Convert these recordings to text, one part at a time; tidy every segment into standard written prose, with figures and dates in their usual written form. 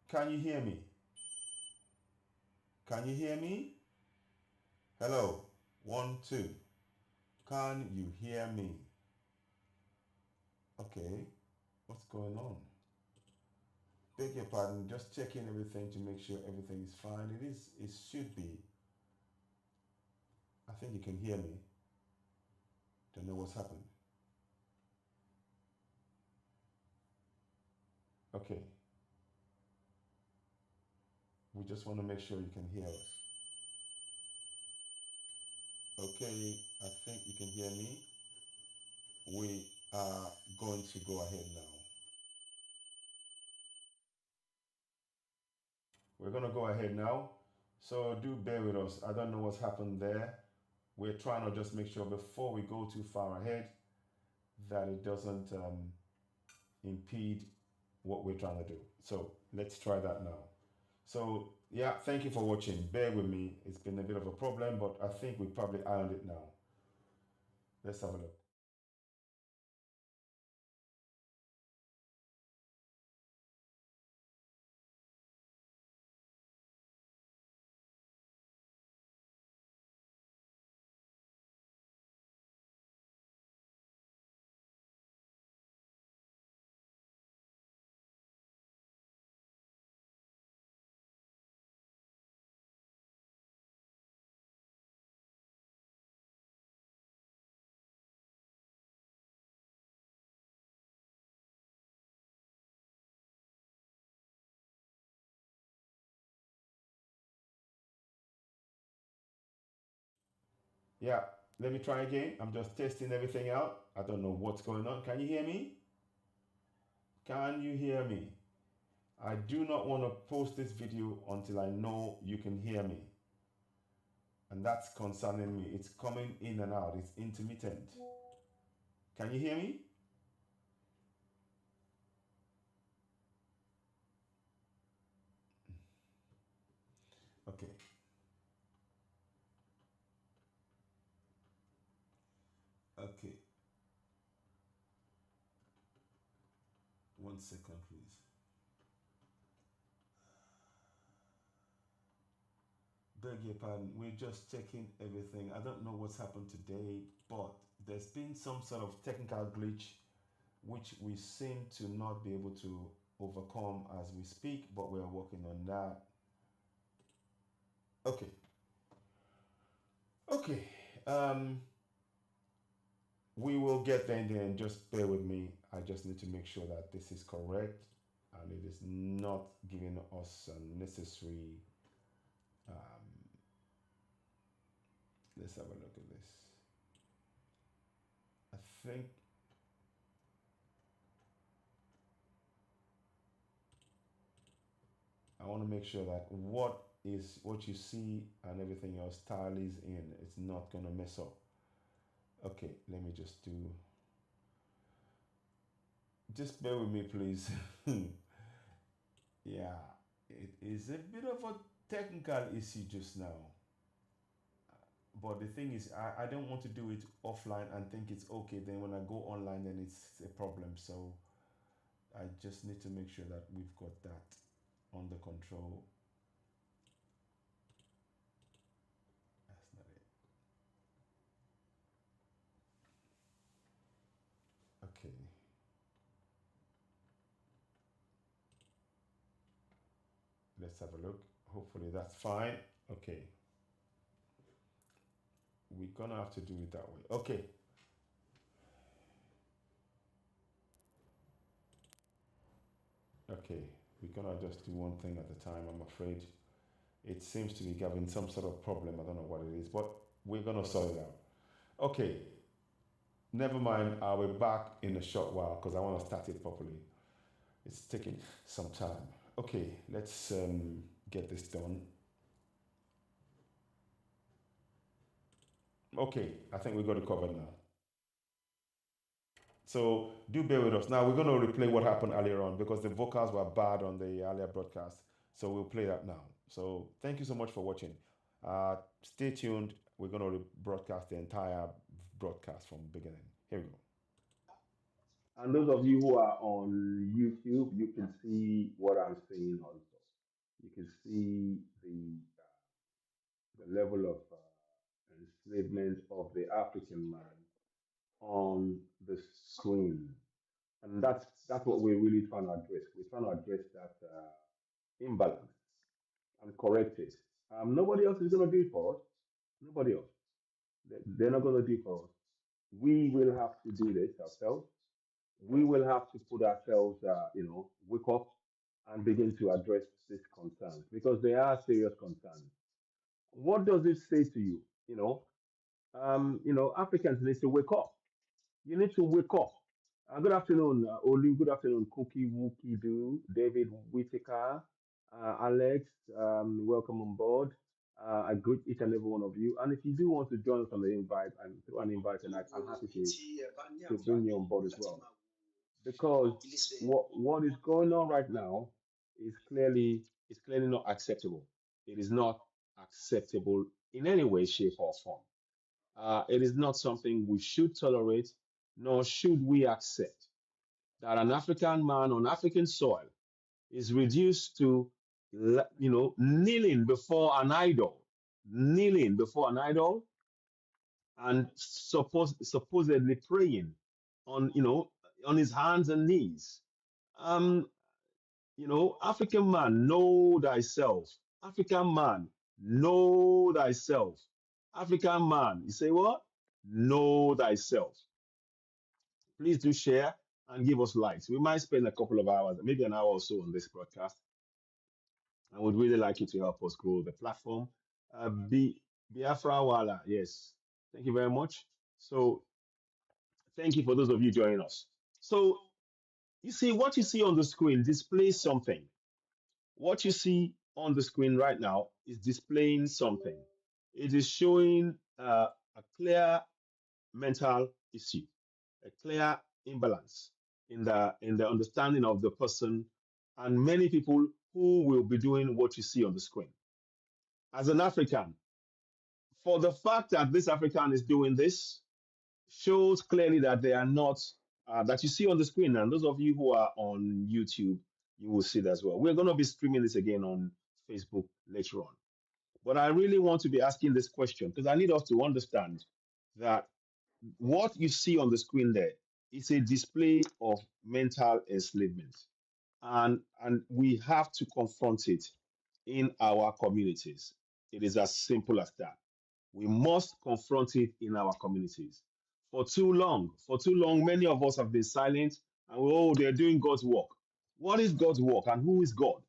Can you hear me? Can you hear me? Hello. 1, 2. Can you hear me? Okay. What's going on? Beg your pardon. Just checking everything to make sure everything is fine. It is. It should be. I think you can hear me. Don't know what's happened. Okay. We just want to make sure you can hear us. Okay. I think you can hear me. We are going to go ahead now. We're going to go ahead now. So do bear with us. I don't know what's happened there. We're trying to just make sure before we go too far ahead that it doesn't impede what we're trying to do. So let's try that now. So yeah, thank you for watching. Bear with me. It's been a bit of a problem, but I think we probably ironed it now. Let's have a look. Yeah, let me try again. I'm just testing everything out. I don't know what's going on. Can you hear me? Can you hear me? I do not want to post this video until I know you can hear me. And that's concerning me. It's coming in and out. It's intermittent. Can you hear me? Okay. Okay. 1 second, please. Beg your pardon. We're just checking everything. I don't know what's happened today, but there's been some sort of technical glitch which we seem to not be able to overcome as we speak, but we're working on that. Okay. Okay. We will get there in the end. Just bear with me. I just need to make sure that this is correct and it is not giving us unnecessary. Let's have a look at this. I think I want to make sure that what you see and everything else style is in. It's not going to mess up. Okay, let me just do. Just bear with me, please. Yeah, it is a bit of a technical issue just now. But the thing is, I don't want to do it offline and think it's okay. Then when I go online, then it's a problem. So I just need to make sure that we've got that under control. That's not it. Okay. Let's have a look. Hopefully that's fine. Okay. We're gonna have to do it that way. Okay. Okay. We're gonna just do one thing at a time, I'm afraid. It seems to be having some sort of problem. I don't know what it is, but we're gonna sort it out. Okay. Never mind. I'll be back in a short while because I want to start it properly. It's taking some time. Okay, let's get this done. Okay, I think we got it covered now. So do bear with us. Now we're going to replay what happened earlier on because the vocals were bad on the earlier broadcast. So we'll play that now. So thank you so much for watching. Stay tuned. We're going to broadcast the entire broadcast from the beginning. Here we go. And those of you who are on YouTube, you can see what I'm saying also. You can see the level of enslavement of the African man on the screen, and that's what we're really trying to address. We're trying to address that imbalance and correct it. Nobody else is going to do it for us. Nobody else. They're not going to do it for us. We will have to do this ourselves. We will have to put ourselves, wake up and begin to address these concerns because they are serious concerns. What does it say to you? Africans need to wake up. You need to wake up. Good afternoon, Olu. Good afternoon, Cookie Wookie Doo, David Whitaker, Alex. Welcome on board. I greet each and every one of you. And if you do want to join us on the invite, I'm through an invite, and I'm happy to bring you on board as well. Because what is going on right now is clearly not acceptable. It is not acceptable in any way, shape, or form. It is not something we should tolerate, nor should we accept that an African man on African soil is reduced to, kneeling before an idol, kneeling before an idol, and supposedly praying on, on his hands and knees. Um, African man, know thyself. African man, know thyself. African man, you say what? Know thyself. Please do share and give us likes. We might spend a couple of hours, maybe an hour or so on this broadcast. I would really like you to help us grow the platform. Biafra Wala, yes. Thank you very much. So, thank you for those of you joining us. So, you see, what you see on the screen displays something. What you see on the screen right now is displaying something. It is showing a clear mental issue, a clear imbalance in the understanding of the person, and many people who will be doing what you see on the screen. As an African, for the fact that this African is doing this shows clearly that they are not that you see on the screen. And those of you who are on YouTube, you will see that as well. We're going to be streaming this again on Facebook later on. But I really want to be asking this question because I need us to understand that what you see on the screen there is a display of mental enslavement, and we have to confront it in our communities. It is as simple as that. We must confront it in our communities. For too long, many of us have been silent and oh, they're doing God's work. What is God's work and who is God?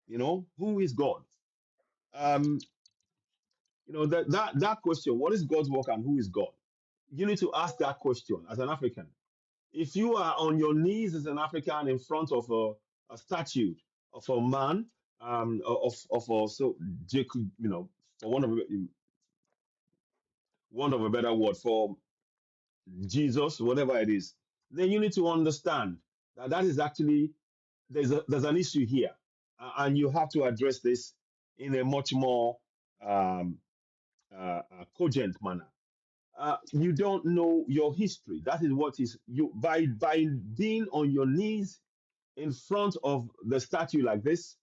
Who is God? Um, that question, what is God's work and who is God? You need to ask that question as an African. If you are on your knees as an African in front of a statue of a man, of also Jacob, for one of a better word, for Jesus, whatever it is, then you need to understand that that is actually there's an issue here, and you have to address this in a much more um, cogent manner. You don't know your history. That is what is you by being on your knees in front of the statue like this,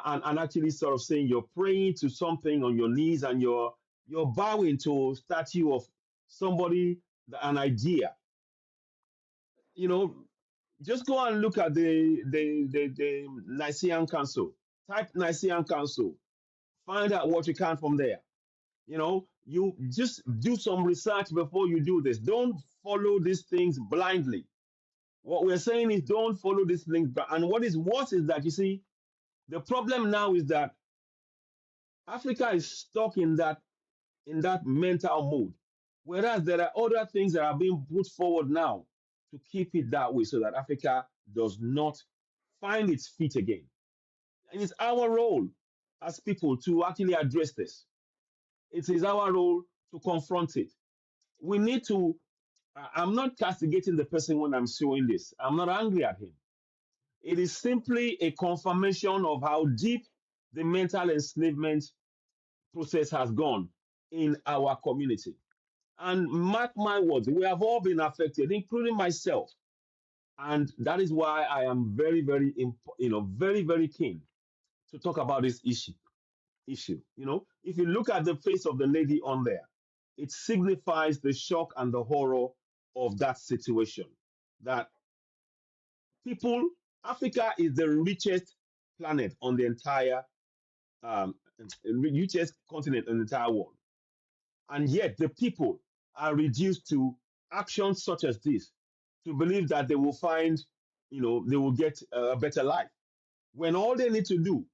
and actually sort of saying you're praying to something on your knees and you're bowing to a statue of somebody, an idea. You know, just go and look at the Nicene Council. Type Nicene Council. Find out what you can from there. You just do some research before you do this. Don't follow these things blindly. What we're saying is don't follow these things. And what is worse is that you see, the problem now is that Africa is stuck in that mental mode. Whereas there are other things that are being put forward now to keep it that way so that Africa does not find its feet again. And it's our role as people to actually address this. It is our role to confront it. We need to. I'm not castigating the person when I'm showing this. I'm not angry at him. It is simply a confirmation of how deep the mental enslavement process has gone in our community. And mark my words, we have all been affected, including myself. And that is why I am very, very, very, very keen to talk about this issue. You know, if you look at the face of the lady on there, it signifies the shock and the horror of that situation. That people, Africa is the richest planet on the entire, um, richest continent in the entire world, and yet the people are reduced to actions such as this to believe that they will find, they will get a better life when all they need to do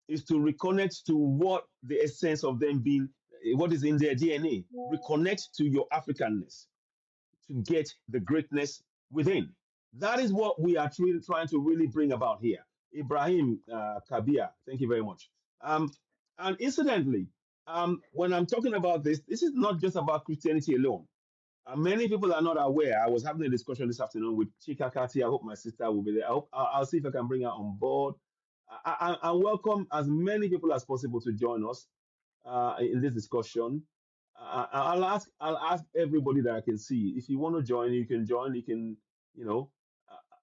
is to reconnect to what the essence of them being, what is in their DNA. Reconnect to your Africanness to get the greatness within. That is what we are trying to really bring about here. Ibrahim Kabia, thank you very much. And incidentally, when I'm talking about this, this is not just about Christianity alone. Many people are not aware. I was having a discussion this afternoon with Chika Kati. I hope my sister will be there. I'll see if I can bring her on board. I welcome as many people as possible to join us in this discussion. I'll ask everybody that I can see. If you want to join, you can join. You can,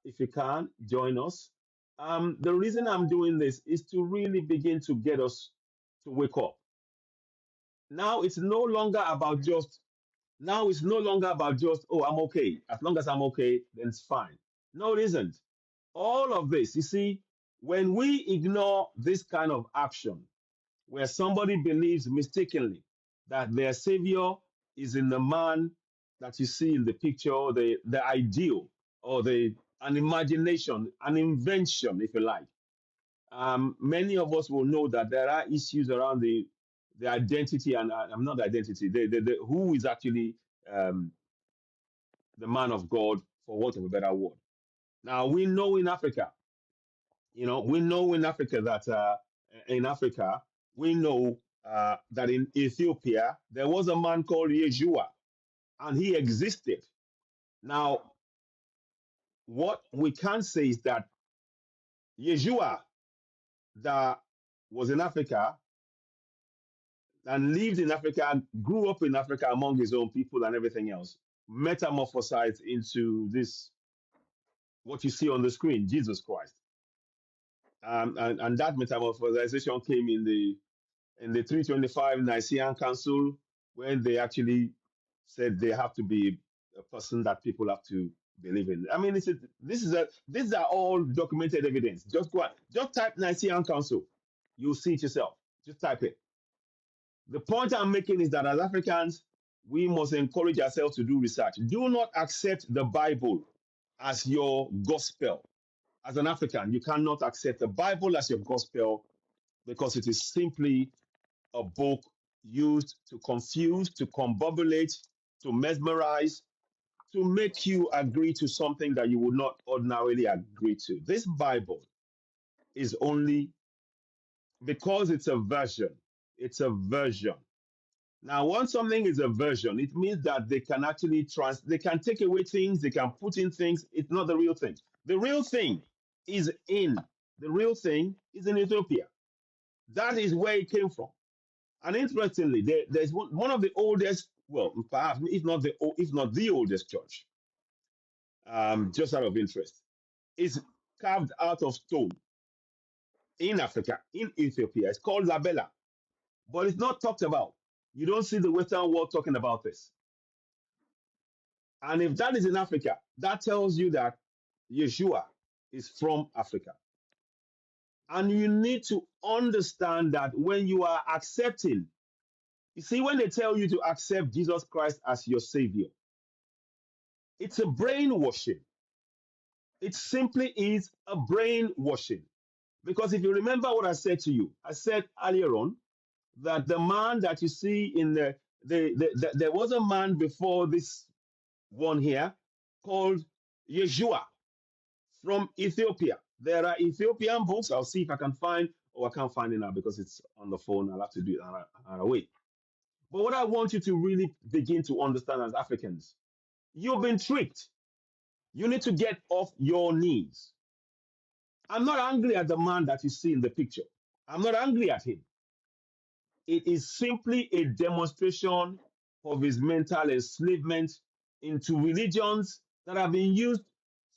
if you can join us. The reason I'm doing this is to really begin to get us to wake up. Now it's no longer about just now it's no longer about just, oh, I'm okay. As long as I'm okay, then it's fine. No, it isn't. All of this, you see, when we ignore this kind of action, where somebody believes mistakenly that their savior is in the man that you see in the picture, the ideal, or an imagination, an invention, if you like. Many of us will know that there are issues around the identity and I'm not the identity, the who is actually um, the man of God, for want of a better word. Now we know in Africa, we know that in Africa, we know that in Ethiopia there was a man called Yeshua, and he existed. Now, what we can say is that Yeshua that was in Africa and lived in Africa, grew up in Africa among his own people and everything else, metamorphosized into this, what you see on the screen, Jesus Christ. And that metamorphosization came in the 325 Nicene Council, when they actually said they have to be a person that people have to believe in. I mean, these are all documented evidence. Just go on, just type Nicene Council, you'll see it yourself. Just type it. The point I'm making is that as Africans, we must encourage ourselves to do research. Do not accept the Bible as your gospel. As an African, you cannot accept the Bible as your gospel because it is simply a book used to confuse, to combobulate, to mesmerize, to make you agree to something that you would not ordinarily agree to. This Bible is only because it's a version. It's a version. Now, once something is a version, it means that they can actually they can take away things, they can put in things. It's not the real thing. The real thing is the real thing is in Ethiopia. That is where it came from. And interestingly, there's one of the oldest, well, perhaps if not the oldest church, just out of interest, is carved out of stone in Africa, in Ethiopia. It's called Labella, but it's not talked about. You don't see the Western world talking about this. And if that is in Africa, that tells you that Yeshua is from Africa. And you need to understand that when you are accepting, you see, when they tell you to accept Jesus Christ as your Savior, it's a brainwashing. It simply is a brainwashing. Because if you remember what I said to you, I said earlier on that the man that you see in there was a man before this one here called Yeshua from Ethiopia. There are Ethiopian books. I'll see if I can find, or I can't find it now because it's on the phone. I'll have to do it another way. But what I want you to really begin to understand as Africans, you've been tricked. You need to get off your knees. I'm not angry at the man that you see in the picture. I'm not angry at him. It is simply a demonstration of his mental enslavement into religions that have been used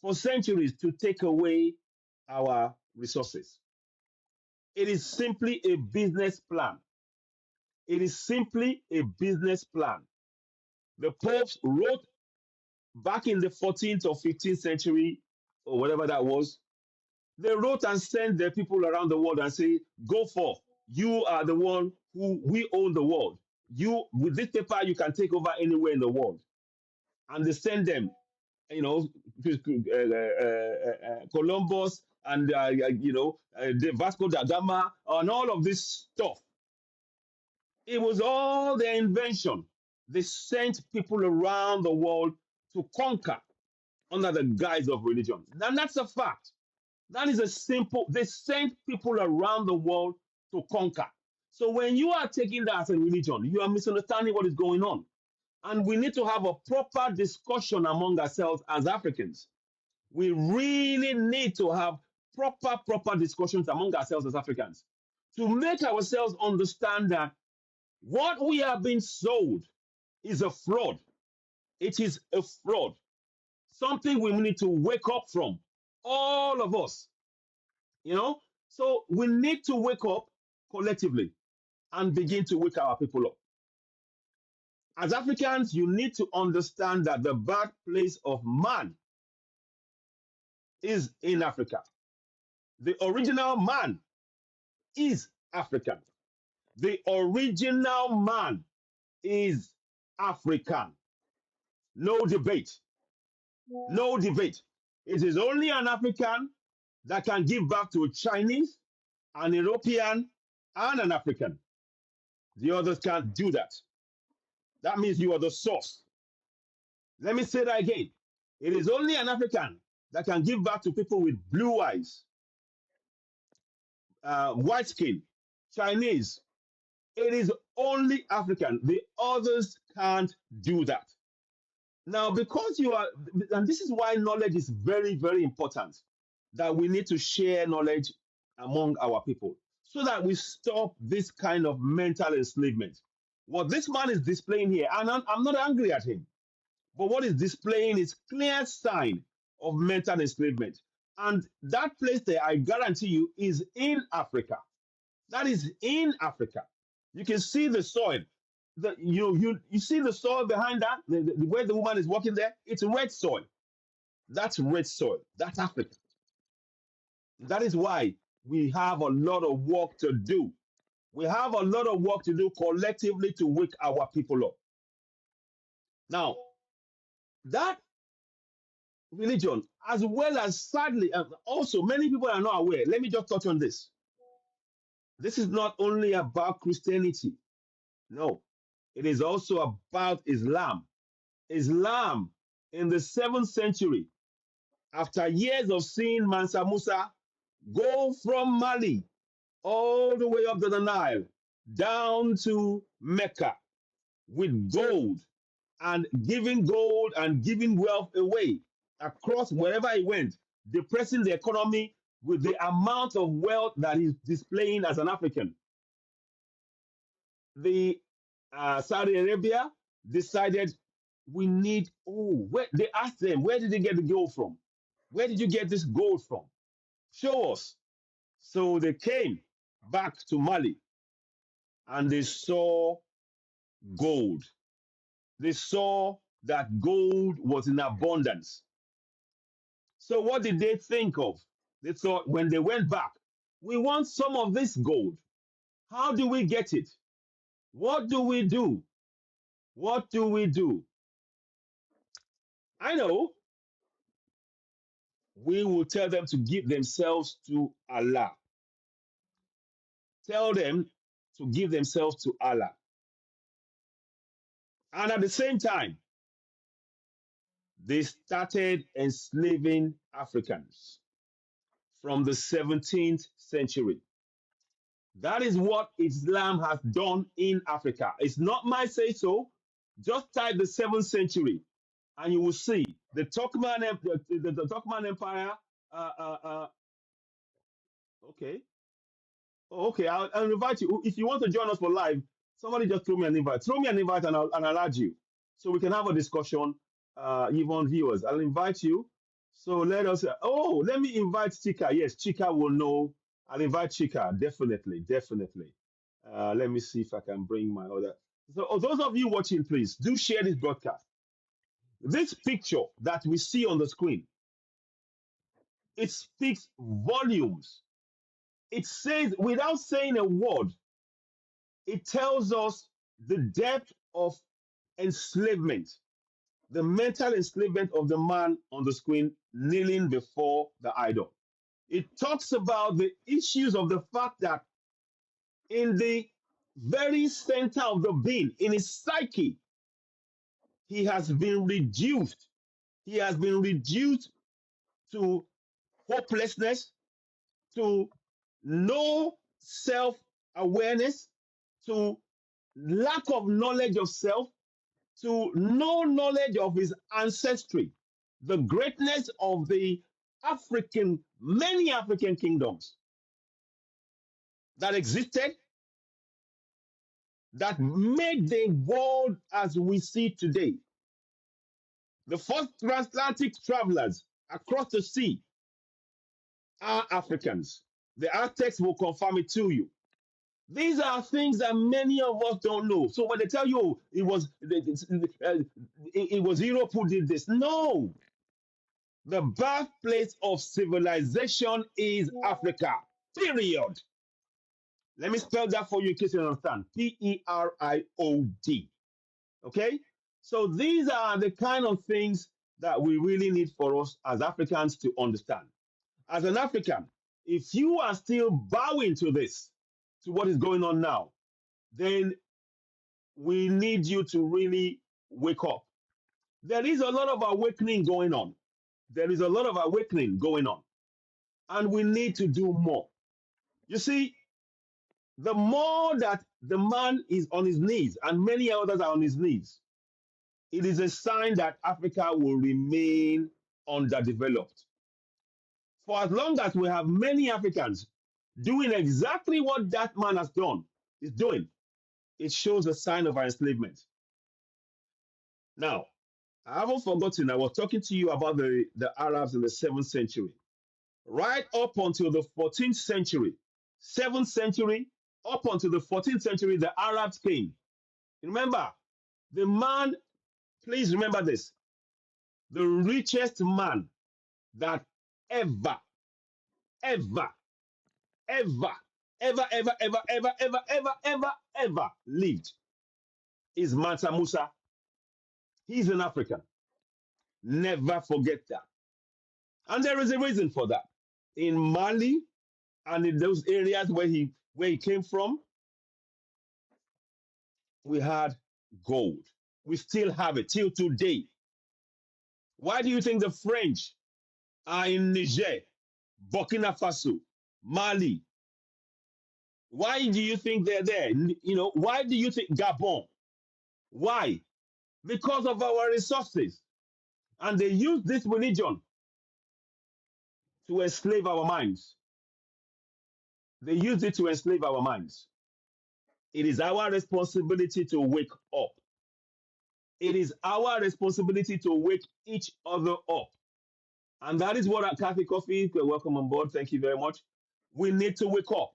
for centuries to take away our resources. It is simply a business plan. It is simply a business plan. The popes wrote back in the 14th or 15th century, or whatever that was. They wrote and sent their people around the world and say, go forth. You are the one who we own the world. You, with this paper, you can take over anywhere in the world. And they send them, you know, Columbus and, the Vasco da Gama and all of this stuff. It was all their invention. They sent people around the world to conquer under the guise of religion. And that's a fact. That is a simple, they sent people around the world to conquer. So when you are taking that as a religion, you are misunderstanding what is going on. And we need to have a proper discussion among ourselves as Africans. We really need to have proper discussions among ourselves as Africans to make ourselves understand that what we are being sold is a fraud. It is a fraud. Something we need to wake up from, all of us, you know. So we need to wake up collectively and begin to wake our people up. As Africans, you need to understand that the birthplace of man is in Africa. The original man is African. The original man is African. No debate. No debate. It is only an African that can give back to a Chinese, an European, and an African. The others can't do that. That means you are the source. Let me say that again. It is only an African that can give back to people with blue eyes, white skin, Chinese. It is only African. The others can't do that. Now, because you are, and this is why knowledge is very important, that we need to share knowledge among our people so that we stop this kind of mental enslavement. What this man is displaying here, and I'm not angry at him, but what he's displaying is clear sign of mental enslavement. And that place there, I guarantee you, is in Africa. That is in Africa. You can see the soil. You see the soil behind that, where the woman is walking there. It's red soil. That's red soil. That's Africa. That is why we have a lot of work to do. We have a lot of work to do collectively to wake our people up. Now, that religion, as well as sadly, also many people are not aware. Let me just touch on this. This is not only about Christianity. No, it is also about Islam. Islam in the 7th century, after years of seeing Mansa Musa go from Mali all the way up to the Nile, down to Mecca with gold and giving wealth away across wherever he went, depressing the economy with the amount of wealth that he's displaying as an African. The Saudi Arabia decided we need, they asked them, where did they get the gold from? Where did you get this gold from? Show us. So they came back to Mali and they saw gold. They saw that gold was in abundance. So what did they think of? They thought when they went back, we want some of this gold. How do we get it? What do we do? What do we do? I know we will tell them to give themselves to Allah. Tell them to give themselves to Allah. And at the same time, they started enslaving Africans from the 17th century. That is what Islam has done in Africa. It's not my say so. Just type the 7th century and you will see the Turkmen, the Turkmen Empire. Okay. Oh, okay, I'll invite you. If you want to join us for live, somebody just throw me an invite. Throw me an invite and I'll add you. So we can have a discussion, even viewers. I'll invite you. So let us, let me invite Chika. Yes, Chika will know I'll invite Chika, definitely, definitely. Let me see if I can bring my other. So, those of you watching, please do share this broadcast. This picture that we see on the screen, it speaks volumes. It says, without saying a word, it tells us the depth of enslavement, the mental enslavement of the man on the screen kneeling before the idol. It talks about the issues of the fact that in the very center of the being, in his psyche, he has been reduced. He has been reduced to hopelessness, to no self awareness, to lack of knowledge of self, to no knowledge of his ancestry, the greatness of the many African kingdoms that existed, that made the world as we see today. The first transatlantic travelers across the sea are Africans. The Aztecs will confirm it to you. These are things that many of us don't know. So when they tell you it was Europe who did this, no. The birthplace of civilization is Africa. Period. Let me spell that for you in case you understand. Period. Okay? So these are the kind of things that we really need for us as Africans to understand. As an African, if you are still bowing to this, to what is going on now, then we need you to really wake up. There is a lot of awakening going on. There is a lot of awakening going on. And we need to do more. You see, the more that the man is on his knees, and many others are on his knees, it is a sign that Africa will remain underdeveloped. For as long as we have many Africans doing exactly what that man has done, is doing, it shows a sign of our enslavement. Now, I haven't forgotten, I was talking to you about the Arabs in the 7th century. Right up until the 14th century, 7th century, up until the 14th century, the Arabs came. Remember, the man, please remember this, the richest man that ever, ever, ever, ever, ever, ever, ever, ever, ever, ever, ever lived is Mansa Musa. He's an African. Never forget that. And there is a reason for that. In Mali and in those areas where he came from, we had gold. We still have it till today. Why do you think the French are in Niger, Burkina Faso, Mali? Why do you think they're there? Why do you think Gabon? Why? Because of our resources. And they use this religion to enslave our minds. They use it to enslave our minds. It is our responsibility to wake up. It is our responsibility to wake each other up. And that is what at Cafe Coffee, welcome on board. Thank you very much. We need to wake up.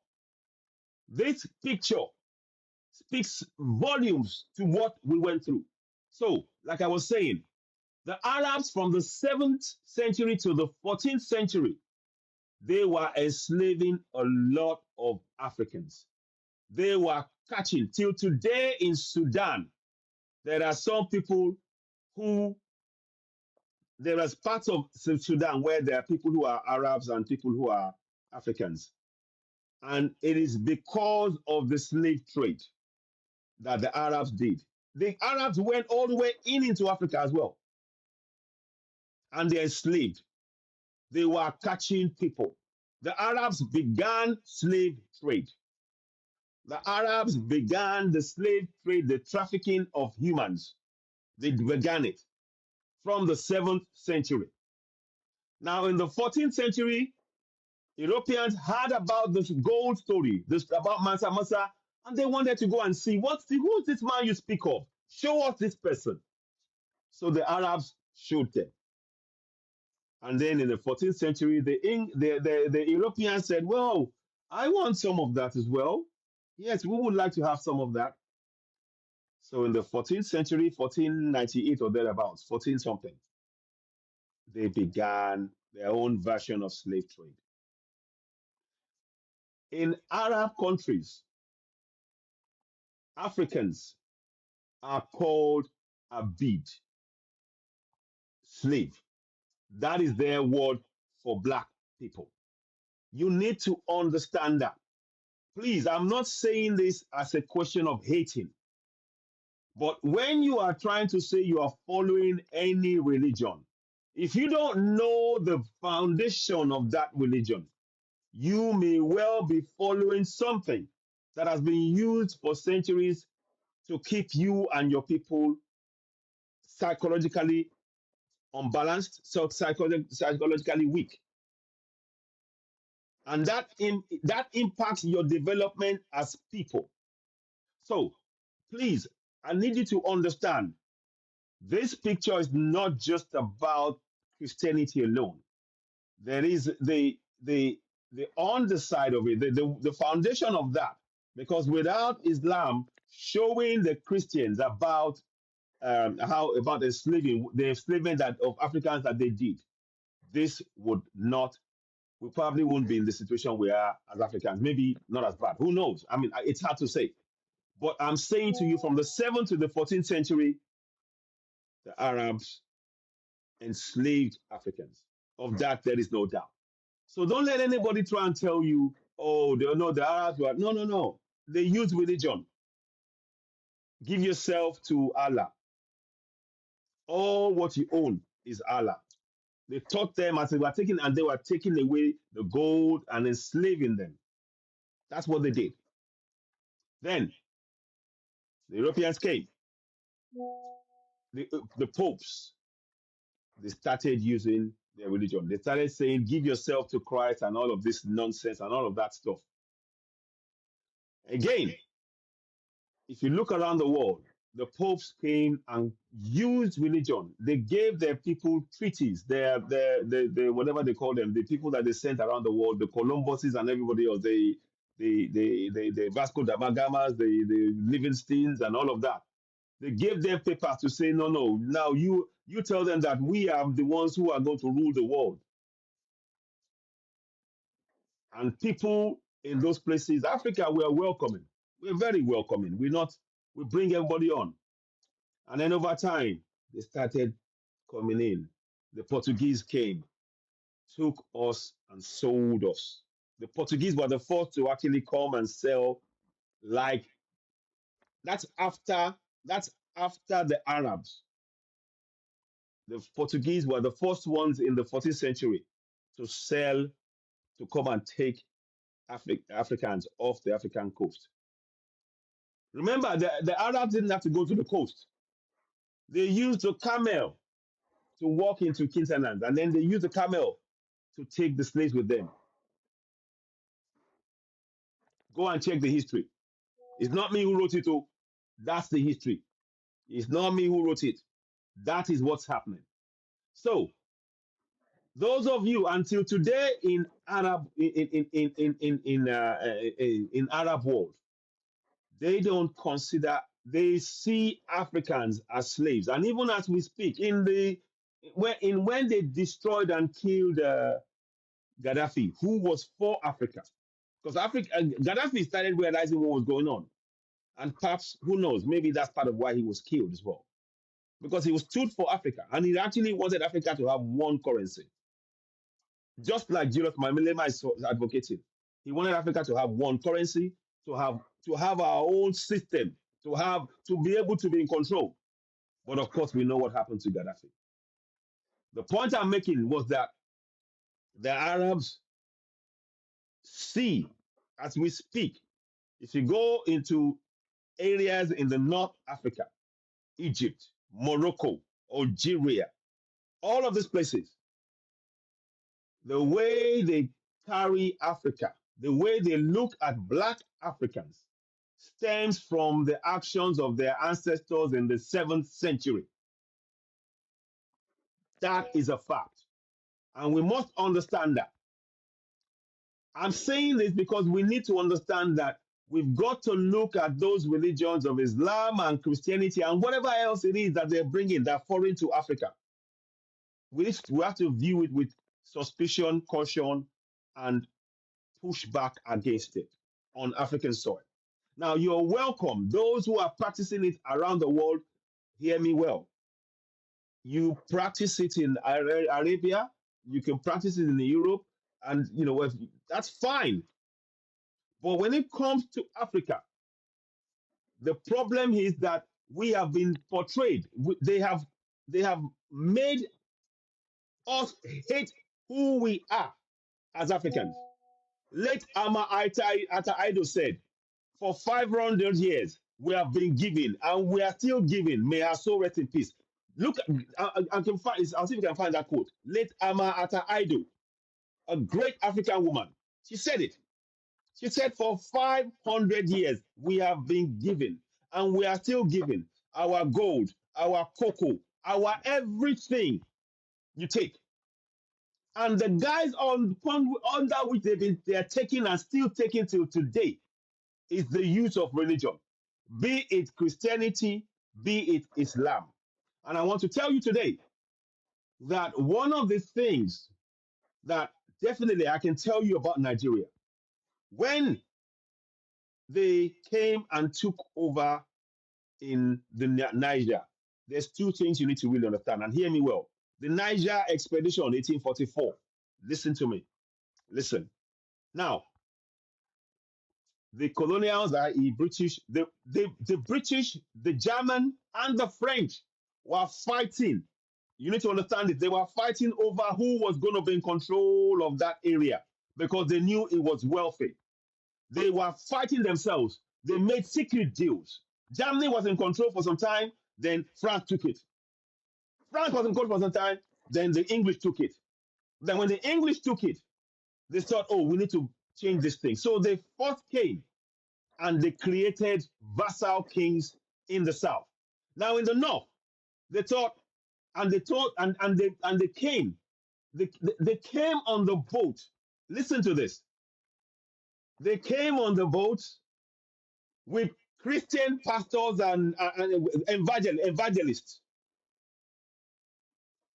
This picture speaks volumes to what we went through. So, like I was saying, the Arabs from the 7th century to the 14th century, they were enslaving a lot of Africans. They were catching. Till today in Sudan, there are some people there is parts of Sudan where there are people who are Arabs and people who are Africans. And it is because of the slave trade that the Arabs did. The Arabs went all the way into Africa as well. And they enslaved. They were catching people. The Arabs began slave trade. The Arabs began the slave trade, the trafficking of humans. They began it from the 7th century. Now, in the 14th century, Europeans heard about this gold story, about Mansa Musa, and they wanted to go and see who's this man you speak of? Show us this person. So the Arabs showed them. And then in the 14th century, the Europeans said, well, I want some of that as well. Yes, we would like to have some of that. So in the 14th century, 1498 or thereabouts, 14 something, they began their own version of slave trade. In Arab countries, Africans are called abid, slave. That is their word for black people. You need to understand that. Please, I'm not saying this as a question of hating, but when you are trying to say you are following any religion, if you don't know the foundation of that religion, you may well be following something that has been used for centuries to keep you and your people psychologically unbalanced, so psychologically weak. And that impacts your development as people. So please, I need you to understand this picture is not just about Christianity alone. There is the underside of it, the foundation of that. Because without Islam showing the Christians about how about the enslavement that of Africans that they did, this would not we probably wouldn't be in the situation we are as Africans. Maybe not as bad. Who knows? I mean, it's hard to say. But I'm saying to you, from the 7th to the 14th century, the Arabs enslaved Africans. Of that, there is no doubt. So don't let anybody try and tell you, oh, they know the Arabs were. No, no, no. They use religion. Give yourself to Allah. All what you own is Allah. They taught them as they were taking, and they were taking away the gold and enslaving them. That's what they did. Then the Europeans came. The popes, they started using their religion. They started saying, give yourself to Christ and all of this nonsense and all of that stuff. Again, if you look around the world, the popes came and used religion. They gave their people treaties, their whatever they call them, the people that they sent around the world, the Columbuses and everybody else, the Vasco da Gamas, the Livingstones and all of that. They gave them papers to say, no, no, now you tell them that we are the ones who are going to rule the world. And people in those places, Africa, we are welcoming. We're very welcoming. We bring everybody on. And then over time, they started coming in. The Portuguese came, took us and sold us. The Portuguese were the first to actually come and sell, like that's after that's after the Arabs. The Portuguese were the first ones in the 14th century to sell, to come and take Africans off the African coast. Remember, the Arabs didn't have to go to the coast. They used the camel to walk into Kingsland, and then they used the camel to take the slaves with them. Go and check the history. It's not me who wrote it, oh, that's the history. It's not me who wrote it. That is what's happening. So, those of you until today in Arab in Arab world, they don't consider, they see Africans as slaves, and even as we speak, when they destroyed and killed Gaddafi, who was for Africa, because Africa Gaddafi started realizing what was going on, and perhaps who knows, maybe that's part of why he was killed as well, because he was stood for Africa, and he actually wanted Africa to have one currency, just like Julius Malema is advocating. He wanted Africa to have one currency, to have our own system, to be able to be in control. But of course, we know what happened to Gaddafi. The point I'm making was that the Arabs see, as we speak, if you go into areas in the North Africa, Egypt, Morocco, Algeria, all of these places, the way they carry Africa, the way they look at black Africans, stems from the actions of their ancestors in the 7th century. That is a fact. And we must understand that. I'm saying this because we need to understand that we've got to look at those religions of Islam and Christianity and whatever else it is that they're bringing that foreign to Africa. We have to view it with suspicion, caution, and push back against it on African soil. Now, you're welcome. Those who are practicing it around the world, hear me well. You practice it in Arabia, you can practice it in Europe, and that's fine. But when it comes to Africa, the problem is that we have been portrayed. They have made us hate who we are as Africans. Late Ama Ata Ido said, for 500 years, we have been giving and we are still giving. May our soul rest in peace. Look, I can find, I'll see if I can find that quote. Late Ama Ata Ido, a great African woman, she said it. She said, for 500 years, we have been giving and we are still giving our gold, our cocoa, our everything you take. And the guys under which they are taking and still taking till today is the use of religion, be it Christianity, be it Islam. And I want to tell you today that one of the things that definitely I can tell you about Nigeria, when they came and took over in the Niger, there's two things you need to really understand and hear me well. The Niger expedition, 1844. Listen to me. Listen. Now, the colonials, i.e., British, the British, the German, and the French were fighting. You need to understand it. They were fighting over who was going to be in control of that area because they knew it was wealthy. They were fighting themselves. They made secret deals. Germany was in control for some time, then France took it. France was in control for some time, then the English took it. Then when the English took it, they thought, oh, we need to change this thing. So they first came and they created vassal kings in the south. Now in the north, they thought, and they came. They came on the boat. Listen to this. They came on the boat with Christian pastors and evangelists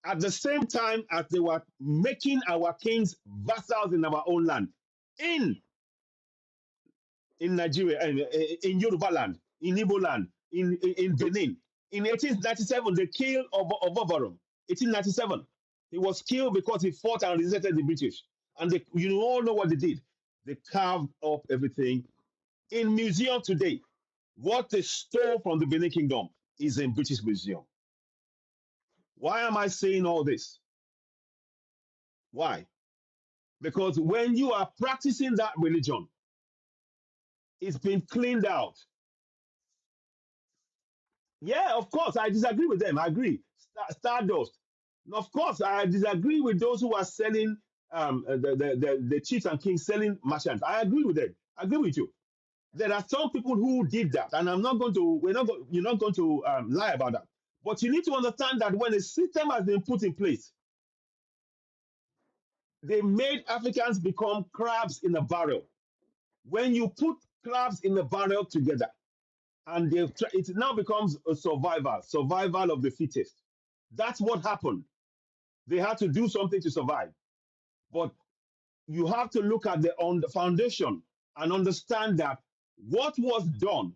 at the same time as they were making our kings vassals in our own land, in Nigeria, in Yoruba land, in Igbo land, in Benin. In 1897, they killed Oboborom. 1897, he was killed because he fought and resisted the British. And you all know what they did. They carved up everything. In museum today, what they stole from the Benin Kingdom is in British Museum. Why am I saying all this? Why? Because when you are practicing that religion, it's been cleaned out. Yeah, of course, I disagree with them. I agree. Stardust. Of course, I disagree with those who are selling the chiefs and kings selling merchants. I agree with them. I agree with you. There are some people who did that, and I'm not going to. You're not going to lie about that. But you need to understand that when a system has been put in place, they made Africans become crabs in a barrel. When you put crabs in a barrel together, and it now becomes a survival of the fittest. That's what happened. They had to do something to survive. But you have to look at on the foundation and understand that what was done,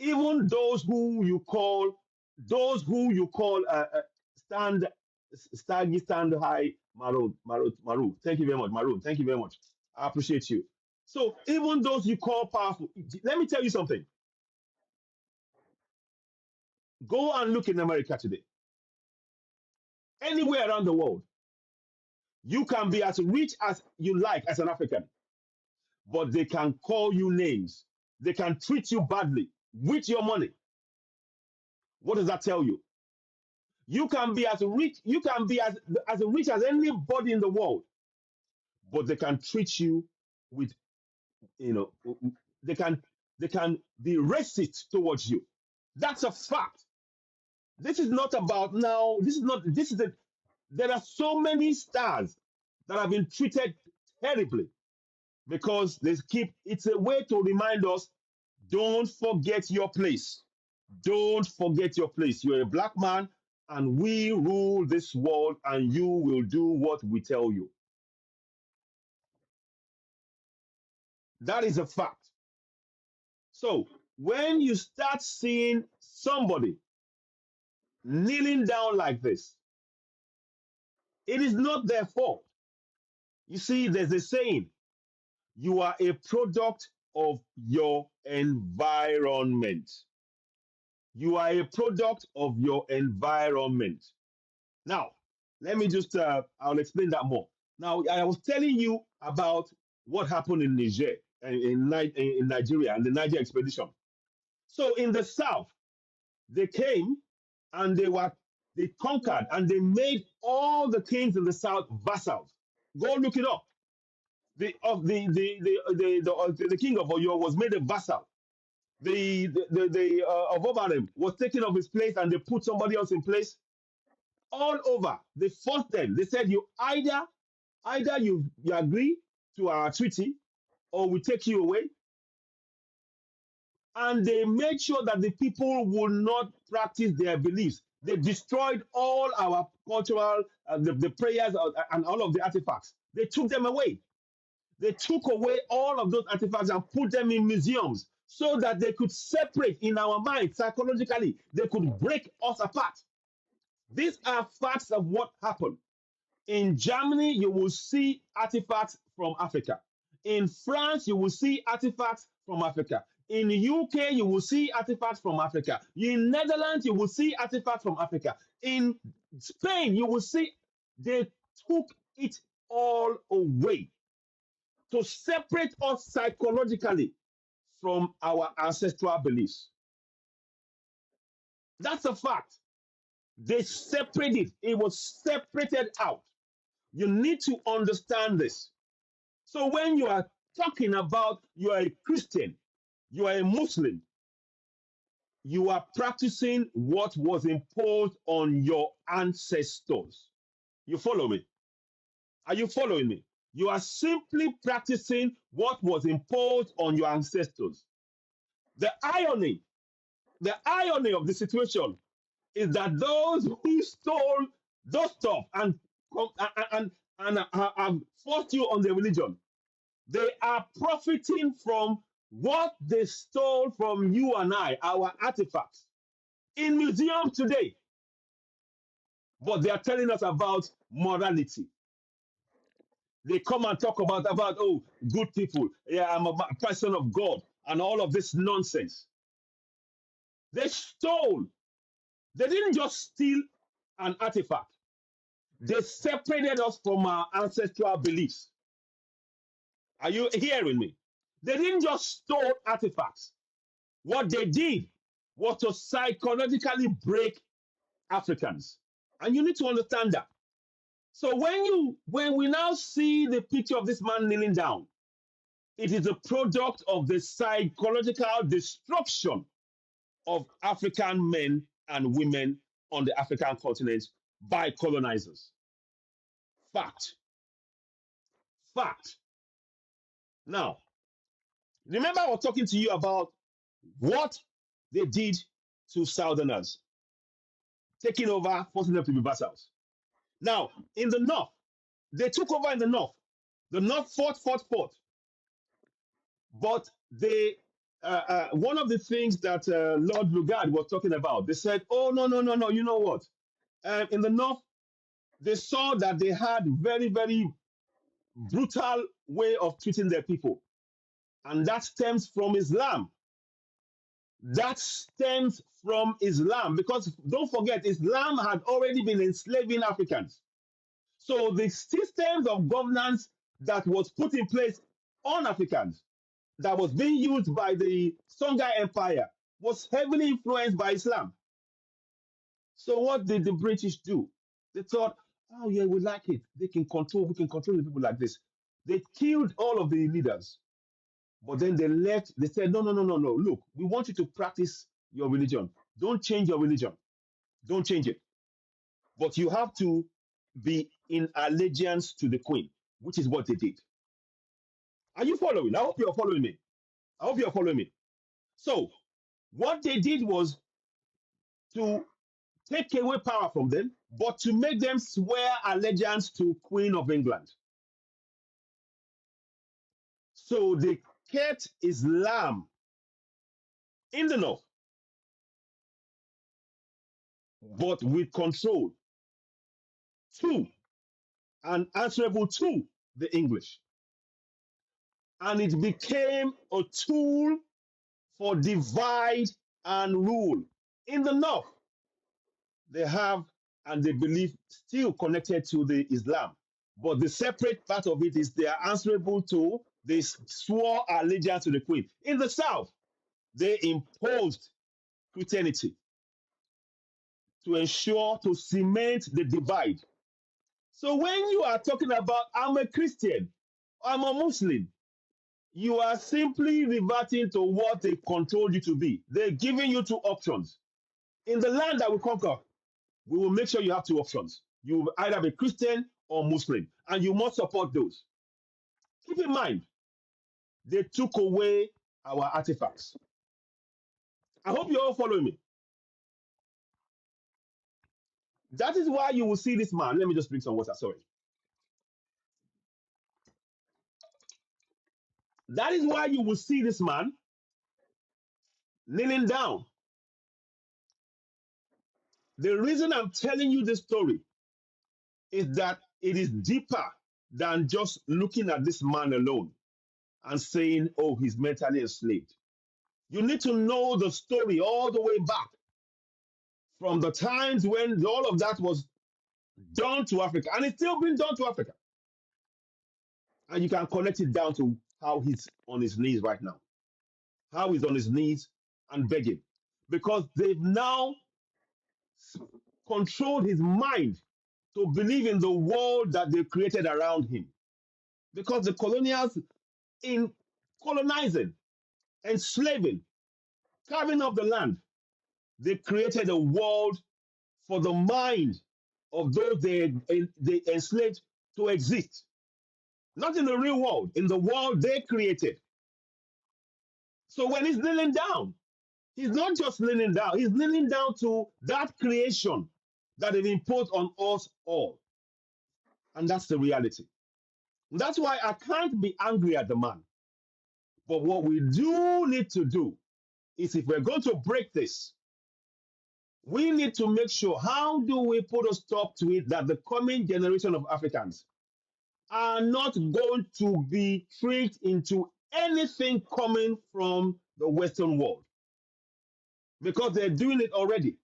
even those who you call stand high, Maru. Thank you very much, Maru. Thank you very much. I appreciate you. So even those you call powerful, let me tell you something. Go and look in America today. Anywhere around the world, you can be as rich as you like as an African, but they can call you names. They can treat you badly with your money. What does that tell you? You can be as rich, you can be as rich as anybody in the world, but they can treat you with, they can be racist towards you. That's a fact. This is not about now. This is not. This is the. There are so many stars that have been treated terribly because they keep it's a way to remind us don't forget your place. Don't forget your place. You're a black man and we rule this world and you will do what we tell you. That is a fact. So when you start seeing somebody kneeling down like this, it is not their fault. You see, there's a saying you are a product of your environment. You are a product of your environment. Now, let me just, I'll explain that more. Now, I was telling you about what happened in Niger, in Nigeria, and the Niger expedition. So in the south, they came and they conquered and they made all the kings in the south vassals. Go look it up. The king of Oyo was made a vassal. The of Obarem was taken off his place and they put somebody else in place. All over, they forced them. They said you either you agree to our treaty or we take you away. And they made sure that the people would not practice their beliefs. They destroyed all our cultural, the prayers and all of the artifacts. They took them away. They took away all of those artifacts and put them in museums so that they could separate in our minds psychologically. They could break us apart. These are facts of what happened. In Germany, you will see artifacts from Africa. In France, you will see artifacts from Africa. In the UK, you will see artifacts from Africa. In Netherlands, you will see artifacts from Africa. In Spain, you will see they took it all away to separate us psychologically from our ancestral beliefs. That's a fact. They separated it. It was separated out. You need to understand this. So when you are talking about you are a Christian, you are a Muslim, you are practicing what was imposed on your ancestors. You follow me? Are you following me? You are simply practicing what was imposed on your ancestors. The irony of the situation is that those who stole those stuff and forced you on the religion, they are profiting from what they stole from you and I, our artifacts, in museums today. But they are telling us about morality. They come and talk about oh, good people. Yeah, I'm a person of God and all of this nonsense. They stole. They didn't just steal an artifact. They separated us from our ancestral beliefs. Are you hearing me? They didn't just store artifacts. What they did was to psychologically break Africans. And you need to understand that. So when we now see the picture of this man kneeling down, it is a product of the psychological destruction of African men and women on the African continent by colonizers. Fact. Fact. Now, remember I was talking to you about what they did to Southerners, taking over, forcing them to be vassals. Now, in the north, they took over in the north. The north fought. But they, one of the things that Lord Lugard was talking about, they said, oh, no, you know what? In the north, they saw that they had very, very brutal way of treating their people. And that stems from Islam. That stems from Islam because don't forget, Islam had already been enslaving Africans. So the systems of governance that was put in place on Africans, that was being used by the Songhai Empire, was heavily influenced by Islam. So what did the British do? They thought, oh yeah, we like it. We can control the people like this. They killed all of the leaders. But then they left, they said, no. Look, we want you to practice your religion. Don't change your religion. Don't change it. But you have to be in allegiance to the queen, which is what they did. Are you following? I hope you're following me. I hope you're following me. So, what they did was to take away power from them, but to make them swear allegiance to Queen of England. So they kept Islam in the north, but with control to and answerable to the English. And it became a tool for divide and rule. In the north, they have and they believe still connected to the Islam. But the separate part of it is they are answerable to, they swore allegiance to the Queen. In the south, they imposed Christianity to ensure, to cement the divide. So when you are talking about, I'm a Christian, I'm a Muslim, you are simply reverting to what they controlled you to be. They're giving you two options. In the land that we conquer, we will make sure you have two options. You will either be Christian or Muslim, and you must support those. Keep in mind, they took away our artifacts. I hope you're all following me. That is why you will see this man. Let me just drink some water. Sorry. That is why you will see this man kneeling down. The reason I'm telling you this story is that it is deeper than just looking at this man alone and saying, oh, he's mentally enslaved. You need to know the story all the way back from the times when all of that was done to Africa, and it's still being done to Africa. And you can connect it down to how he's on his knees right now, how he's on his knees and begging, because they've now controlled his mind to believe in the world that they created around him. Because the colonials, in colonizing, enslaving, carving up the land, they created a world for the mind of those they enslaved to exist. Not in the real world, in the world they created. So when he's kneeling down, he's not just kneeling down, he's kneeling down to that creation that they've imposed on us all. And that's the reality. That's why I can't be angry at the man. But what we do need to do is, if we're going to break this, we need to make sure, how do we put a stop to it that the coming generation of Africans are not going to be tricked into anything coming from the Western world? Because they're doing it already.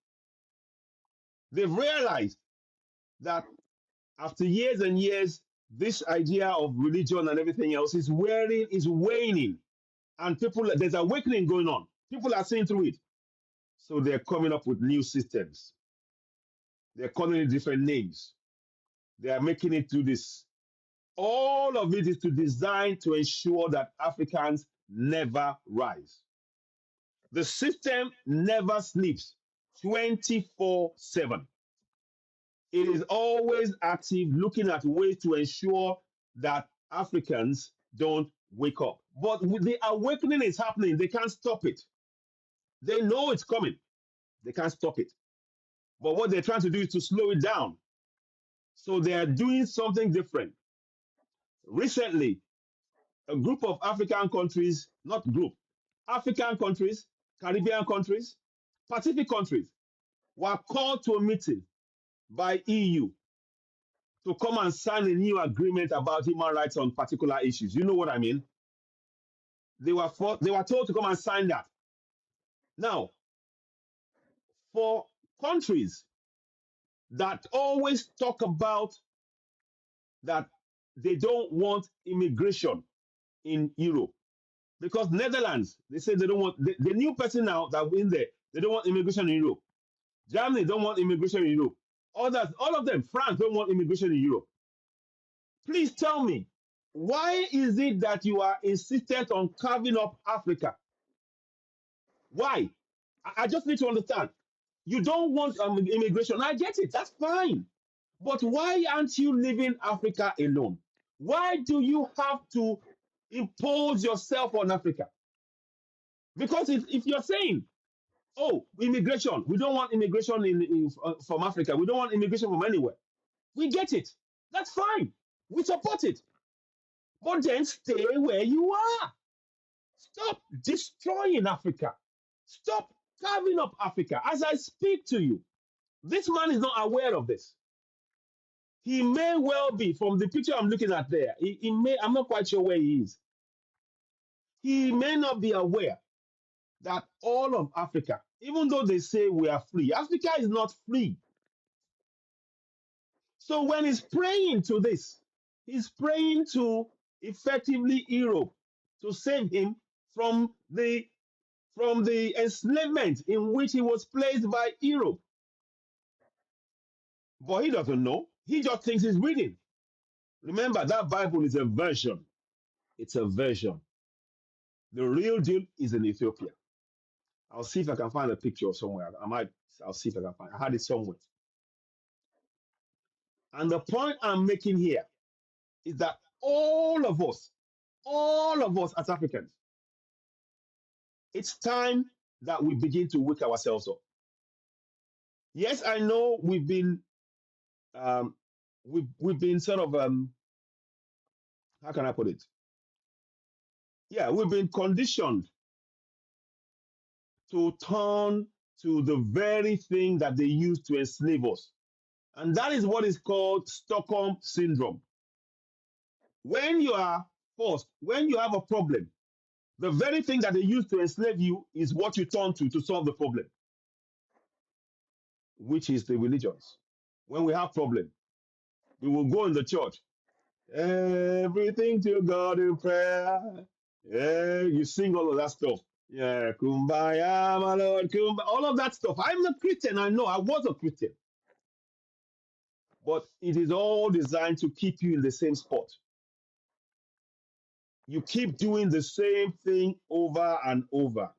They've realized that after years and years, this idea of religion and everything else is waning, and there's awakening going on. People are seeing through it. So they're coming up with new systems. They're calling it different names. They are making it do this. All of it is to design to ensure that Africans never rise. The system never sleeps 24/7. It is always active, looking at ways to ensure that Africans don't wake up. But the awakening is happening. They can't stop it. They know it's coming. They can't stop it. But what they're trying to do is to slow it down. So they are doing something different. Recently, a group of African countries, not group, African countries, Caribbean countries, Pacific countries, were called to a meeting by EU to come and sign a new agreement about human rights on particular issues. You know what I mean? They were told to come and sign that. Now, for countries that always talk about that they don't want immigration in Europe, because Netherlands, they say they don't want the new person now that in there, they don't want immigration in Europe. Germany don't want immigration in Europe. Others, all of them, France don't want immigration in Europe. Please tell me, why is it that you are insistent on carving up Africa? Why? I just need to understand. You don't want immigration. I get it. That's fine. But why aren't you leaving Africa alone? Why do you have to impose yourself on Africa. Because if you're saying, oh, immigration, we don't want immigration from Africa, we don't want immigration from anywhere, we get it. That's fine. We support it. But then stay where you are. Stop destroying Africa. Stop carving up Africa. As I speak to you, this man is not aware of this. He may well be, from the picture I'm looking at there, he may, I'm not quite sure where he is. He may not be aware that all of Africa, even though they say we are free, Africa is not free. So when he's praying to this, he's praying to effectively Europe to save him from the enslavement in which he was placed by Europe. But he doesn't know. He just thinks he's reading. Remember, that Bible is a version. It's a version. The real deal is in Ethiopia. I'll see if I can find a picture somewhere. I'll see if I can find it. I had it somewhere. And the point I'm making here is that all of us as Africans, it's time that we begin to wake ourselves up. Yes, I know we've been sort of how can I put it? Yeah, we've been conditioned to turn to the very thing that they used to enslave us. And that is what is called Stockholm Syndrome. When you are forced, when you have a problem, the very thing that they used to enslave you is what you turn to solve the problem, which is the religions. When we have problem, we will go in the church. Everything to God in prayer. Yeah, you sing all of that stuff. Yeah, kumbaya, my Lord, kumbaya, all of that stuff. I'm a Christian, I know, I was a Christian. But it is all designed to keep you in the same spot. You keep doing the same thing over and over.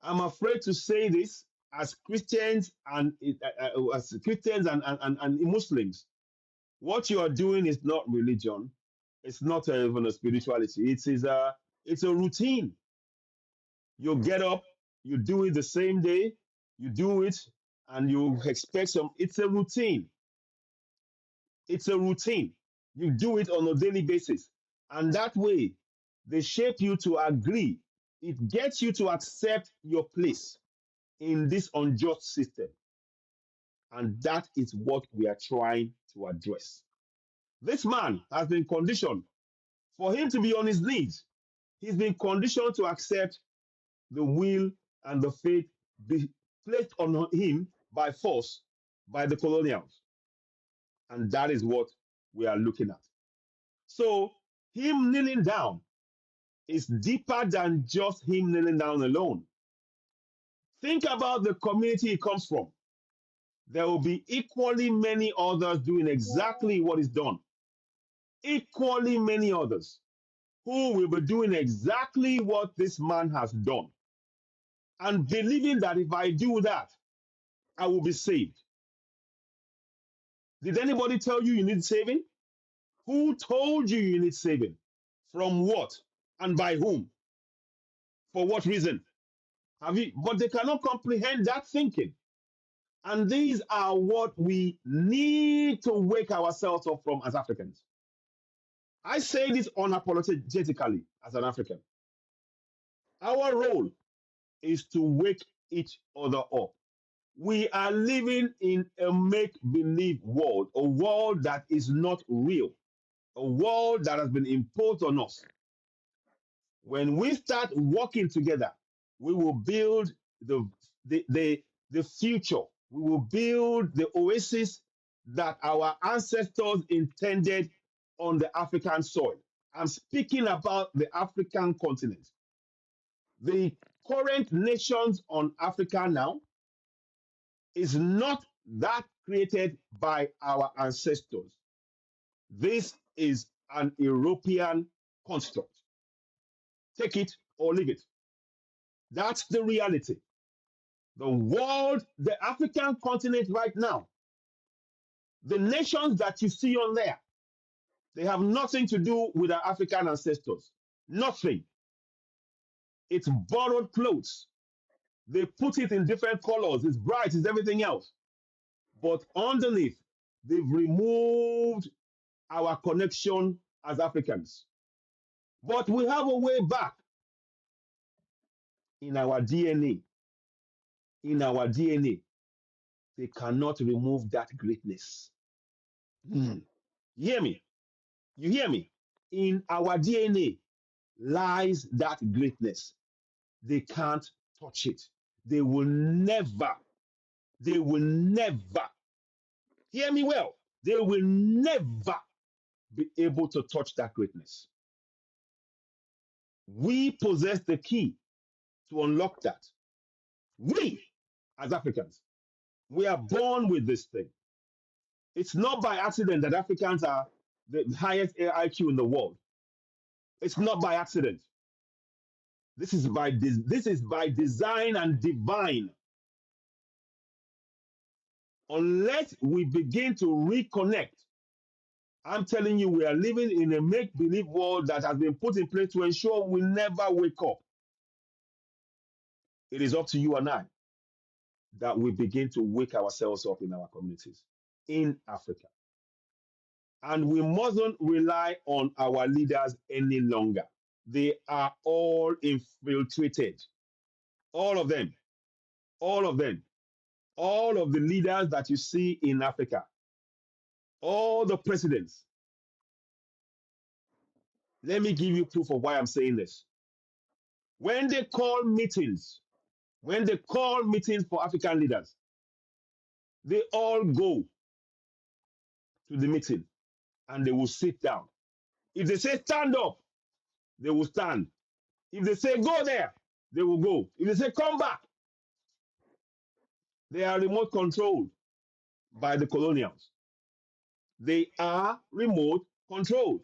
I'm afraid to say this as Christians and Muslims. What you are doing is not religion. It's not even a spirituality. It's a routine. You get up, you do it the same day, you do it, and you expect some. It's a routine. It's a routine. You do it on a daily basis. And that way, they shape you to agree. It gets you to accept your place in this unjust system. And that is what we are trying to address. This man has been conditioned for him to be on his knees. He's been conditioned to accept the will and the faith be placed on him by force by the colonials. And that is what we are looking at. So him kneeling down is deeper than just him kneeling down alone. Think about the community he comes from. There will be equally many others doing exactly what is done. Equally many others who will be doing exactly what this man has done. And believing that if I do that, I will be saved. Did anybody tell you you need saving? Who told you you need saving? From what? And by whom? For what reason? But they cannot comprehend that thinking. And these are what we need to wake ourselves up from as Africans. I say this unapologetically as an African. Our role is to wake each other up. We are living in a make-believe world, a world that is not real, a world that has been imposed on us. When we start working together, we will build the future. We will build the oasis that our ancestors intended on the African soil. I'm speaking about the African continent. The current nations on Africa now is not that created by our ancestors. This is an European construct. Take it or leave it. That's the reality. The world, the African continent right now, the nations that you see on there, they have nothing to do with our African ancestors. Nothing. It's borrowed clothes. They put it in different colors. It's bright, it's everything else. But underneath, they've removed our connection as Africans. But we have a way back in our DNA. In our DNA, they cannot remove that greatness. Hmm. You hear me? You hear me? In our DNA lies that greatness. They can't touch it. They will never, hear me well, they will never be able to touch that greatness. We possess the key to unlock that. We, as Africans, we are born with this thing. It's not by accident that Africans are the highest IQ in the world. It's not by accident. This is by design and divine. Unless we begin to reconnect, I'm telling you, we are living in a make-believe world that has been put in place to ensure we never wake up. It is up to you and I that we begin to wake ourselves up in our communities in Africa. And we mustn't rely on our leaders any longer. They are all infiltrated. All of them. All of them. All of the leaders that you see in Africa. All the presidents. Let me give you proof of why I'm saying this. When they call meetings, for African leaders, they all go to the meeting and they will sit down. If they say stand up, they will stand. If they say go there, they will go. If they say come back, they are remote controlled by the colonials. They are remote controlled.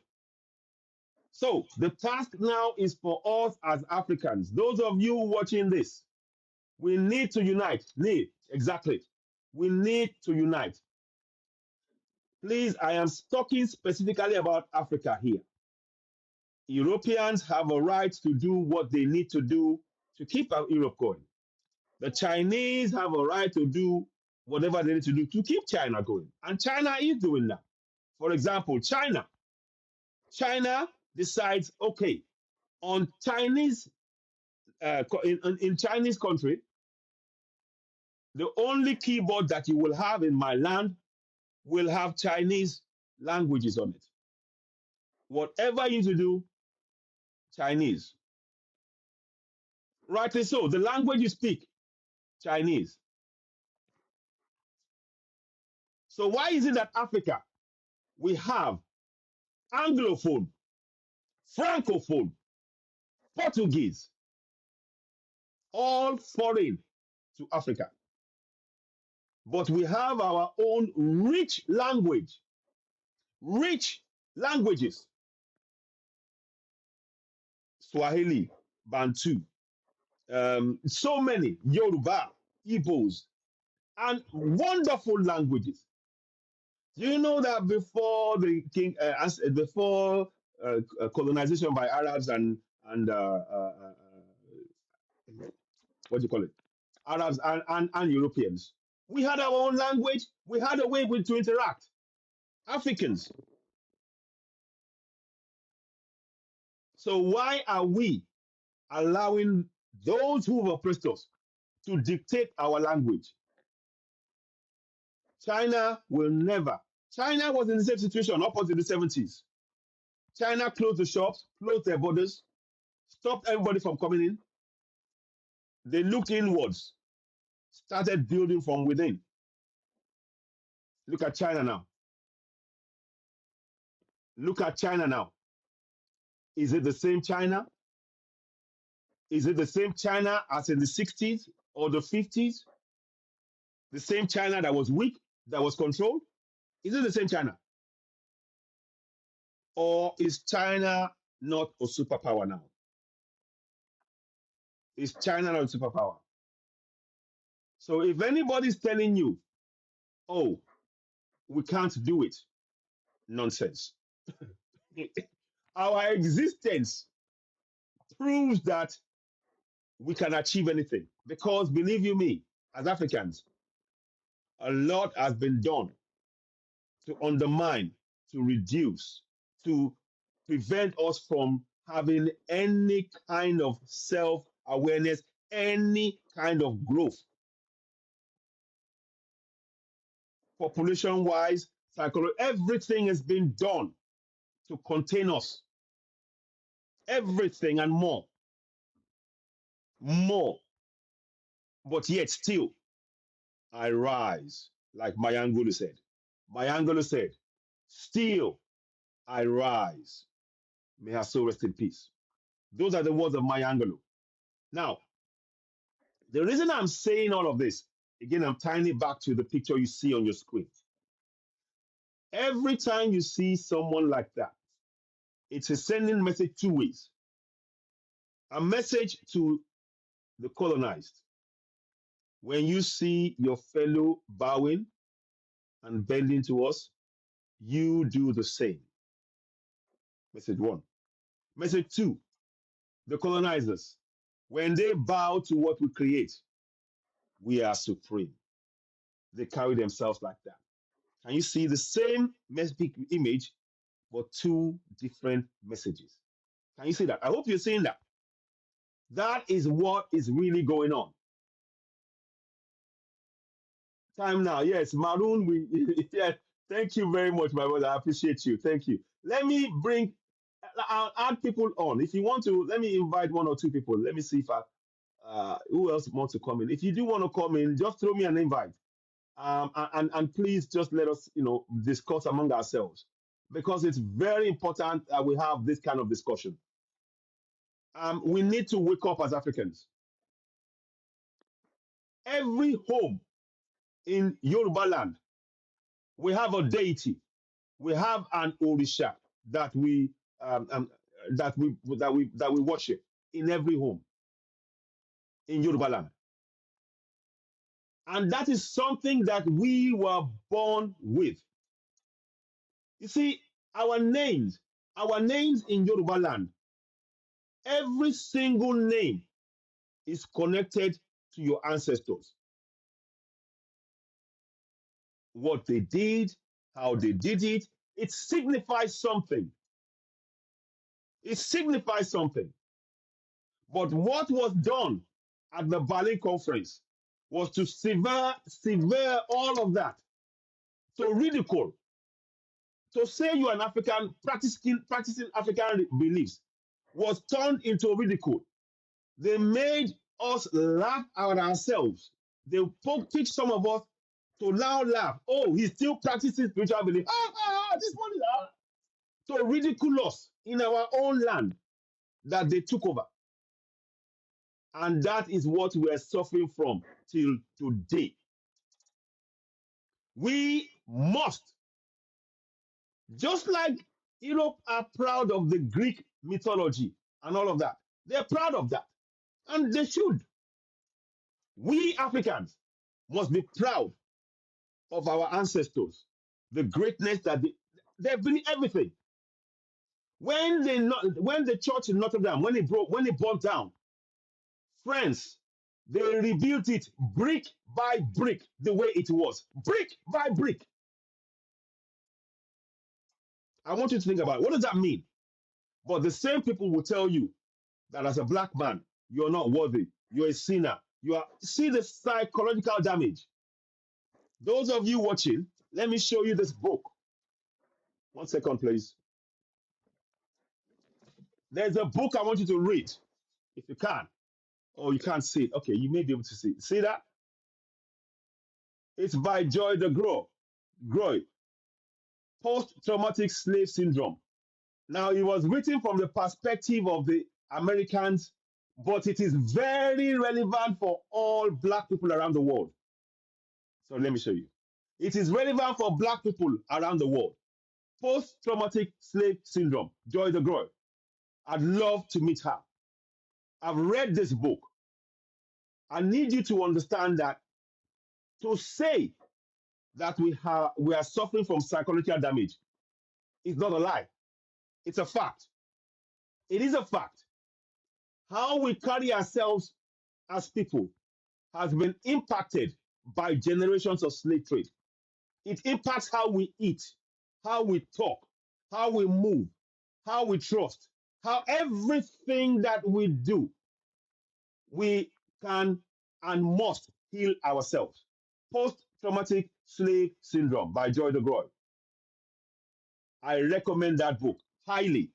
So the task now is for us as Africans. Those of you watching this, we need to unite. Exactly. We need to unite. Please, I am talking specifically about Africa here. Europeans have a right to do what they need to do to keep Europe going. The Chinese have a right to do whatever they need to do to keep China going. And China is doing that. For example, China decides, okay, on Chinese, in Chinese country, the only keyboard that you will have in my land will have Chinese languages on it. Whatever you need to do, Chinese. Rightly so. The language you speak, Chinese. So why is it that Africa, we have Anglophone, Francophone, Portuguese, all foreign to Africa? But we have our own rich languages, Swahili, Bantu, so many, Yoruba, Igbos, and wonderful languages. Do you know that before the colonization by Arabs and what do you call it, Arabs and Europeans, we had our own language. We had a way to interact. Africans. So why are we allowing those who have oppressed us to dictate our language? China will never. China was in the same situation up until the 70s. China closed the shops, closed their borders, stopped everybody from coming in. They looked inwards, started building from within. Look at China now. Look at China now. Is it the same China? Is it the same China as in the 60s or the 50s? The same China that was weak, that was controlled? Is it the same China? Or is China not a superpower now? Is China not a superpower? So if anybody's telling you, oh, we can't do it, nonsense. Our existence proves that we can achieve anything. Because believe you me, as Africans, a lot has been done to undermine, to reduce, to prevent us from having any kind of self awareness, any kind of growth, population wise, psychology, everything has been done to contain us. Everything and more, more. But yet still, I rise, like Mayangulu said. Mayangulu said, still I rise. May her soul rest in peace. Those are the words of Mayangulu. Now, the reason I'm saying all of this, again, I'm tying it back to the picture you see on your screen. Every time you see someone like that, it's a sending message two ways. A message to the colonized. When you see your fellow bowing and bending to us, you do the same. Message one. Message two, the colonizers. When they bow to what we create, we are supreme. They carry themselves like that. Can you see the same image, but two different messages? Can you see that? I hope you're seeing that. That is what is really going on. Time now. Yes, Maroon, yeah, thank you very much, my brother. I appreciate you. Thank you. Let me I'll add people on. If you want to, let me invite one or two people. Let me see if who else wants to come in. If you do want to come in, just throw me an invite. And please just let us, discuss among ourselves, because it's very important that we have this kind of discussion. We need to wake up as Africans. Every home in Yoruba land, we have a deity, we have an orisha that we worship in every home in Yoruba land, and that is something that we were born with. You see, our names in Yoruba land, every single name is connected to your ancestors. What they did, how they did it, it signifies something. It signifies something. But what was done at the Berlin Conference was to sever all of that, to ridicule, to say you are an African, practicing African beliefs, was turned into ridicule. They made us laugh at ourselves. They teach some of us to now laugh. Oh, he's still practicing spiritual belief. This one is to ridicule us in our own land that they took over. And that is what we are suffering from till today. We must, just like Europe are proud of the Greek mythology and all of that, they're proud of that. And they should. We Africans must be proud of our ancestors, the greatness that they've been everything. When the church in Notre Dame, when it burnt down, friends, they rebuilt it brick by brick the way it was, brick by brick. I want you to think about it. What does that mean? But the same people will tell you that as a black man, you're not worthy, you're a sinner. See the psychological damage. Those of you watching, let me show you this book. 1 second, please. There's a book I want you to read, if you can. Oh, you can't see it. Okay, you may be able to see it. See that? It's by Joy DeGroy. Post-traumatic slave syndrome. Now, it was written from the perspective of the Americans, but it is very relevant for all black people around the world. So let me show you. It is relevant for black people around the world. Post-traumatic slave syndrome, Joy DeGroy. I'd love to meet her. I've read this book. I need you to understand that to say that we are suffering from psychological damage is not a lie. It's a fact. It is a fact. How we carry ourselves as people has been impacted by generations of slave trade. It impacts how we eat, how we talk, how we move, how we trust, how everything that we do, we can and must heal ourselves. Post traumatic slave syndrome by Joy DeGroy. I recommend that book highly.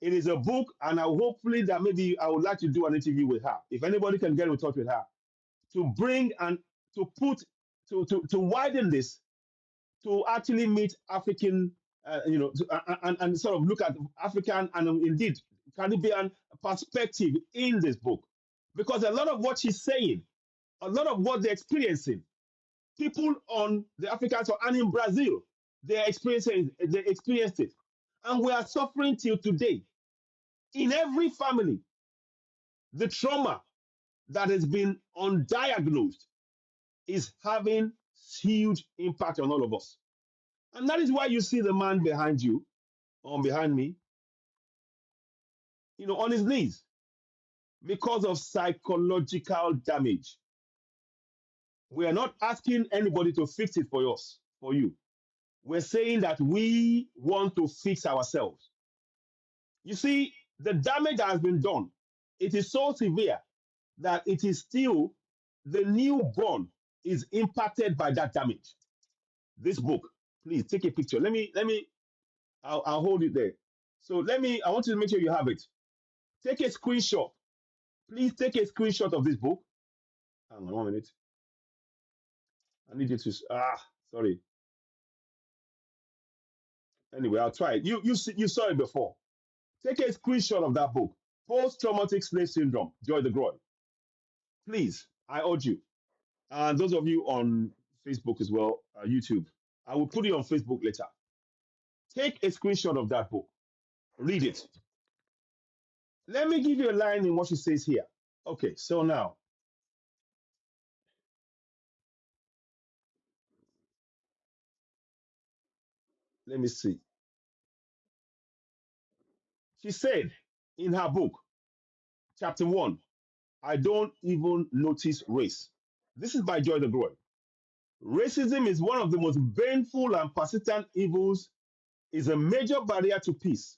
It is a book, and I hopefully that maybe I would like to do an interview with her. If anybody can get in touch with her to bring and to put to widen this to actually meet African, and sort of look at African and indeed Caribbean perspective in this book, because a lot of what she's saying, a lot of what they're experiencing, people on the African side and in Brazil, they experienced it, and we are suffering till today. In every family, the trauma that has been undiagnosed is having huge impact on all of us. And that is why you see the man behind you, or behind me, on his knees because of psychological damage. We are not asking anybody to fix it for us, for you. We're saying that we want to fix ourselves. You see, the damage that has been done, it is so severe that it is still the newborn is impacted by that damage. This book, please take a picture. I'll hold it there. So I want you to make sure you have it. Take a screenshot. Please take a screenshot of this book. Hang on 1 minute. I need you to, sorry. Anyway, I'll try it. You saw it before. Take a screenshot of that book, Post-Traumatic Slave Syndrome, Joy DeGroy. Please, I urge you. And those of you on Facebook as well, YouTube, I will put it on Facebook later. Take a screenshot of that book. Read it. Let me give you a line in what she says here. Okay, so now, let me see. She said in her book, chapter 1, I don't even notice race. This is by Joy DeGroy. Racism is one of the most painful and persistent evils, is a major barrier to peace.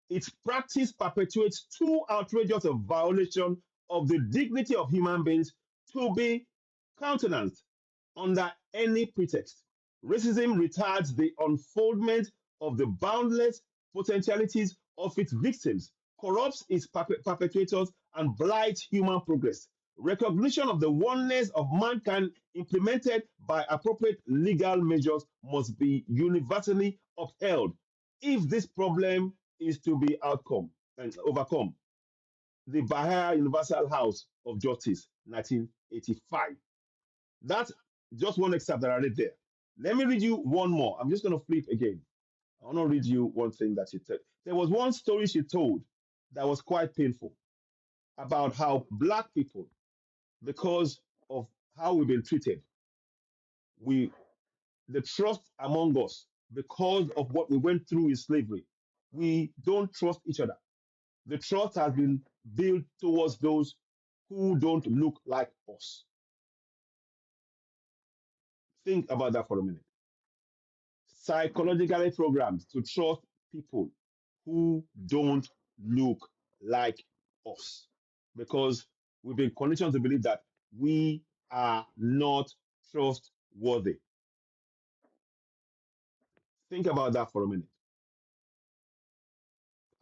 Its practice perpetuates too outrageous a violation of the dignity of human beings to be countenanced under any pretext. Racism retards the unfoldment of the boundless potentialities of its victims, corrupts its perpetrators, and blights human progress. Recognition of the oneness of mankind implemented by appropriate legal measures must be universally upheld if this problem is to be outcome and overcome. The Bahia Universal House of Justice, 1985. That's just one excerpt that I read there. Let me read you one more. I'm just going to flip again. I want to read you one thing that she said. There was one story she told that was quite painful about how black people, because of how we've been treated, the trust among us, because of what we went through in slavery, we don't trust each other. The trust has been built towards those who don't look like us. Think about that for a minute. Psychologically programmed to trust people who don't look like us because we've been conditioned to believe that we are not trustworthy. Think about that for a minute.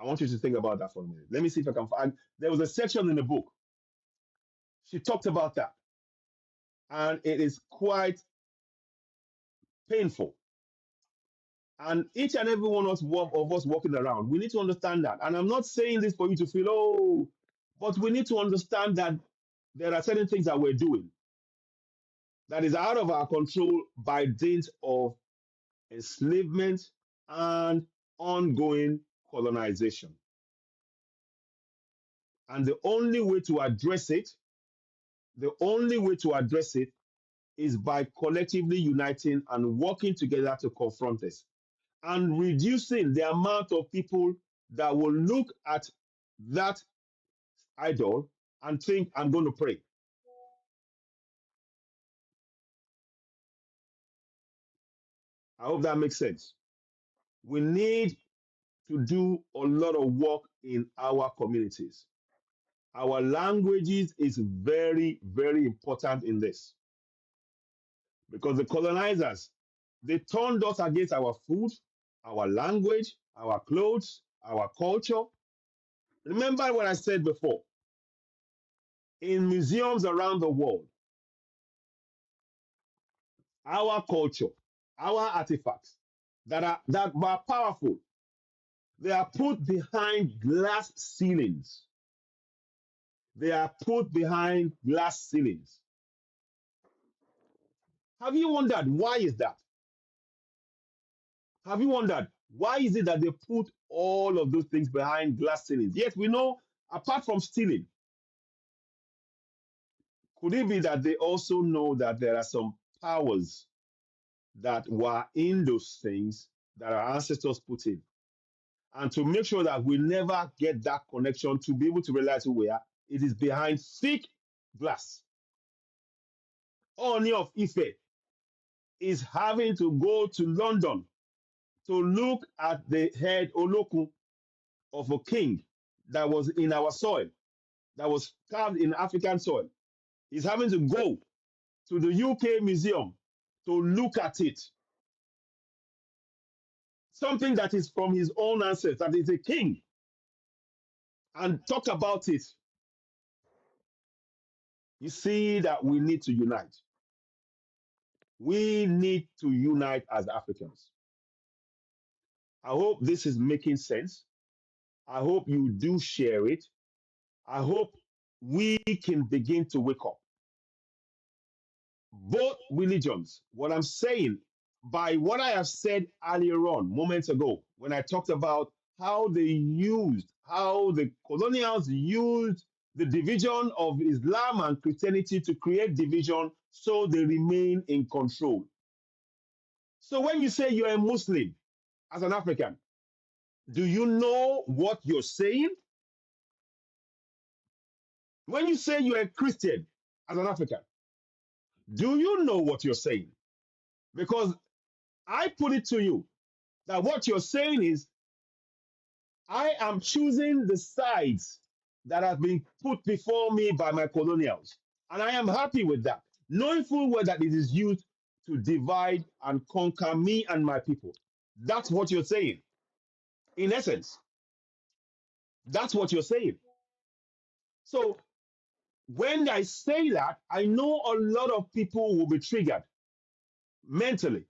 I want you to think about that for a minute. Let me see if I can find. There was a section in the book. She talked about that. And it is quite painful. And each and every one of us walking around, we need to understand that. And I'm not saying this for you to feel, oh, but we need to understand that there are certain things that we're doing that is out of our control by dint of enslavement and ongoing colonization. And the only way to address it, is by collectively uniting and working together to confront this and reducing the amount of people that will look at that idol and think I'm going to pray. I hope that makes sense. We need to do a lot of work in our communities. Our languages is very, very important in this because the colonizers, they turned us against our food, our language, our clothes, our culture. Remember what I said before. In museums around the world, our culture, our artifacts that were powerful, they are put behind glass ceilings. They are put behind glass ceilings. Have you wondered why is that? Have you wondered why is it that they put all of those things behind glass ceilings? Yes, we know apart from stealing, could it be that they also know that there are some powers that were in those things that our ancestors put in? And to make sure that we never get that connection to be able to realize who we are, it is behind thick glass. Oni of Ife is having to go to London to look at the head Olokun of a king that was in our soil, that was carved in African soil. He's having to go to the UK museum to look at it. Something that is from his own ancestors, that is a king, and talk about it. You see that we need to unite. We need to unite as Africans. I hope this is making sense. I hope you do share it. I hope we can begin to wake up. Both religions, what I'm saying, by what I have said earlier on, moments ago, when I talked about how the colonials used the division of Islam and Christianity to create division so they remain in control. So when you say you're a Muslim as an African, do you know what you're saying? When you say you're a Christian as an African, do you know what you're saying? Because I put it to you that what you're saying is, I am choosing the sides that have been put before me by my colonials. And I am happy with that, knowing full well that it is used to divide and conquer me and my people. That's what you're saying. In essence, that's what you're saying. So when I say that, I know a lot of people will be triggered mentally.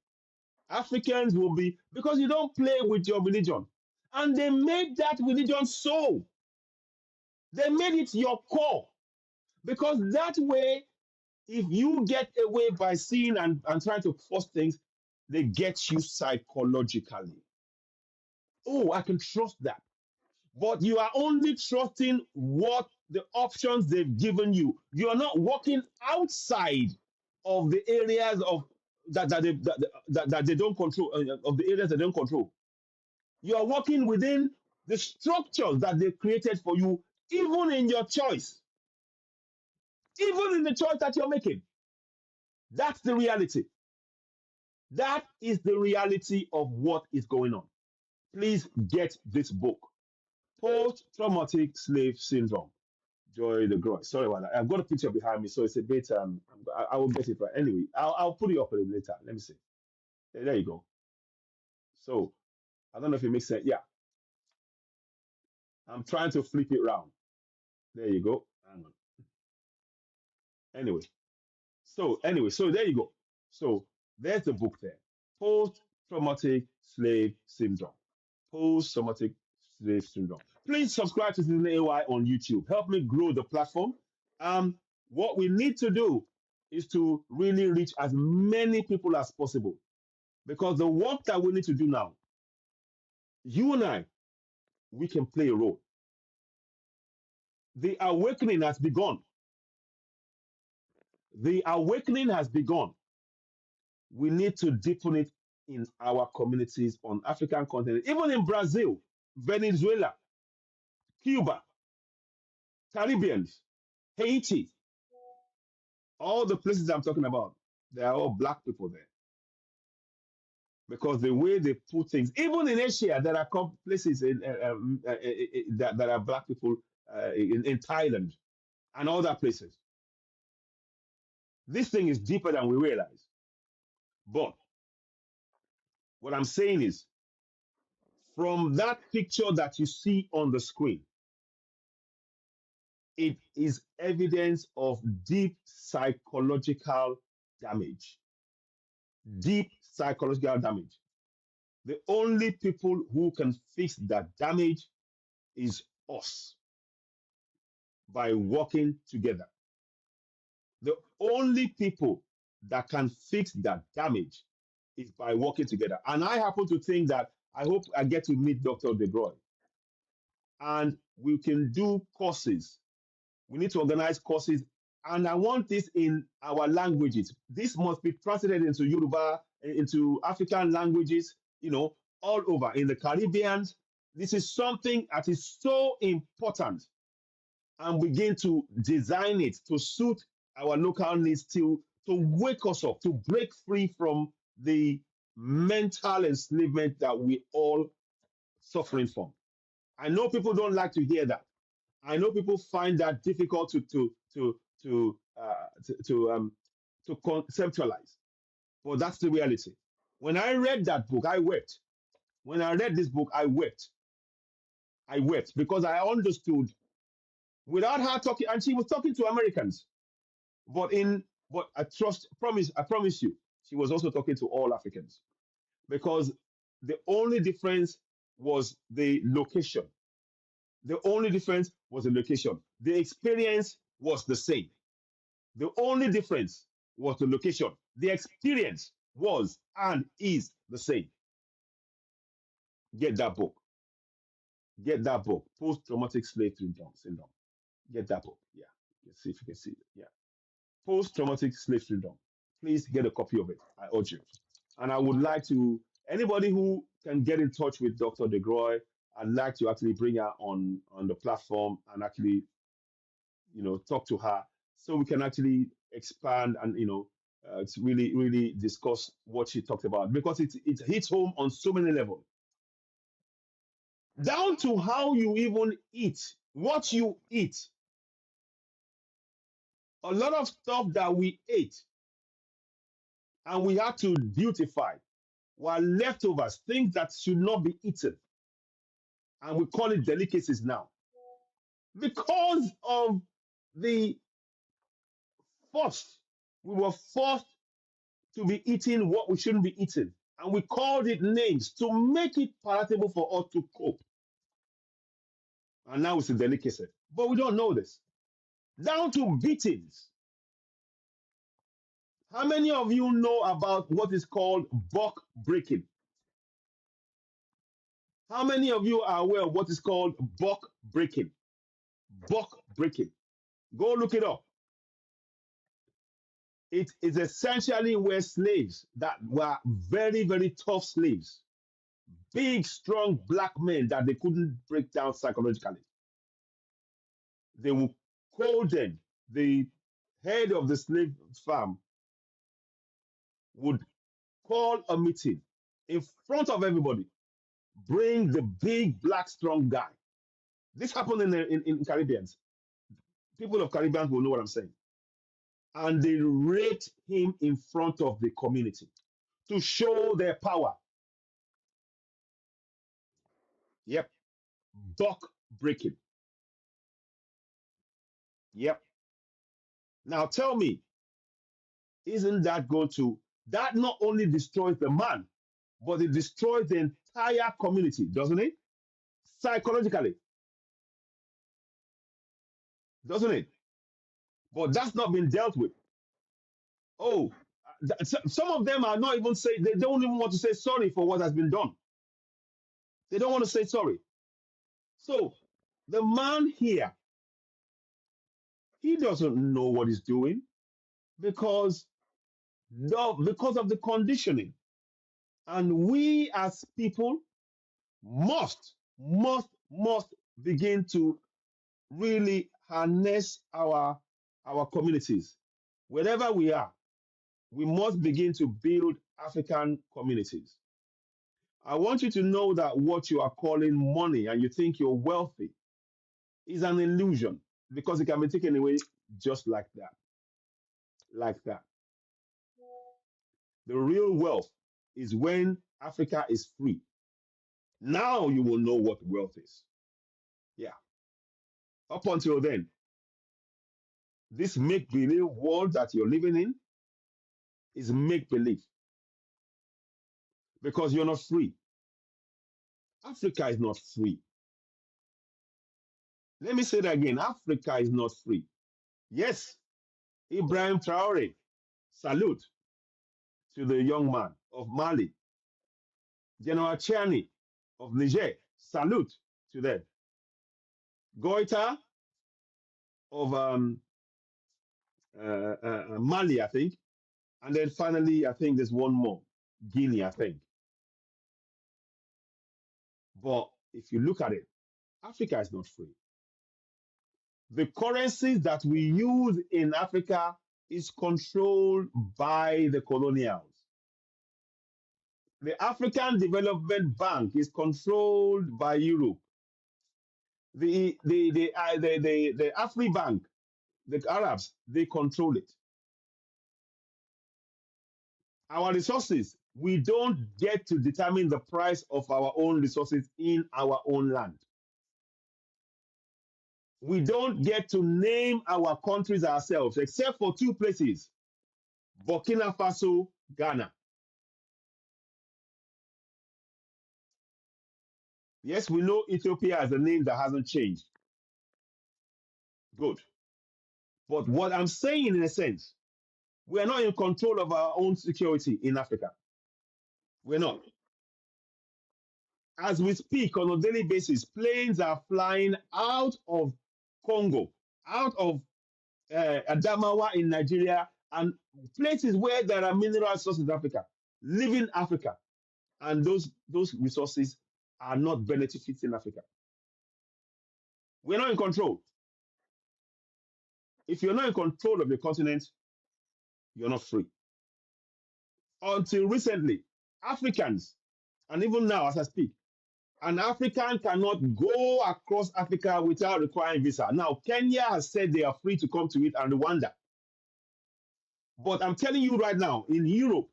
Africans will be, because you don't play with your religion. And they made that religion so. They made it your core. Because that way, if you get away by seeing and trying to force things, they get you psychologically. Oh, I can trust that. But you are only trusting what the options they've given you. You are not walking outside of the areas of that they don't control, of the areas they don't control. You are working within the structures that they created for you, even in your choice, even in the choice that you're making. That's the reality. That is the reality of what is going on. Please get this book, Post Traumatic Slave Syndrome. Joy the Groy. Sorry about that. I've got a picture behind me, so it's a bit. I will get it right. Anyway, I'll put it up a little later. Let me see. There you go. So I don't know if it makes sense. Yeah, I'm trying to flip it round. There you go. Hang on. Anyway, so there you go. So there's the book there. Post Traumatic Slave Syndrome. Post Traumatic Slave Syndrome. Please subscribe to Citizen AY on YouTube. Help me grow the platform. What we need to do is to really reach as many people as possible. Because the work that we need to do now, you and I, we can play a role. The awakening has begun. The awakening has begun. We need to deepen it in our communities on African continent, even in Brazil, Venezuela, Cuba. Caribbeans, Haiti, all the places I'm talking about, they are all black people there because the way they put things, even in Asia, there are places that are black people in Thailand and other places. This thing is deeper than we realize. But what I'm saying is, from that picture that you see on the screen, it is evidence of deep psychological damage. Deep psychological damage. The only people who can fix that damage is us by working together. The only people that can fix that damage is by working together. And I happen to think that I hope I get to meet Dr. DeGroy and we can do courses. We need to organize courses. And I want this in our languages. This must be translated into Yoruba, into African languages, all over in the Caribbean. This is something that is so important and begin to design it to suit our local needs to wake us up, to break free from the mental enslavement that we all suffering from. I know people don't like to hear that. I know people find that difficult to conceptualize, but that's the reality. When I read that book, I wept. When I read this book, I wept. I wept because I understood without her talking, and she was talking to Americans, but I promise you, she was also talking to all Africans because the only difference was the location. The only difference was the location. The experience was the same. The only difference was the location. The experience was and is the same. Get that book. Get that book. Post traumatic slave syndrome. Get that book. Yeah. Let's see if you can see it. Yeah. Post traumatic slave syndrome. Please get a copy of it. I urge you. And I would like to, anybody who can get in touch with Dr. DeGroy, I'd like to actually bring her on the platform and actually, talk to her so we can actually expand and, to really discuss what she talked about because it hits home on so many levels. Down to how you even eat, what you eat. A lot of stuff that we ate and we had to beautify were leftovers, things that should not be eaten. And we call it delicacies now. Because of the force, we were forced to be eating what we shouldn't be eating. And we called it names to make it palatable for us to cope. And now it's a delicacy. But we don't know this. Down to beatings. How many of you know about what is called buck breaking? How many of you are aware of what is called buck breaking? Buck breaking. Go look it up. It is essentially where slaves that were very, very tough slaves, big, strong black men that they couldn't break down psychologically. They would call them, the head of the slave farm would call a meeting in front of everybody, bring the big, black, strong guy. This happened in Caribbeans. People of Caribbeans will know what I'm saying. And they raped him in front of the community to show their power. Yep. Buck breaking. Yep. Now tell me, isn't that going to, that not only destroys the man, but it destroys the entire community, doesn't it? Psychologically, doesn't it? But that's not been dealt with. Oh, some of them are not even saying, they don't even want to say sorry for what has been done. They don't want to say sorry. So the man here, he doesn't know what he's doing because, because of the conditioning. And we as people must begin to really harness our communities. Wherever we are, we must begin to build African communities. I want you to know that what you are calling money and you think you're wealthy is an illusion because it can be taken away just like that. Like that. The real wealth is when Africa is free. Now you will know what wealth is. Yeah. Up until then, this make believe world that you're living in is make believe because you're not free. Africa is not free. Let me say that again. Africa is not free. Yes, Ibrahim Traore, salute to the young man of Mali. General Chiani of Niger, salute to them. Goita of Mali, I think. And then finally, I think there's one more, Guinea, I think. But if you look at it, Africa is not free. The currencies that we use in Africa is controlled by the colonials. The African Development Bank is controlled by Europe. The AfriBank, the Arabs, they control it. Our resources, we don't get to determine the price of our own resources in our own land. We don't get to name our countries ourselves, except for two places, Burkina Faso, Ghana. Yes, we know Ethiopia as a name that hasn't changed. Good. But what I'm saying, in a sense, we are not in control of our own security in Africa. We're not. As we speak on a daily basis, planes are flying out of Congo, out of Adamawa in Nigeria, and places where there are mineral resources in Africa, leaving Africa. And those resources are not benefiting Africa. We're not in control. If you're not in control of your continent, you're not free. Until recently, Africans, and even now as I speak, an African cannot go across Africa without requiring visa. Now, Kenya has said they are free to come to it, and Rwanda. But I'm telling you right now, in Europe,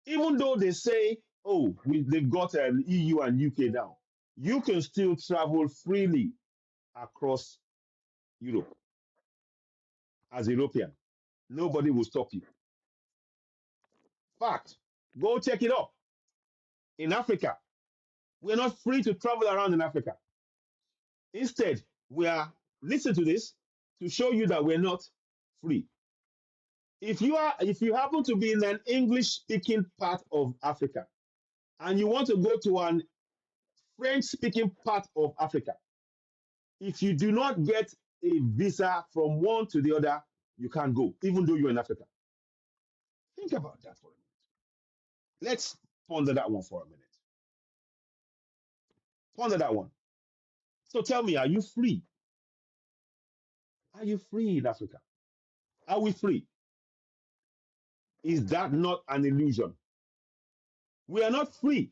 even though they say, oh, they've got EU and UK now, you can still travel freely across Europe as a European. Nobody will stop you. Fact, go check it up. In Africa, we're not free to travel around in Africa. Instead, we are, listen to this, to show you that we're not free. If you happen to be in an English speaking part of Africa and you want to go to an French speaking part of Africa, if you do not get a visa from one to the other, you can't go, even though you're in Africa. Think about that for a minute. Let's ponder that one for a minute. Ponder that one. So tell me, are you free? Are you free in Africa? Are we free? Is that not an illusion? We are not free,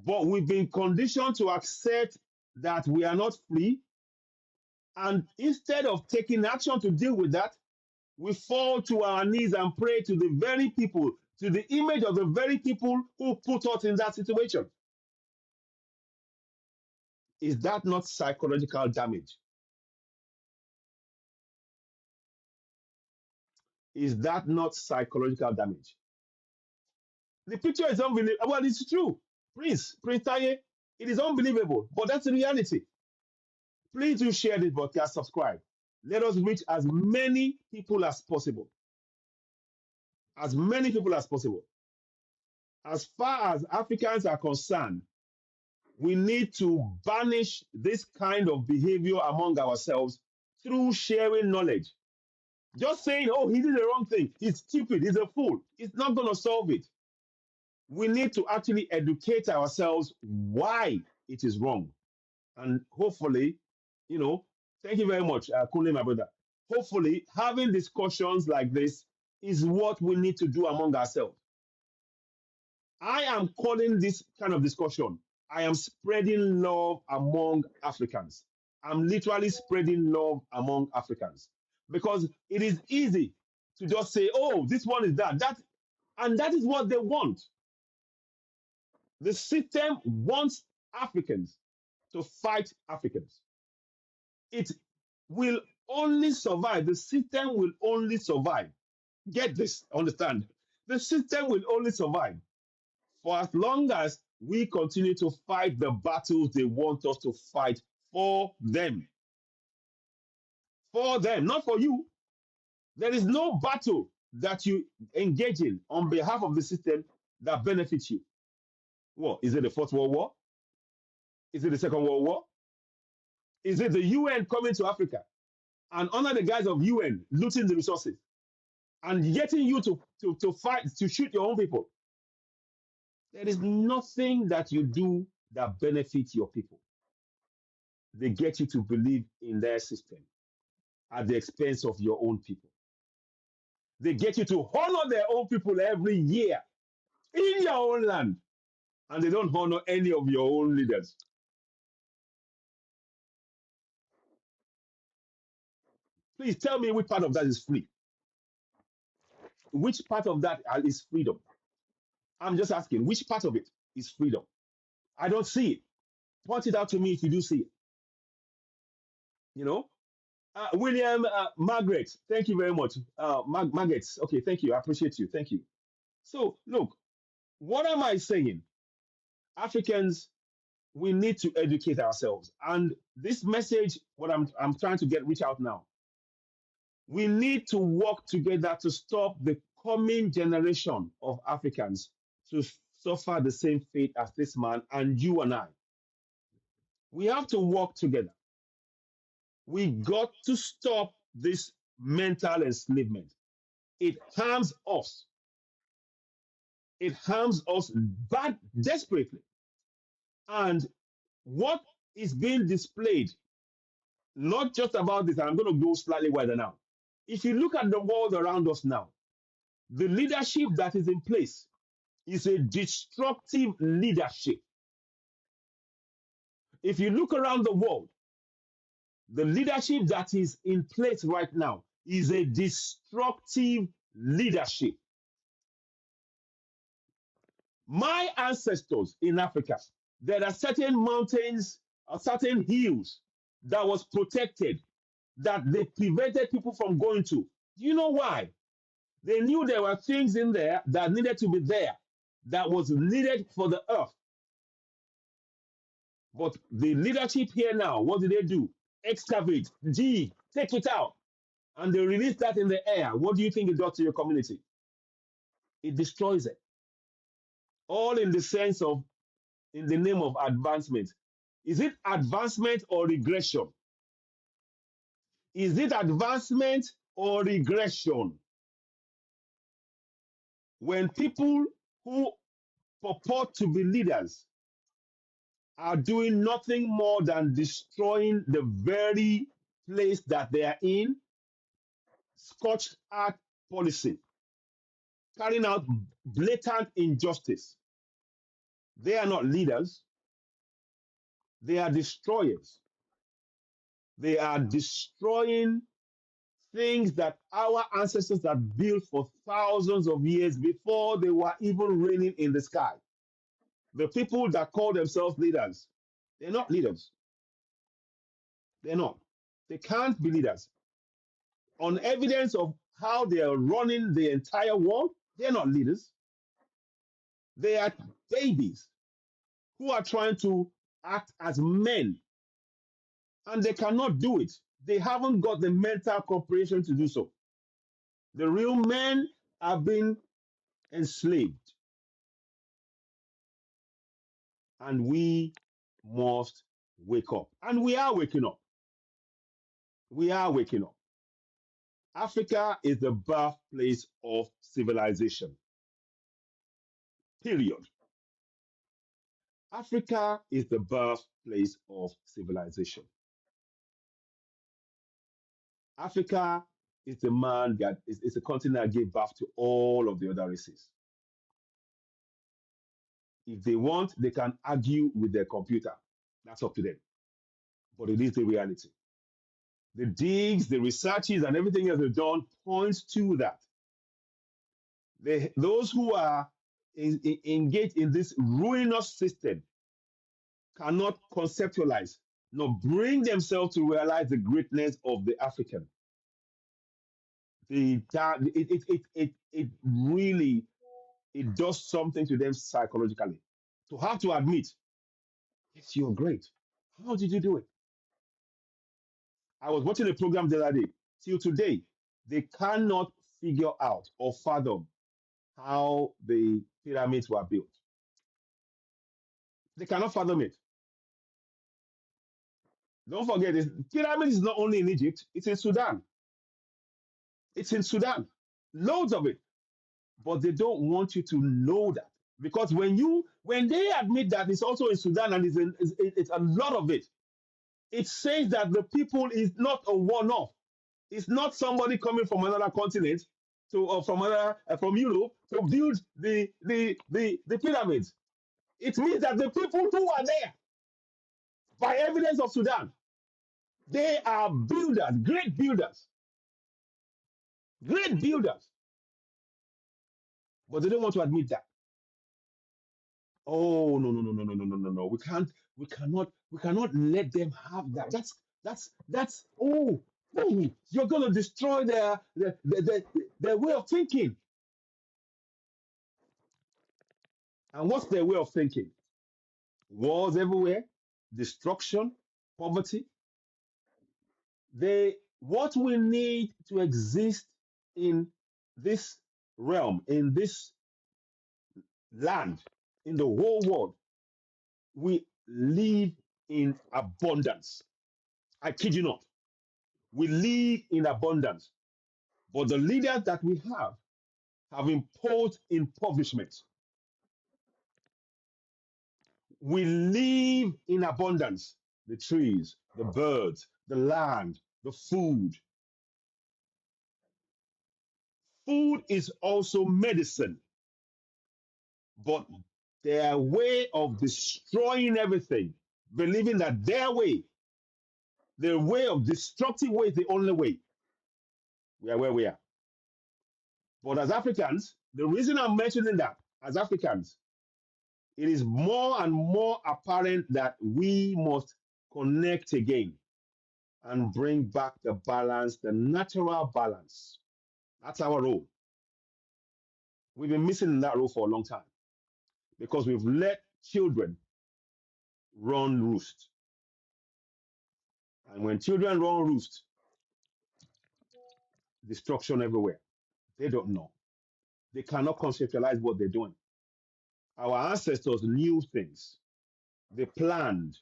but we've been conditioned to accept that we are not free. And instead of taking action to deal with that, we fall to our knees and pray to the very people, to the image of the very people who put us in that situation. Is that not psychological damage? Is that not psychological damage? The picture is unbelievable. Well, it's true. Prince Taye, it is unbelievable, but that's the reality. Please do share this broadcast, subscribe. Let us reach as many people as possible. As many people as possible. As far as Africans are concerned, we need to banish this kind of behavior among ourselves through sharing knowledge. Just saying, oh, he did the wrong thing, he's stupid, he's a fool, it's not going to solve it. We need to actually educate ourselves why it is wrong. And hopefully, Thank you very much, Kunle, my brother. Hopefully, having discussions like this is what we need to do among ourselves. I am calling this kind of discussion. I am spreading love among Africans. I'm literally spreading love among Africans because it is easy to just say, "Oh, this one is that," and that is what they want. The system wants Africans to fight Africans. It will only survive. The system will only survive. Get this, understand? The system will only survive for as long as we continue to fight the battles they want us to fight for them. For them, not for you. There is no battle that you engage in on behalf of the system that benefits you. What? Is it the Fourth World War? Is it the Second World War? Is it the UN coming to Africa and under the guise of UN looting the resources and getting you to fight, to shoot your own people? There is nothing that you do that benefits your people. They get you to believe in their system at the expense of your own people. They get you to honor their own people every year in your own land, and they don't honor any of your own leaders. Please tell me which part of that is free. Which part of that is freedom? I'm just asking, which part of it is freedom? I don't see it. Point it out to me if you do see it. You know, William, Margaret, thank you very much. Margaret, okay, thank you. I appreciate you. Thank you. So, look, what am I saying? Africans, we need to educate ourselves. And this message, what I'm trying to reach out now, we need to work together to stop the coming generation of Africans to suffer the same fate as this man and you and I. We have to work together. We got to stop this mental enslavement. It harms us. It harms us bad desperately. And what is being displayed, not just about this, and I'm going to go slightly wider now. If you look at the world around us now, the leadership that is in place is a destructive leadership. If you look around the world, the leadership that is in place right now is a destructive leadership. My ancestors in Africa, there are certain mountains or certain hills that was protected that they prevented people from going to. Do you know why? They knew there were things in there that needed to be there, that was needed for the earth. But the leadership here now, what do they do? Excavate, dig, take it out, and they release that in the air. What do you think it does to your community? It destroys it. All in the sense of, in the name of advancement. Is it advancement or regression? Is it advancement or regression? When people who purport to be leaders are doing nothing more than destroying the very place that they are in, scorched earth policy, carrying out blatant injustice. They are not leaders, they are destroyers. They are destroying things that our ancestors had built for thousands of years before they were even reigning in the sky. The people that call themselves leaders, they're not leaders. They're not. They can't be leaders. On evidence of how they are running the entire world, they're not leaders. They are babies who are trying to act as men, and they cannot do it. They haven't got the mental comprehension to do so. The real men are being enslaved, and we must wake up. And we are waking up. We are waking up. Africa is the birthplace of civilization. Period. Africa is the birthplace of civilization. Africa is the man that is a continent that gave birth to all of the other races. If they want, they can argue with their computer. That's up to them. But it is the reality. The digs, the researches, and everything else they've done points to that. Those who are engaged in this ruinous system cannot conceptualize nor bring themselves to realize the greatness of the African. It really it does something to them psychologically. To have to admit, yes, you're great. How did you do it? I was watching a program the other day. Till today, they cannot figure out or fathom how the pyramids were built. They cannot fathom it. Don't forget, this pyramid is not only in Egypt, it's in Sudan. It's in Sudan. Loads of it. But they don't want you to know that. Because when they admit that it's also in Sudan and it's a lot of it, it says that the people is not a one-off. It's not somebody coming from another continent to or from Europe to build the pyramids. It means that the people who are there, by evidence of Sudan, they are builders, great builders, but they don't want to admit that. Oh no no no no no no no no no! We cannot let them have that. That's oh, you're gonna destroy their way of thinking. And what's their way of thinking? Wars everywhere, destruction, poverty. What we need to exist in this realm, in this land, in the whole world, we live in abundance. I kid you not. We live in abundance. But the leaders that we have imposed impoverishment. We live in abundance. The trees, the birds, the land, the food. Food is also medicine, but their way of destroying everything, believing that their way of destructive way is the only way. We are where we are. But as Africans, the reason I'm mentioning that, as Africans, it is more and more apparent that we must connect again and bring back the balance, the natural balance. That's our role. We've been missing that role for a long time because we've let children run roost. And when children run roost, destruction everywhere. They don't know. They cannot conceptualize what they're doing. Our ancestors knew things. They planned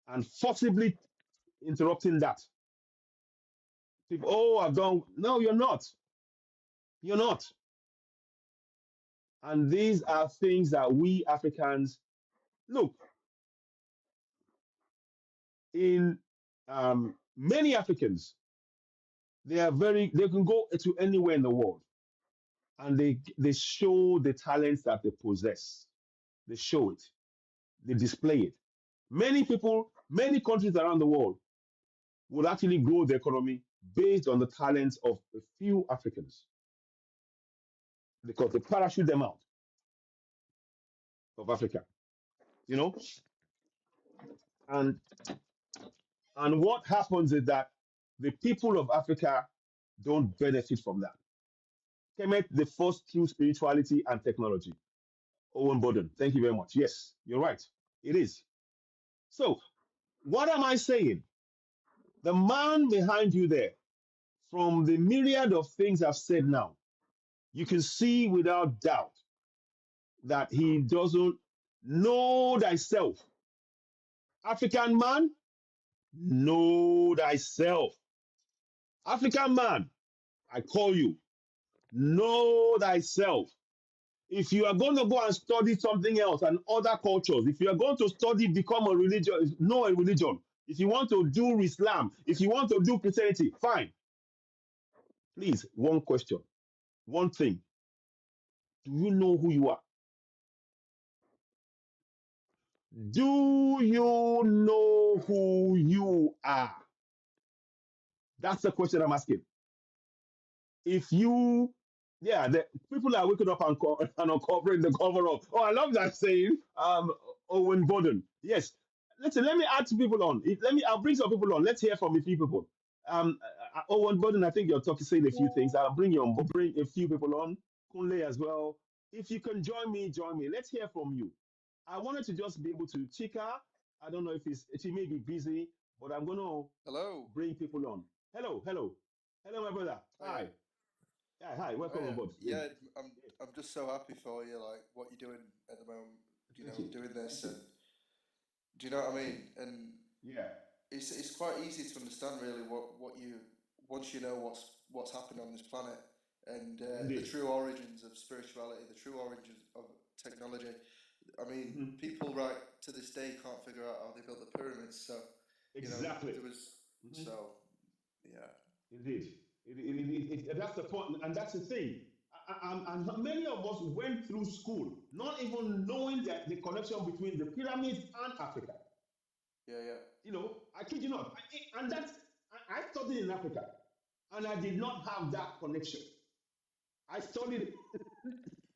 and forcibly interrupting that. People, oh, I've done. No, you're not. You're not. And these are things that we Africans look in many Africans. They can go to anywhere in the world and they show the talents that they possess. They show it. They display it. Many people, many countries around the world will actually grow the economy based on the talents of a few Africans because they parachute them out of Africa, you know. And what happens is that the people of Africa don't benefit from that. Kemet, the first true spirituality and technology. Owen Borden, thank you very much. Yes, you're right. It is. So, what am I saying? The man behind you there, from the myriad of things I've said now, you can see without doubt that he doesn't know thyself. African man, know thyself. African man, I call you, know thyself. If you are going to go and study something else and other cultures, if you are going to study, become a religion, know a religion. If you want to do Islam, if you want to do Christianity, fine. Please, one question, one thing. Do you know who you are? Do you know who you are? That's the question I'm asking. If you, yeah, the people are waking up and, and uncovering the cover up. Oh, I love that saying. Owen Borden. Yes. Listen, let me add two people on. I'll bring some people on. Let's hear from a few people. Owen Borden, I think you're talking, saying a few things. I'll bring you on, bring a few people on. Kunle as well. If you can join me, join me. Let's hear from you. I wanted to just be able to Chika. I don't know if she may be busy, but I'm gonna Hello. bring people on. Hello, hello, hello, my brother. Hiya. Hi. Yeah, hi, welcome on Hiya. board. Please. Yeah, I'm just so happy for you, like what you're doing at the moment, Thank you. doing Thank this you. and do you know what I Thank you. mean? And Yeah. it's quite easy to understand really what you once you know what's happened on this planet and the Indeed. true origins of spirituality, the true origins of technology. I mean, Hmm. people right to this day can't figure out how they built the pyramids. So, Exactly. there was Hmm. so yeah. Indeed. That's the point, and that's the thing. And many of us went through school not even knowing that the connection between the pyramids and Africa. Yeah, yeah. I kid you not. And that's, I studied in Africa, and I did not have that connection. I studied.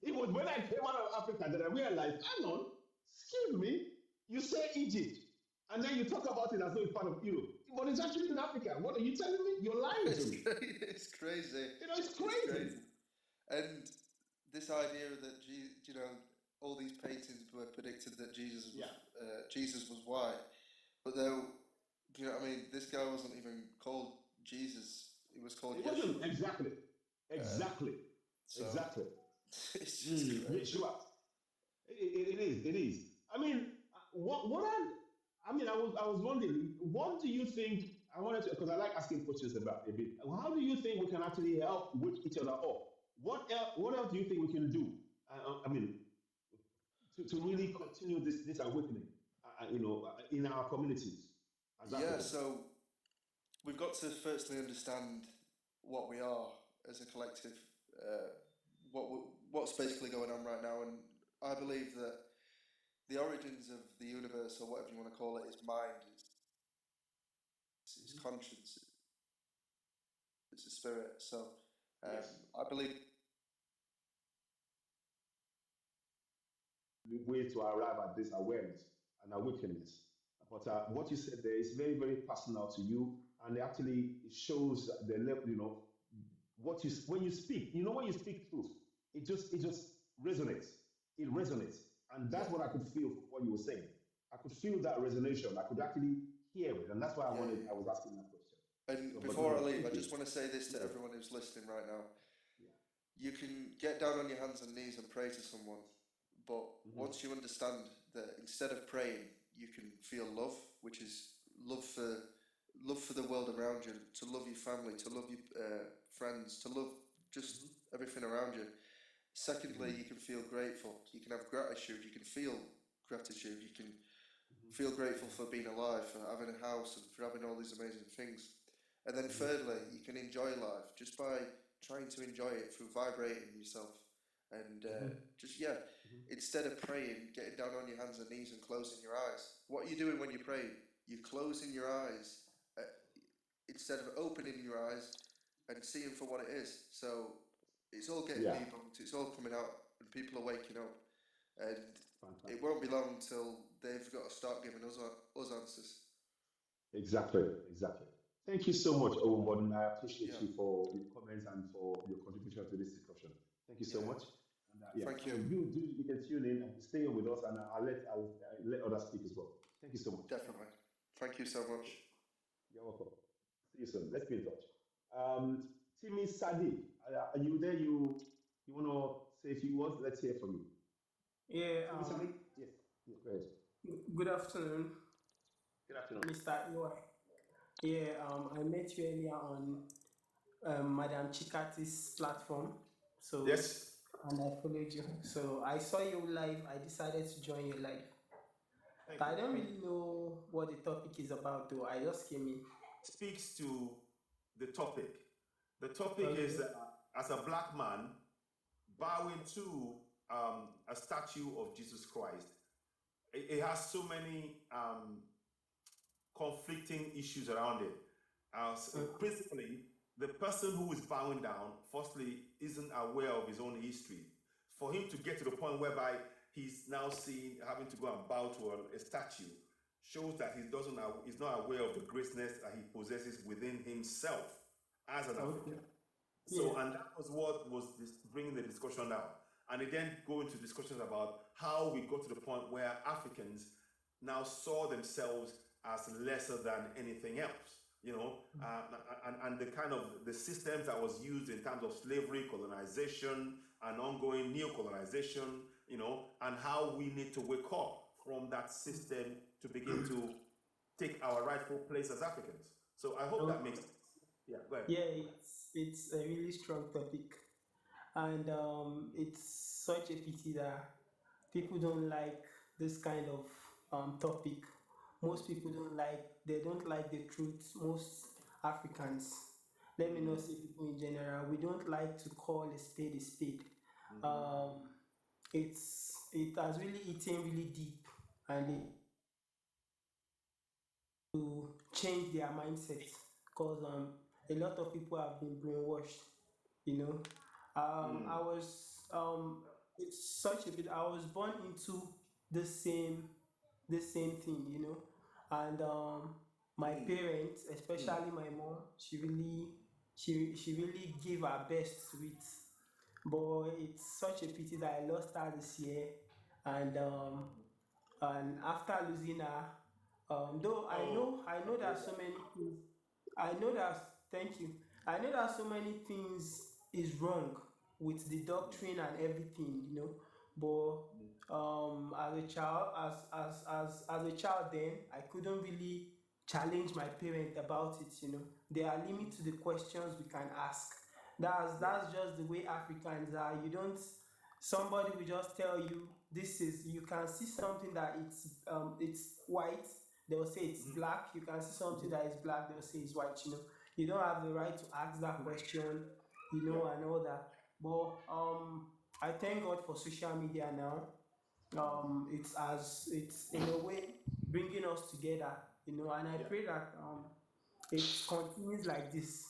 It was when I came out of Africa that I realized, hang on, excuse me, you say Egypt, and then you talk about it as though it's part of Europe, but it's actually in Africa. What are you telling me? You're lying to It's me. crazy. It's crazy. It's It's crazy. crazy. And this idea that all these paintings were predicted that Yeah. Jesus was white, but though, do you know what I mean? This guy wasn't even called Jesus. He was called It wasn't Yeshua. exactly, Um, exactly, so exactly. it's just crazy. Yeshua. It is. It is. I mean, I was wondering, what do you think? I wanted to, because I like asking questions about a bit. How do you think we can actually help wake each other up? What else do you think we can do? I mean, to really continue this awakening, in our communities as Yeah. Africans. So we've got to firstly understand what we are as a collective. Uh, what's basically going on right now, and I believe that the origins of the universe, or whatever you want to call it, is mind, it's Mhm. conscience, it's a spirit. So Yes. I believe, Way to arrive at this awareness and awakeness. But what you said there is very, very personal to you, and actually it shows the level. What you when you speak. When you speak truth, it just resonates. It resonates, and yeah, that's what I could feel from what you were saying. I could feel that resonation. I could actually hear it, and that's why yeah, yeah. I was asking that question. And So, but before I no, leave, I thank you. just want to say this to Yeah, everyone who's listening right now. yeah. You can get down on your hands and knees and pray to someone, but Hmm. once you understand that instead of praying, you can feel love, which is love for love for the world around you, to love your family, to love your friends, to love just Hmm. everything around you. Secondly, Hmm. you can feel grateful. You can have gratitude. You can feel gratitude. You can Hmm. feel grateful for being alive, for having a house, and for having all these amazing things. And then Hmm. thirdly, you can enjoy life just by trying to enjoy it through vibrating yourself. And Hmm. just, yeah, Hmm. instead of praying, getting down on your hands and knees and closing your eyes. What are you doing when you pray? You're closing your eyes uh, instead of opening your eyes and seeing for what it is. So it's all getting Yeah, debunked, it's all coming out, and people are waking up. And it fantastic. won't be long till they've got to start giving us answers. Exactly, exactly. Thank you so much, Owen Borden. I appreciate Yeah, you for your comments and for your contribution to this discussion. Thank you yeah, so yeah. much. And yeah, Thank you. so you can tune in and stay with us, and I'll let others speak as well. Thank you so much. Thank you. Definitely. Thank you so Okay, much. you're welcome. See you soon. Let's be in touch. Um, Timmy Sadi, are you there? You want to say a few words? Let's hear from you. Yeah, Timmy Sadi. Yes. Yeah, go ahead. good afternoon, Good afternoon. Mr. EY. Yeah, I met you earlier on Madam Chikati's platform, so Yes. and I followed you. So I saw you live. I decided to join you live. Thank But you. I don't Thank you. really know what the topic is about, though. I just came in. Speaks to the topic The topic is Okay. as a black man bowing to a statue of Jesus Christ. It has so many conflicting issues around it. Okay. Principally, the person who is bowing down, firstly, isn't aware of his own history. For him to get to the point whereby he's now seen having to go and bow to a statue shows that he's not aware of the greatness that he possesses within himself as an Okay. African. Yeah. So, and that was what was bringing the discussion out. And it then go into discussions about how we got to the point where Africans now saw themselves as lesser than anything else, and the kind of the systems that was used in terms of slavery, colonization, and ongoing neo-colonization, and how we need to wake up from that system to begin to take our rightful place as Africans. So I hope that Okay. makes sense. Yeah, go ahead. Yeah, it's a really strong topic, and it's such a pity that people don't like this kind of topic. Most people they don't like the truth. Most Africans, let me not say people in general, we don't like to call a spade a spade. Mm-hmm. Um, it has really eaten really deep, and it to change their mindset because a lot of people have been brainwashed. You know, I Mm. was it's such a bit. I was born into the same the same thing. And my Mm. parents, Mm. especially my mom, she really gave her best to it. But it's such a pity that I lost her this year, and after losing her, though Oh, I know I'm there very are so sorry. many things. I know that Thank you. I know that so many things is wrong with the doctrine and everything, But as a child, as a child, then I couldn't really challenge my parent about it. There are limits to the questions we can ask. Yeah. That's just the way Africans are. You don't Somebody will just tell you this is you can see something that it's white, they'll say it's Mhm. black. You can see something that is black, they'll say it's white. You don't have the right to ask that question, Yeah. and all that. But I thank God for social media now. It's in a way bringing us together, and I Yeah. pray that it continues like this,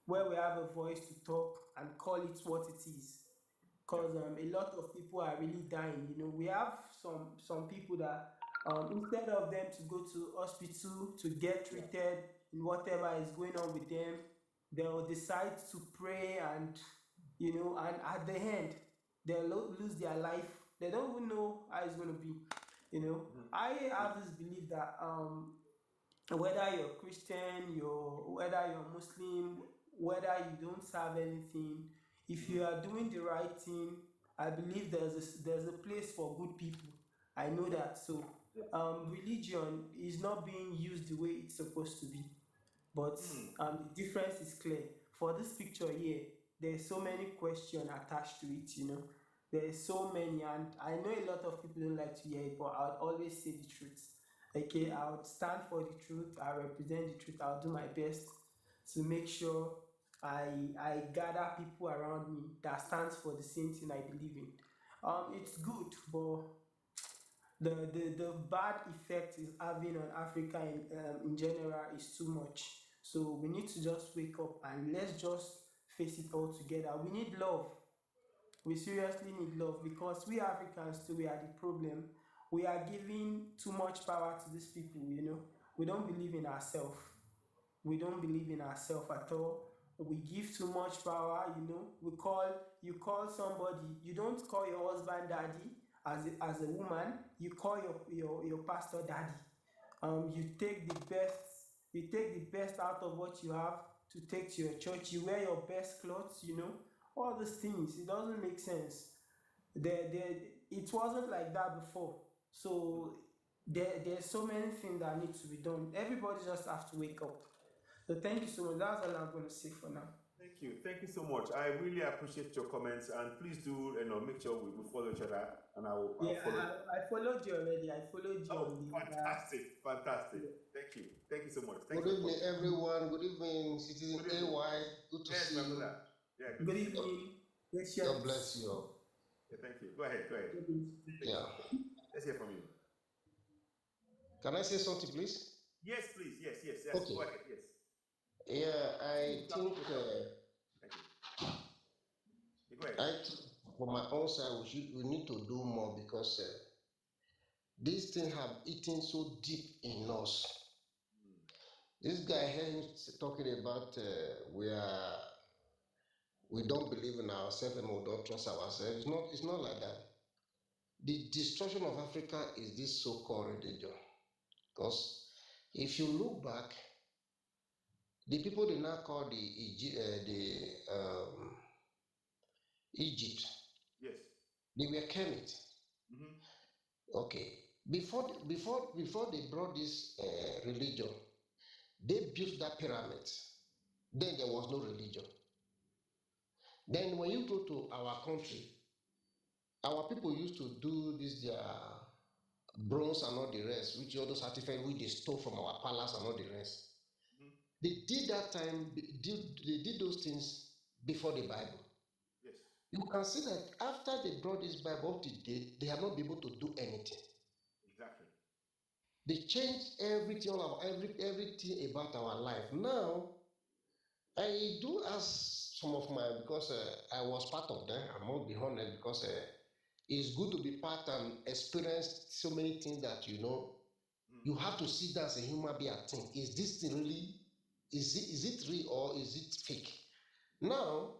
where we have a voice to talk and call it what it is. Yeah. Because a lot of people are really dying. We have some people that instead of them to go to hospital to get Yeah. treated in whatever is going on with them, they'll decide to pray, and at the end they'll lose their life. They don't even know how it's going to be. Mhm. I Yeah. have this belief that whether you're Christian, whether you're Muslim, whether you don't serve anything, if Mhm. you are doing the right thing, I believe there's a place for good people. I know that. So Yeah. religion is not being used the way it's supposed to be. But Mm. the difference is clear. For this picture here, there's so many questions attached to it. There's so many, and I know a lot of people don't like to hear it, but I would always say the truth. Okay, Mm. I would stand for the truth. I represent the truth. I'll do my best to make sure I gather people around me that stands for the same thing I believe in. It's good, but the bad effect is having on Africa in general is too much. So we need to just wake up and let's just face it all together. We need love. We seriously need love because we Africans too, we are the problem. We are giving too much power to these people. We don't believe in ourselves. We don't believe in ourselves at all. We give too much power. You call somebody, you don't call your husband daddy as a woman, you call your pastor daddy. You take the best out of what you have to take to your church. You wear your best clothes. All these things. It doesn't make sense. There it wasn't like that before. So there's so many things that need to be done. Everybody just have to wake up. So thank you so much. That's all I'm going to say for now. Thank you so much. I really appreciate your comments, and please do, make sure we follow each other, and I'll Yeah, follow. I followed you already. I followed you Oh, on the fantastic. yeah. Thank you so much. Thank Good you. evening, everyone. Good evening, Citizen Good evening. AY. Good to Yes, see my you. brother. Yeah, good Good to see you. evening. Patience. God bless you all. Yeah, thank you. Go ahead. Good evening. Yeah. Let's hear from you. Can I say something, please? Yes, please. Yes. Okay. Go ahead. Yes. Yeah, I think. Thank you. You go ahead. I think for my own side, we need to do more because these things have eaten so deep in us. This guy here is talking about we don't believe in ourselves and we don't trust ourselves. It's not like that. The destruction of Africa is this so-called religion. Because if you look back, the people they now call Egypt, Yes. they were Kemet. Okay. Before they brought this religion, they built that pyramid. Then there was no religion. Then when you go to our country, our people used to do this their bronze and all the rest, which all those artifacts which they stole from our palace and all the rest. They did that time. They did those things before the Bible. Yes. You can see that after they brought this Bible up to date, they have not been able to do anything. Exactly. They changed everything, everything about our life. Now, I do ask some of my, because I was part of them, I must be honest, because it's good to be part and experience so many things that you have to sit down as a human being and think, is this thing really, is it real or is it fake? Now,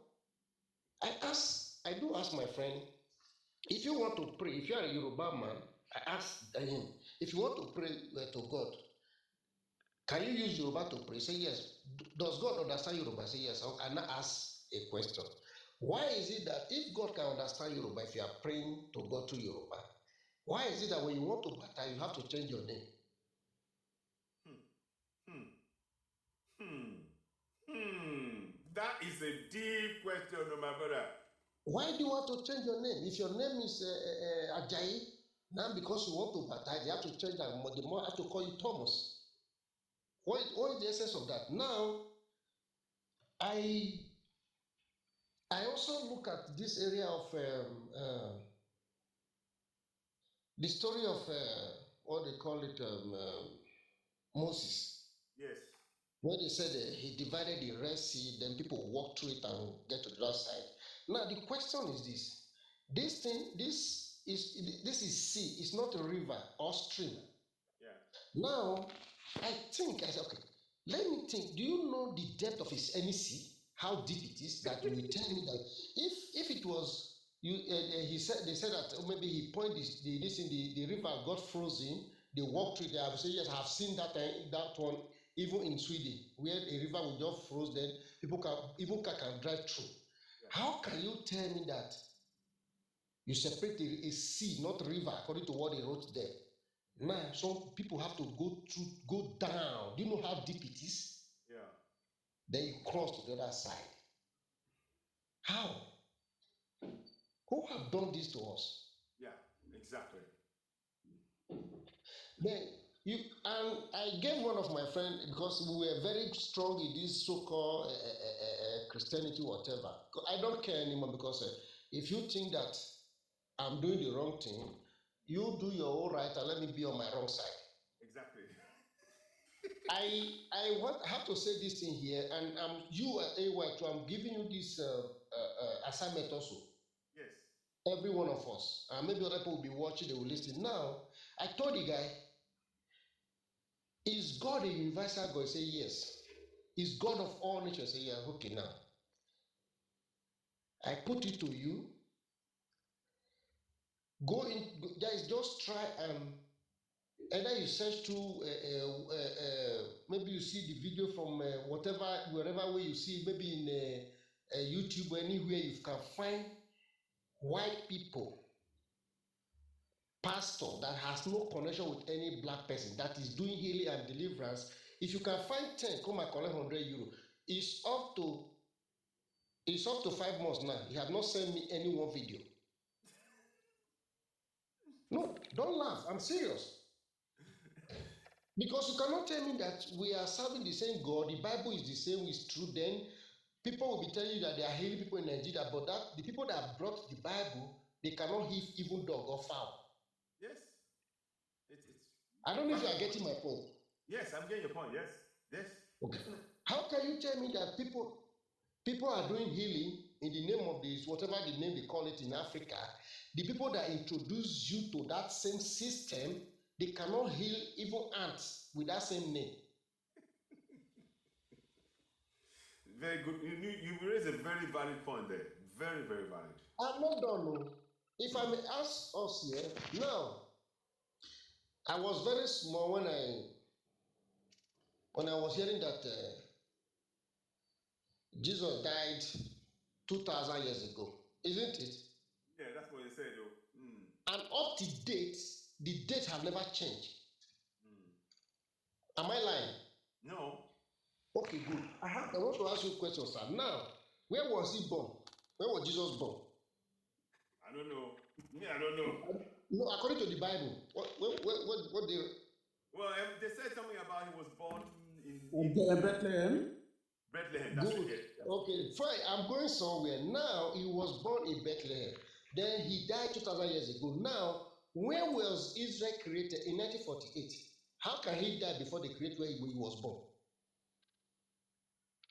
I do ask my friend, if you want to pray, if you are a Yoruba man, I ask him, if you want to pray to God, can you use Yoruba to pray? Say yes. Does God understand Yoruba? Say yes. And I ask a question. Why is it that if God can understand Yoruba, if you are praying to God through Yoruba, why is it that when you want to baptize, you have to change your name? That is a deep question, my brother. Why do you want to change your name? If your name is Ajayi, now because you want to baptize, you have to change that. The more have to call you Thomas. What is the essence of that? Now, I also look at this area of the story of what they call it Moses. Yes. When they said he divided the Red Sea, then people walk through it and get to the other side. Now the question is this: this is sea. It's not a river or stream. Yeah. Now I said, okay, let me think. Do you know the depth of any sea? How deep it is? That you will tell me that if it was you, they said that maybe he pointed the river got frozen. They walked through there. I would say yes, I have seen that one even in Sweden, where a river will just froze. Then people can drive through. Yeah. How can you tell me that you separate a sea, not a river, according to what they wrote there? Now, some people have to go down. Do you know how deep it is? Yeah. Then you cross to the other side. How? Who have done this to us? Yeah, exactly. Then and I gave one of my friends, because we were very strong in this so-called Christianity, whatever. I don't care anymore, because if you think that I'm doing the wrong thing, you do your own right and let me be on my wrong side. Exactly. I have to say this thing here, and you at AY too, I'm giving you this assignment also. Yes. Every one of us, and maybe other people will be watching, they will listen. Now, I told the guy, is God a universal God? Say yes. Is God of all nature? Say yeah. Okay, now I put it to you. Go in, guys, just try and either you search through, maybe you see the video from wherever way you see, maybe in YouTube or anywhere you can find white people, pastor that has no connection with any black person that is doing healing and deliverance. If you can find 10, come and collect €100. It's up to It's up to 5 months now. He has not sent me any one video. No, don't laugh. I'm serious. Because you cannot tell me that we are serving the same God, the Bible is the same, it's true. Then people will be telling you that they are healing people in Nigeria, but that the people that brought the Bible, they cannot heal even dog or fowl. Yes. It's I don't know if you are getting my point. yes, I'm getting your point. Yes. Yes. Okay. How can you tell me that people are doing healing in the name of this, whatever the name they call it in Africa? The people that introduce you to that same system, they cannot heal even ants with that same name. Very good. You raise a very valid point there. Very, very valid. I'm not done. No. If I may ask us here, now, I was very small when I was hearing that Jesus died 2,000 years ago, isn't it? Yeah, that's what you said, though. And up to date, the date has never changed. Am I lying? No. Okay, good. I want to ask you a question, sir. Now, where was he born? Where was Jesus born? I don't know. Me, I don't know. No, according to the Bible. What they? Well, they said something about he was born in Bethlehem. Bethlehem. That's Good. it. Okay, fine. I'm going somewhere. Now, he was born in Bethlehem. Then he died 2,000 years ago. Now, when was Israel created? In 1948. How can he die before they create where he was born?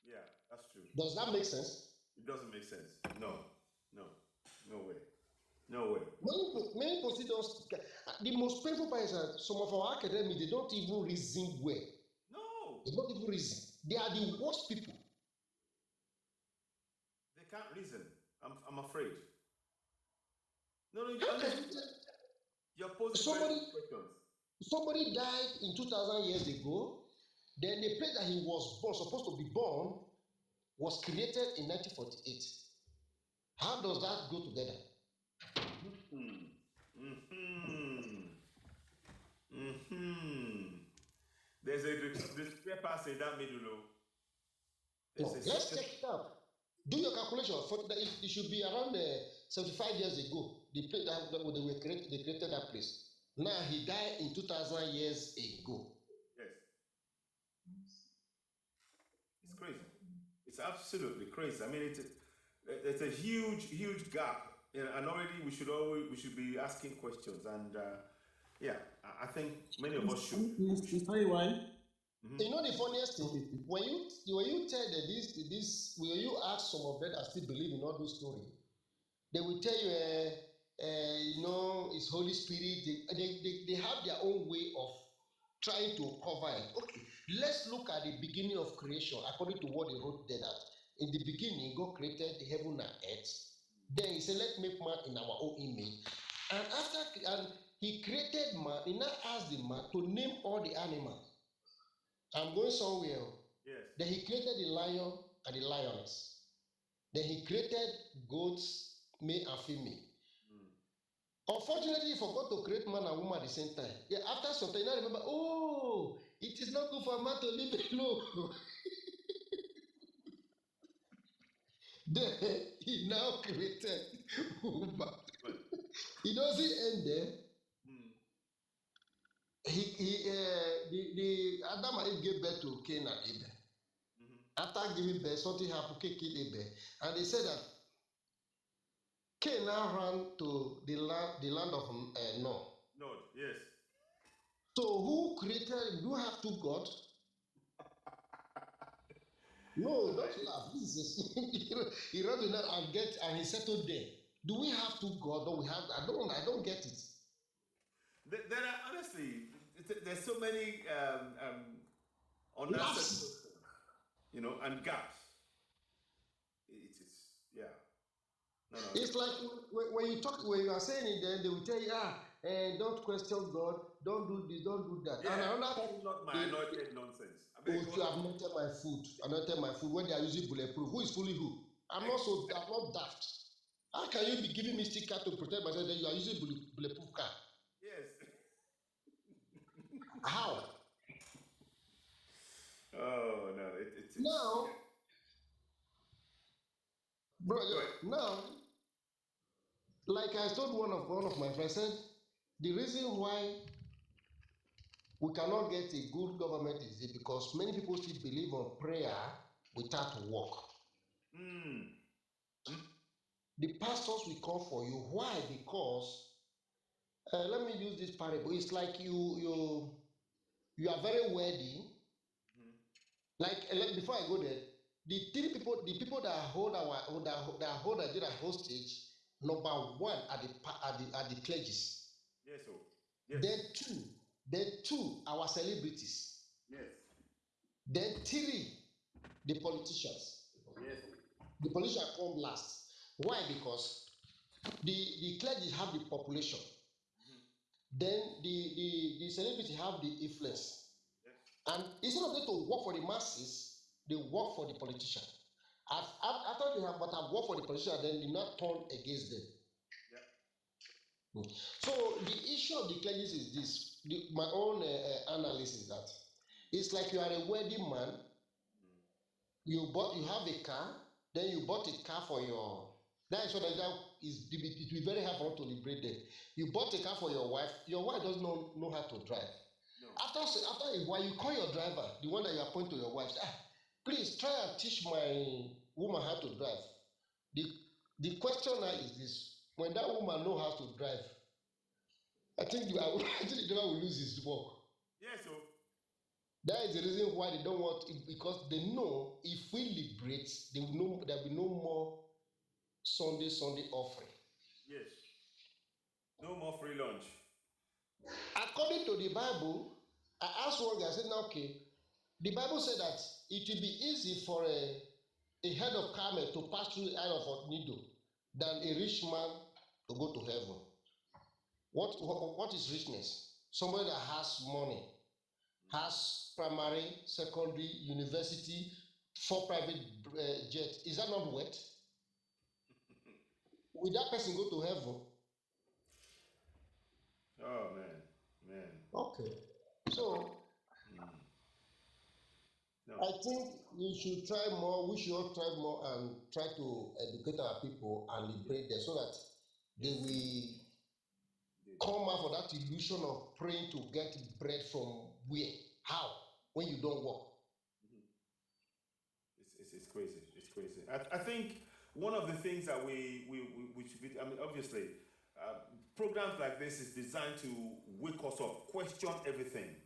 Yeah, that's true. Does that make sense? It doesn't make sense. No way. No way. Many procedures, the most painful part is that some of our academics, they don't even reason well. No, They don't even reason. They are the worst people. they can't reason. I'm afraid. No, How can you tell you're posing somebody, questions. somebody died in 2,000 years ago, then the place that he was born, supposed to be born, was created in 1948. How does that go together? There's a discrepancy in that middle, though. No, let's check it out. Do your calculation. It should be around 75 years ago. The place that they created that place. Now he died in 2,000 years ago. Yes. It's crazy. It's absolutely crazy. I mean, it's a huge gap, and already we should be asking questions. And yeah, I think many of us should. Mr. Iwan, You know the funniest thing, when you tell them this, when you ask some of them that still believe in all those stories, they will tell you, it's Holy Spirit. They have their own way of trying to cover it. Okay, let's look at the beginning of creation according to what they wrote there. That in the beginning, God created the heaven and earth. Then He said, "Let's make man in our own image." And He created man. He now asked the man to name all the animals. I'm going somewhere. Yes. Then He created the lion and the lioness. Then He created goats, male and female. Unfortunately, He forgot to create man and woman at the same time. Yeah, after some time, I remember, it is not good for a man to live alone. Then He now created woman. It doesn't end there. The Adam and Eve gave birth to Cain and Abel. After giving birth, something happened. Cain killed Abel, and they said that Cain now ran to the land of Nod. Nod, yes. So who created him? Do you have two gods? No, don't laugh. This is he ran to that and he settled there. Do we have two gods? Or we have? I don't get it. There are honestly, there's so many unanswered, and gaps. It's yeah. No. It's like when you are saying it, then they will tell you, don't question God, don't do this, don't do that. Yeah, and another that's not my anointed nonsense. you have anointed my food when they are using bulletproof. Who is fooling who? I'm not daft. How can you be giving me sticker to protect myself then you are using bulletproof car? Yes. How? Oh no! It's Now, Brother, now, like I told one of my friends, said the reason why we cannot get a good government is it because many people still believe on prayer without work. Mm. The pastors will come for you. Why? Because let me use this parable. It's like you are very wealthy. Like before I go there, the people that hold Nigeria hostage, number one are the clergies. Yes, sir. Yes. Then two, our celebrities. Yes. Then three, the politicians. Yes. The politicians come last. Why? Because the clergy have the population. Then the celebrity have the influence. Yes. And instead of them to work for the masses, they work for the politician. After they have worked for the politician, then they not turn against them. Yeah. So the issue of the clergy is this. My own analysis is that it's like you are a wealthy man. You have a car, then you bought a car for your. That is what it will be very hard for us to liberate them. You bought a car for your wife. Your wife doesn't know how to drive. No. After a while, you call your driver, the one that you appoint to your wife. Please try and teach my woman how to drive. The question now is this: when that woman knows how to drive, I think the driver will lose his work. Yes, sir. That is the reason why they don't want it, because they know if we liberate, there will be no more Sunday offering. Yes. No more free lunch. According to the Bible, I asked one guy, I said, now, okay, the Bible said that it will be easy for a head of camel to pass through the eye of a needle than a rich man to go to heaven. What is richness? Somebody that has money, has primary, secondary, university, 4 private jets. Is that not wealth? Will that person go to heaven? Oh man. Okay. So No. I think we should try more. We should all try more and try to educate our people and liberate them so that they will come out of that illusion of praying to get bread from where? How? When you don't work. It's crazy. It's crazy. I think one of the things that we should be, I mean, obviously, programs like this is designed to wake us up, question everything.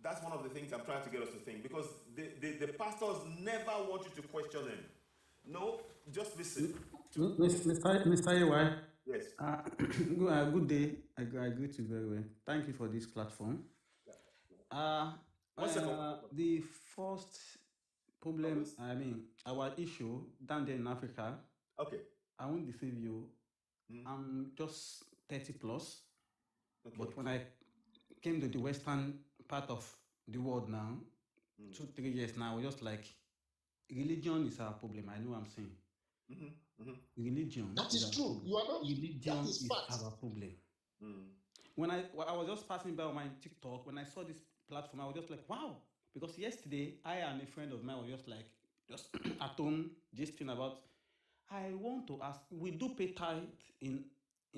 That's one of the things I'm trying to get us to think, because the pastors never want you to question them. No, just listen. Mr. AY. Yes. Good day. I greet you very well. Thank you for this platform. One second. The first problem, I mean, our issue down there in Africa. Okay. I won't deceive you. I'm just 30 plus. Okay. But when I came to the western part of the world now, 2-3 years now, we're just like, religion is our problem. I know what I'm saying. Religion. That is true. You are not. Religion that is fact. our problem. When I was just passing by on my TikTok, when I saw this platform, I was just like, wow. Because yesterday, I and a friend of mine were just at home, gisting about. I want to ask. We do pay tithe in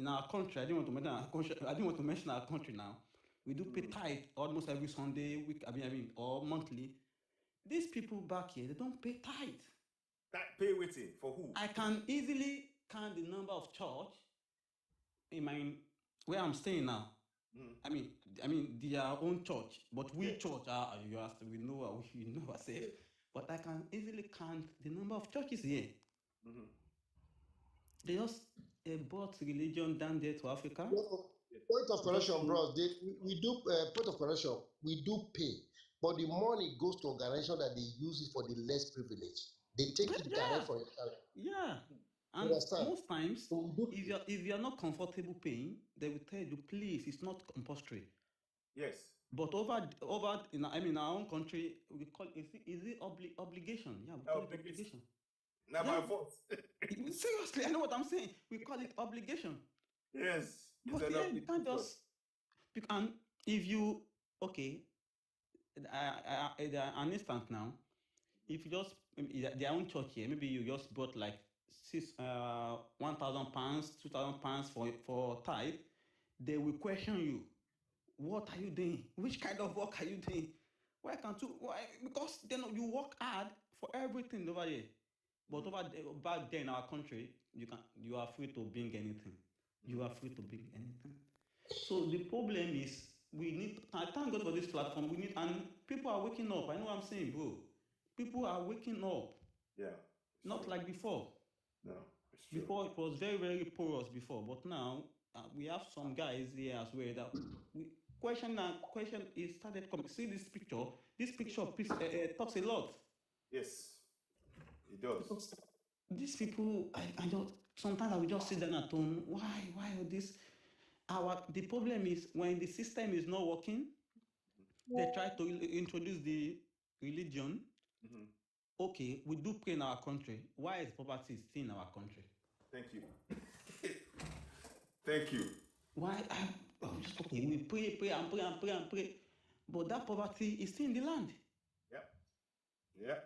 our country. I didn't want to mention our country. I didn't want to mention our country now. We do pay tithe almost every Sunday, week. I mean, or monthly. These people back here, they don't pay tithe. That pay waiting for who? I can easily count the number of church in where I'm staying now. I mean, their own church, but we church we know ourselves. But I can easily count the number of churches here. They just brought religion down there to Africa. Point of correction, bros. We do point of correction. We do pay, but the money goes to organization that they use it for the less privileged. They take it direct for it. Yeah. And most times, if you're not comfortable paying, they will tell you, please, it's not compulsory. Yes. But over in our own country, we call it, is it obligation? Yeah, we call it obligation. Now my fault. Seriously, I know what I'm saying. We call it obligation. Yes. But yeah, you can't just. And if you an instance now, if you just their own church here, maybe you just bought like £1,000, £2,000 for tithe, they will question you. What are you doing? Which kind of work are you doing? Why can't you? Why? Because then you work hard for everything over here. But back there in our country, you are free to bring anything. You are free to bring anything. So the problem is I thank God for this platform. And people are waking up. I know what I'm saying, bro. People are waking up. Yeah. Not true. like before. No, it's true. Before it was very, very porous before, but now we have some guys here as well that question is started coming. See this picture. This picture talks a lot. Yes, it does. Because these people, I don't. Sometimes I will just sit down at home. Why all this? The problem is when the system is not working, they try to introduce the religion. Mm-hmm. Okay, we do pray in our country. Why is poverty still in our country? Thank you. Thank you. Why? Okay, we pray, but that poverty is still in the land. Yeah.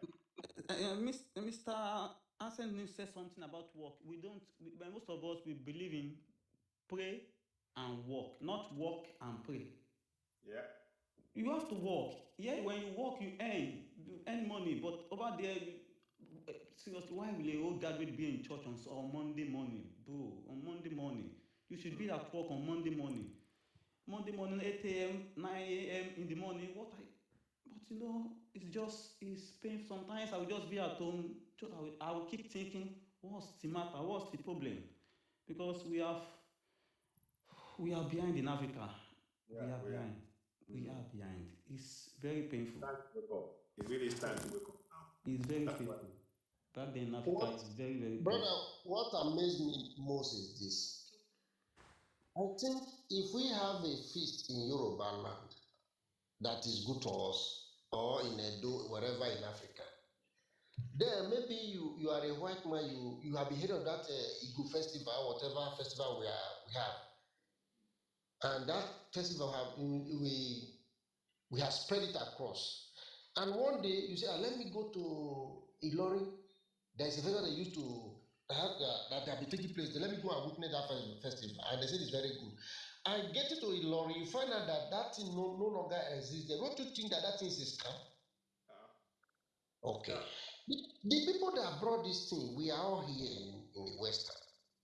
Mr. Anselm said something about work. Most of us, we believe in pray and work, not work and pray. Yeah. You have to work. Yeah, when you work, you earn money. But over there, seriously, why will a whole graduate be in church on Monday morning, bro? On Monday morning, you should be at work on Monday morning. Monday morning, 8 a.m., 9 a.m. in the morning. But it's painful. Sometimes I will just be at home. I will keep thinking, what's the matter? What's the problem? Because we are behind in Africa. Yeah, We are behind. It's very painful. Time to wake up. It really is time to wake up now. It's very painful. Back then in Africa, it's very, very painful. Brother, what amazed me most is this. I think if we have a feast in Yoruba land that is good to us, or in Edo, wherever in Africa, then maybe you are a white man, you have heard of that Igu festival, whatever festival we have, and that festival we have spread it across. And one day you say, let me go to Ilorin. There's a festival they used to have that have been taking place. Let me go and witness that festival, and they said it's very good. I get to Ilorin, you find out that thing no longer exists. Don't you think that thing is a scam? Okay. The people that brought this thing, we are all here in the Western.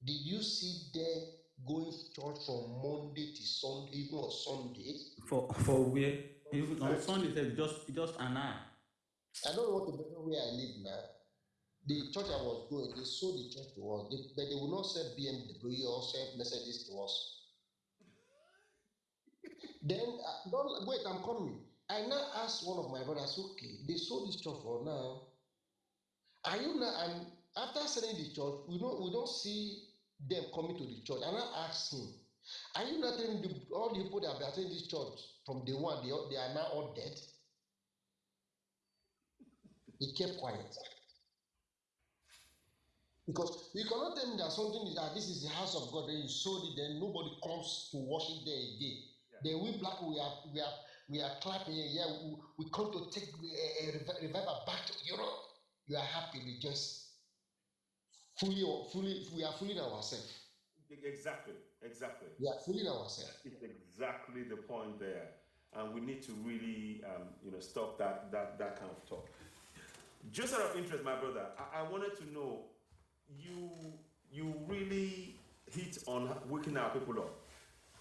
Did you see them going to church from Monday to Sunday, even on Sundays? For where? Even on Sunday, just an hour. I don't want to know where I live now. The church I was going, they sold the church to us, but they will not sell BMW or sell Mercedes to us. Then, don't wait, I'm coming. I now asked one of my brothers, okay, they sold this church for now. Are you now? And after selling the church, we don't see them coming to the church. And I asked him, are you not telling all the people that have attended this church from day one, they are now all dead? He kept quiet. Because you cannot tell me that something is that this is the house of God, then you sold it, then nobody comes to worship there again. Yeah. Then we black, we are clapping here. Yeah, we come to take a revival back to Europe. You are happy, rejoicing. We are fooling ourselves. Exactly. We are fooling ourselves. It's exactly the point there, and we need to really, stop that kind of talk. Just out of interest, my brother, I wanted to know, you really hit on waking our people up.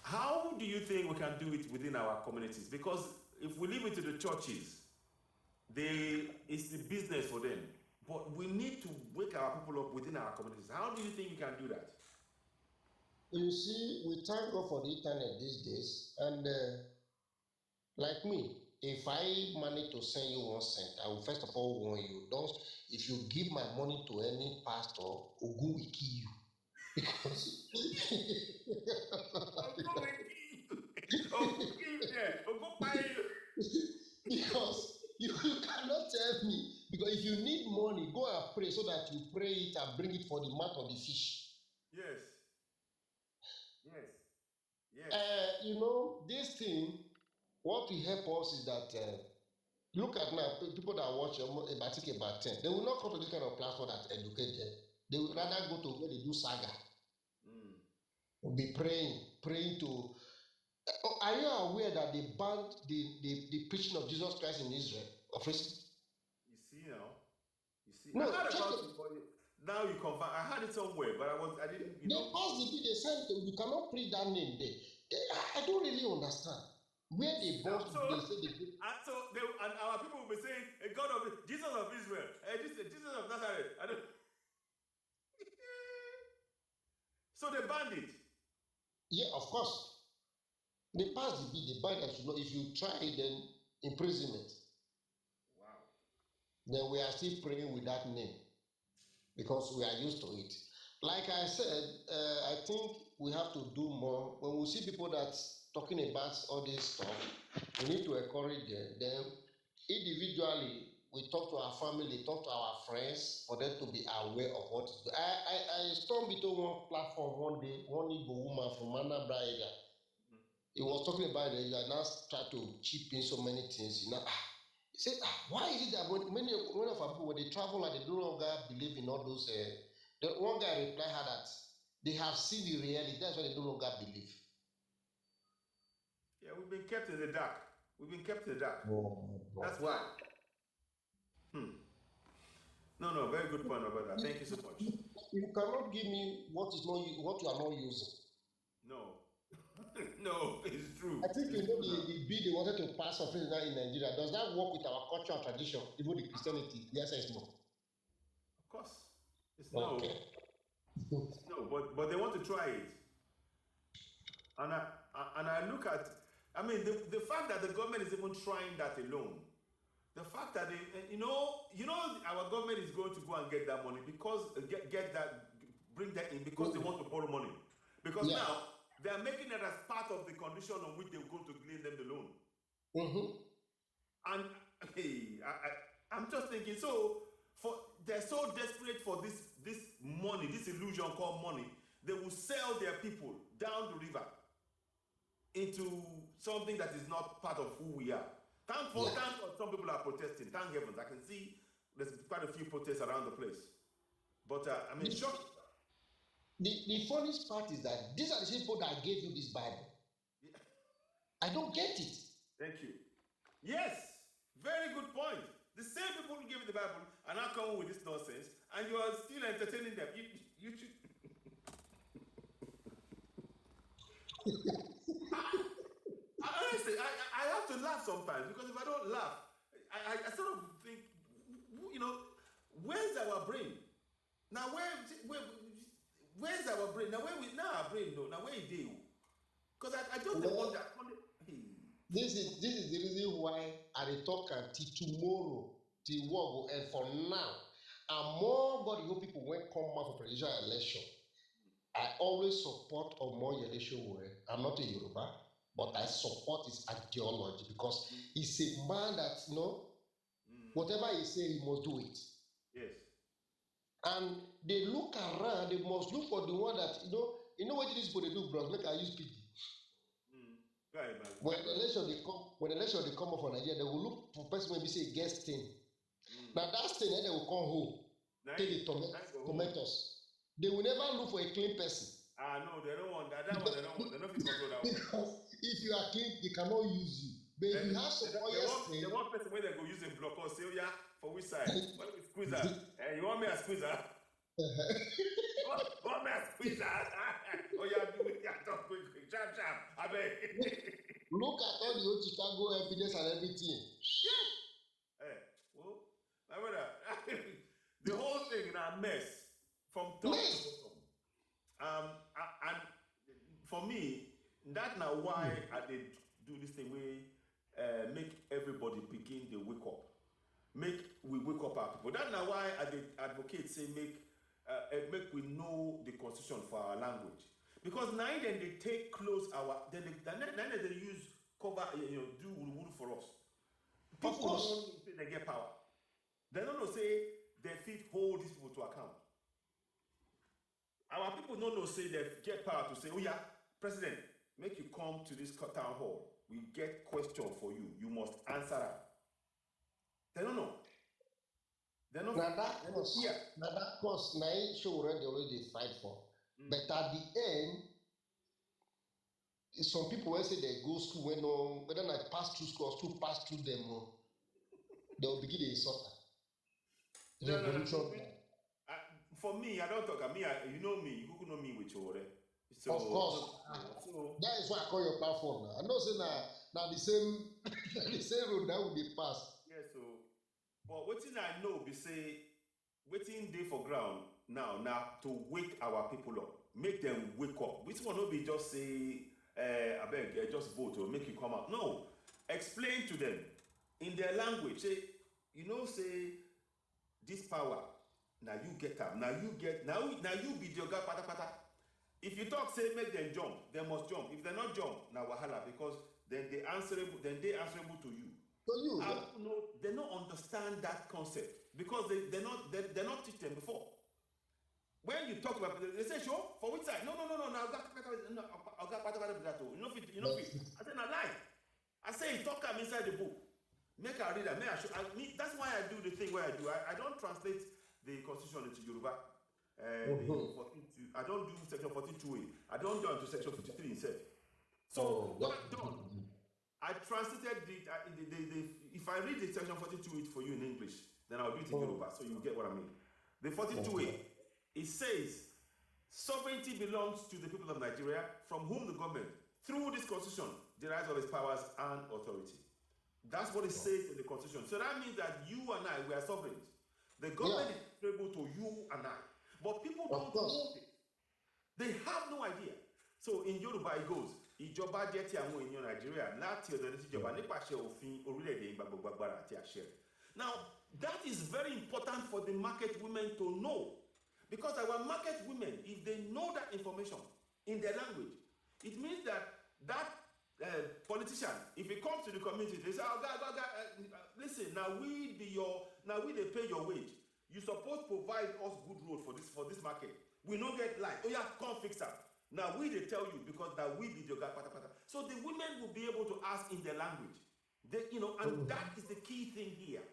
How do you think we can do it within our communities? Because if we leave it to the churches, it's the business for them. But we need to wake our people up within our communities. How do you think we can do that? You see, we thank God for the internet these days. And like me, if I manage to send you 1 cent, I will first of all warn you, if you give my money to any pastor, Ogun will kill you. Because because you cannot tell me, because if you need money, go and pray so that you pray it and bring it for the mouth of the fish. Yes. This thing, what will help us is that look at now people that watch about 10, they will not come to this kind of platform that educate them. They would rather go to where they do saga. Mm. Will be praying to. Are you aware that they banned the preaching of Jesus Christ in Israel? You see now. You see. No, I heard check about it. it, but now you confirm. I heard it somewhere, but I didn't. You They know. passed the bill. They said you cannot preach that name there. I don't really understand where they bought. So, They say they. and our people will be saying, "A God of Jesus of Israel, Jesus of Nazareth." I don't. So they banned it. Yeah, of course. They passed the bill. They banned that. If you try it, then imprisonment. Wow. Then we are still praying with that name because we are used to it. Like I said, I think we have to do more. When we see people that's talking about all this stuff, we need to encourage them. Then individually, we talk to our family, talk to our friends for them to be aware of what is. I stumbled into one platform one day, one Igbo woman from Anambra area. He was talking about it. You are now trying to chip in so many things. You know, he said, why is it that when many of our people when they travel and they no longer believe in all those? The one guy replied her that they have seen the reality. That's why they no longer believe. Yeah, we've been kept in the dark. We've been kept in the dark. Oh, that's why. No, very good point about that. Thank you so much. You cannot give me what you are not using. No. No, it's true. I think you know the bill they wanted to pass for president in Nigeria. Does that work with our culture and tradition, even the Christianity? The answer is no. Of course. It's no. Okay. No, but they want to try it. And I look at, I mean, the fact that the government is even trying that alone, the fact that they, our government is going to go and get that money because bring that in because they want to borrow money. Because now they are making it as part of the condition on which they're going to lend them the loan. And hey, I'm just thinking, they're so desperate for this money, this illusion called money, they will sell their people down the river into something that is not part of who we are. Thank God some people are protesting. Thank heavens. I can see there's quite a few protests around the place. But I mean, the funniest part is that these are the people that gave you this Bible. Yeah. I don't get it. Thank you. Yes, very good point. The same people who gave you the Bible are now coming with this nonsense, and you are still entertaining them. You should. Honestly, I have to laugh sometimes because if I don't laugh, I sort of think, where's our brain? Now where's our brain? Now our brain though. Now where is they? Because I just wonder. This is the reason why I talk until tomorrow, till work, and for now, and more God, you people when come out for presidential election. I always support Omoyele election. I'm not a Yoruba, but I support his ideology because he's a man that whatever he say, he must do it. Yes. And they look around, they must look for the one that what these people they do, bros. Make I use PD. When election they come up for Nigeria, they will look for person maybe say guest thing. Now that thing they will come home, take the tomatoes. They will never look for a clean person. No, they don't want that. That one they don't want. They don't fit control that one. Because if you are clean, they cannot use you. But if you have some they want person where they go use a block or say, for which side? What is squeezer? You want me a squeezer? Want me a squeezer? Do it. Talk quick. Sharp. I beg. Look at all the old Chicago evidence and everything. Well, my brother, the whole thing is a mess. From top to bottom. And for me, that's now why I did do this thing where make everybody begin to wake up. We wake up our people. That's now why I did advocate say make we know the constitution for our language. Because now then they take close then they use cover, do wuru for us. People don't say they get power. They don't know say they fit hold these people to account. Our people don't know say they get power to say, President, make you come to this town hall. We get question for you. You must answer that. They don't know. They're not. Now that They're not cause, here. now that cause, now it show already they fight for. Mm. But at the end, some people will say they go school when no, whether I pass through school or school pass through them, they'll begin to insult No, no, no. revolution. For me, I don't talk. You know me. You know me with your. So, Of course. so That is why I call your platform now. I know say now the same the same road that will be passed. yeah. So, but what thing I know be say, waiting day for ground now to wake our people up, make them wake up. Which one will be just say, I beg, just vote or make you come out. No, explain to them in their language. Say, say this power. Now you get up. Now you be the oga pata pata. If you talk, say make them jump, they must jump. If they're not jump, now wahala, because then they answerable to you. So you, They don't understand that concept because they're not teach them before. When you talk about they say sure for which side? No. Now oga pata pata that you know fit. I say na lie. I say talk am inside the book. Make I read that. That's why I do the thing where I do. I don't translate the constitution into Yoruba. I don't do section 42A. I don't go into section 53 instead. So what I've done, I translated if I read the section 42A for you in English, then I'll do it in Yoruba, so you get what I mean. The 42A, it says, sovereignty belongs to the people of Nigeria, from whom the government, through this constitution, derives all its powers and authority. That's what it says in the constitution. So that means that you and I, we are sovereign. The government is able to you and I. But people don't know it. They have no idea. So in Yoruba it goes, ìjọba jẹ́ ti àwọn èèyàn Nàìjíríà láti ọ̀dọ̀ ní tìjọba nípasẹ̀ òfin orílẹ̀-èdè gbogbo agbára àti àṣẹ. Now, that is very important for the market women to know. Because our market women, if they know that information in their language, it means that politician, if he comes to the community, they say, oh, God, listen, now they pay your wage. You supposed to provide us good road for this market. We don't get light. Oh yeah, come fix that. Now they tell you because that we be the guy pata pata. So the women will be able to ask in their language. And that is the key thing here.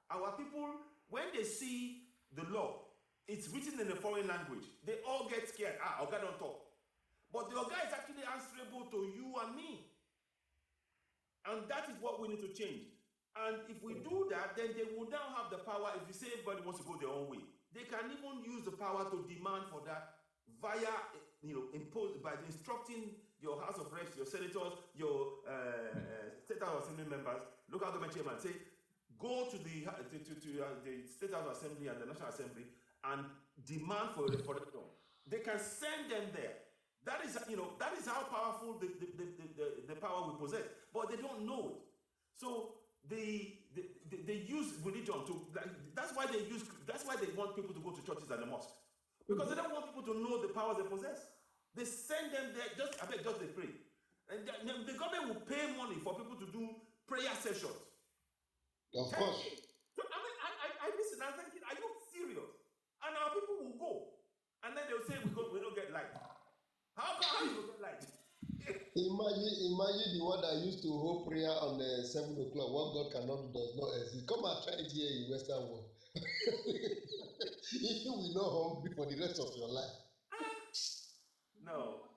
Our people, when they see the law, it's written in a foreign language. They all get scared. Oga don't talk. But the Oga is actually answerable to you and me. And that is what we need to change. And if we do that, then they will now have the power. If you say everybody wants to go their own way, they can even use the power to demand for that via, imposed by instructing your House of Reps, your senators, your State House Assembly members, local government chairman, say, go to the State House Assembly and the National Assembly and demand for a referendum. They can send them there. That is how powerful the power we possess. But they don't know it. So they use religion that's why they want people to go to churches and the mosque, because they don't want people to know the powers they possess. They send them there just they pray, and the government will pay money for people to do prayer sessions. Of course. So, I listen. I'm thinking, are you serious? And our people will go, and then they'll say we don't get light. How you don't get light? Imagine the one that used to hold prayer on 7 o'clock. What God cannot do does not exist. Come and try it here in Western world. If you will not hungry for the rest of your life. No.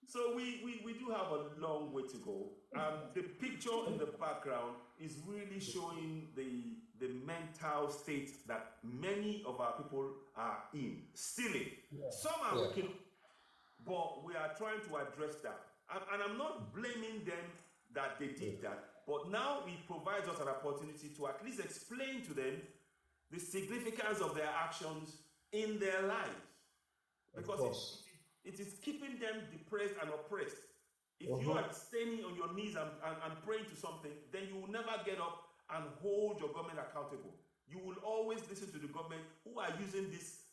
So we do have a long way to go. The picture in the background is really showing the mental state that many of our people are in, still in. Some are waking up, but we are trying to address that. And I'm not blaming them that they did that, but now it provides us an opportunity to at least explain to them the significance of their actions in their lives. Because it is keeping them depressed and oppressed. If you are standing on your knees and praying to something, then you will never get up and hold your government accountable. You will always listen to the government who are using this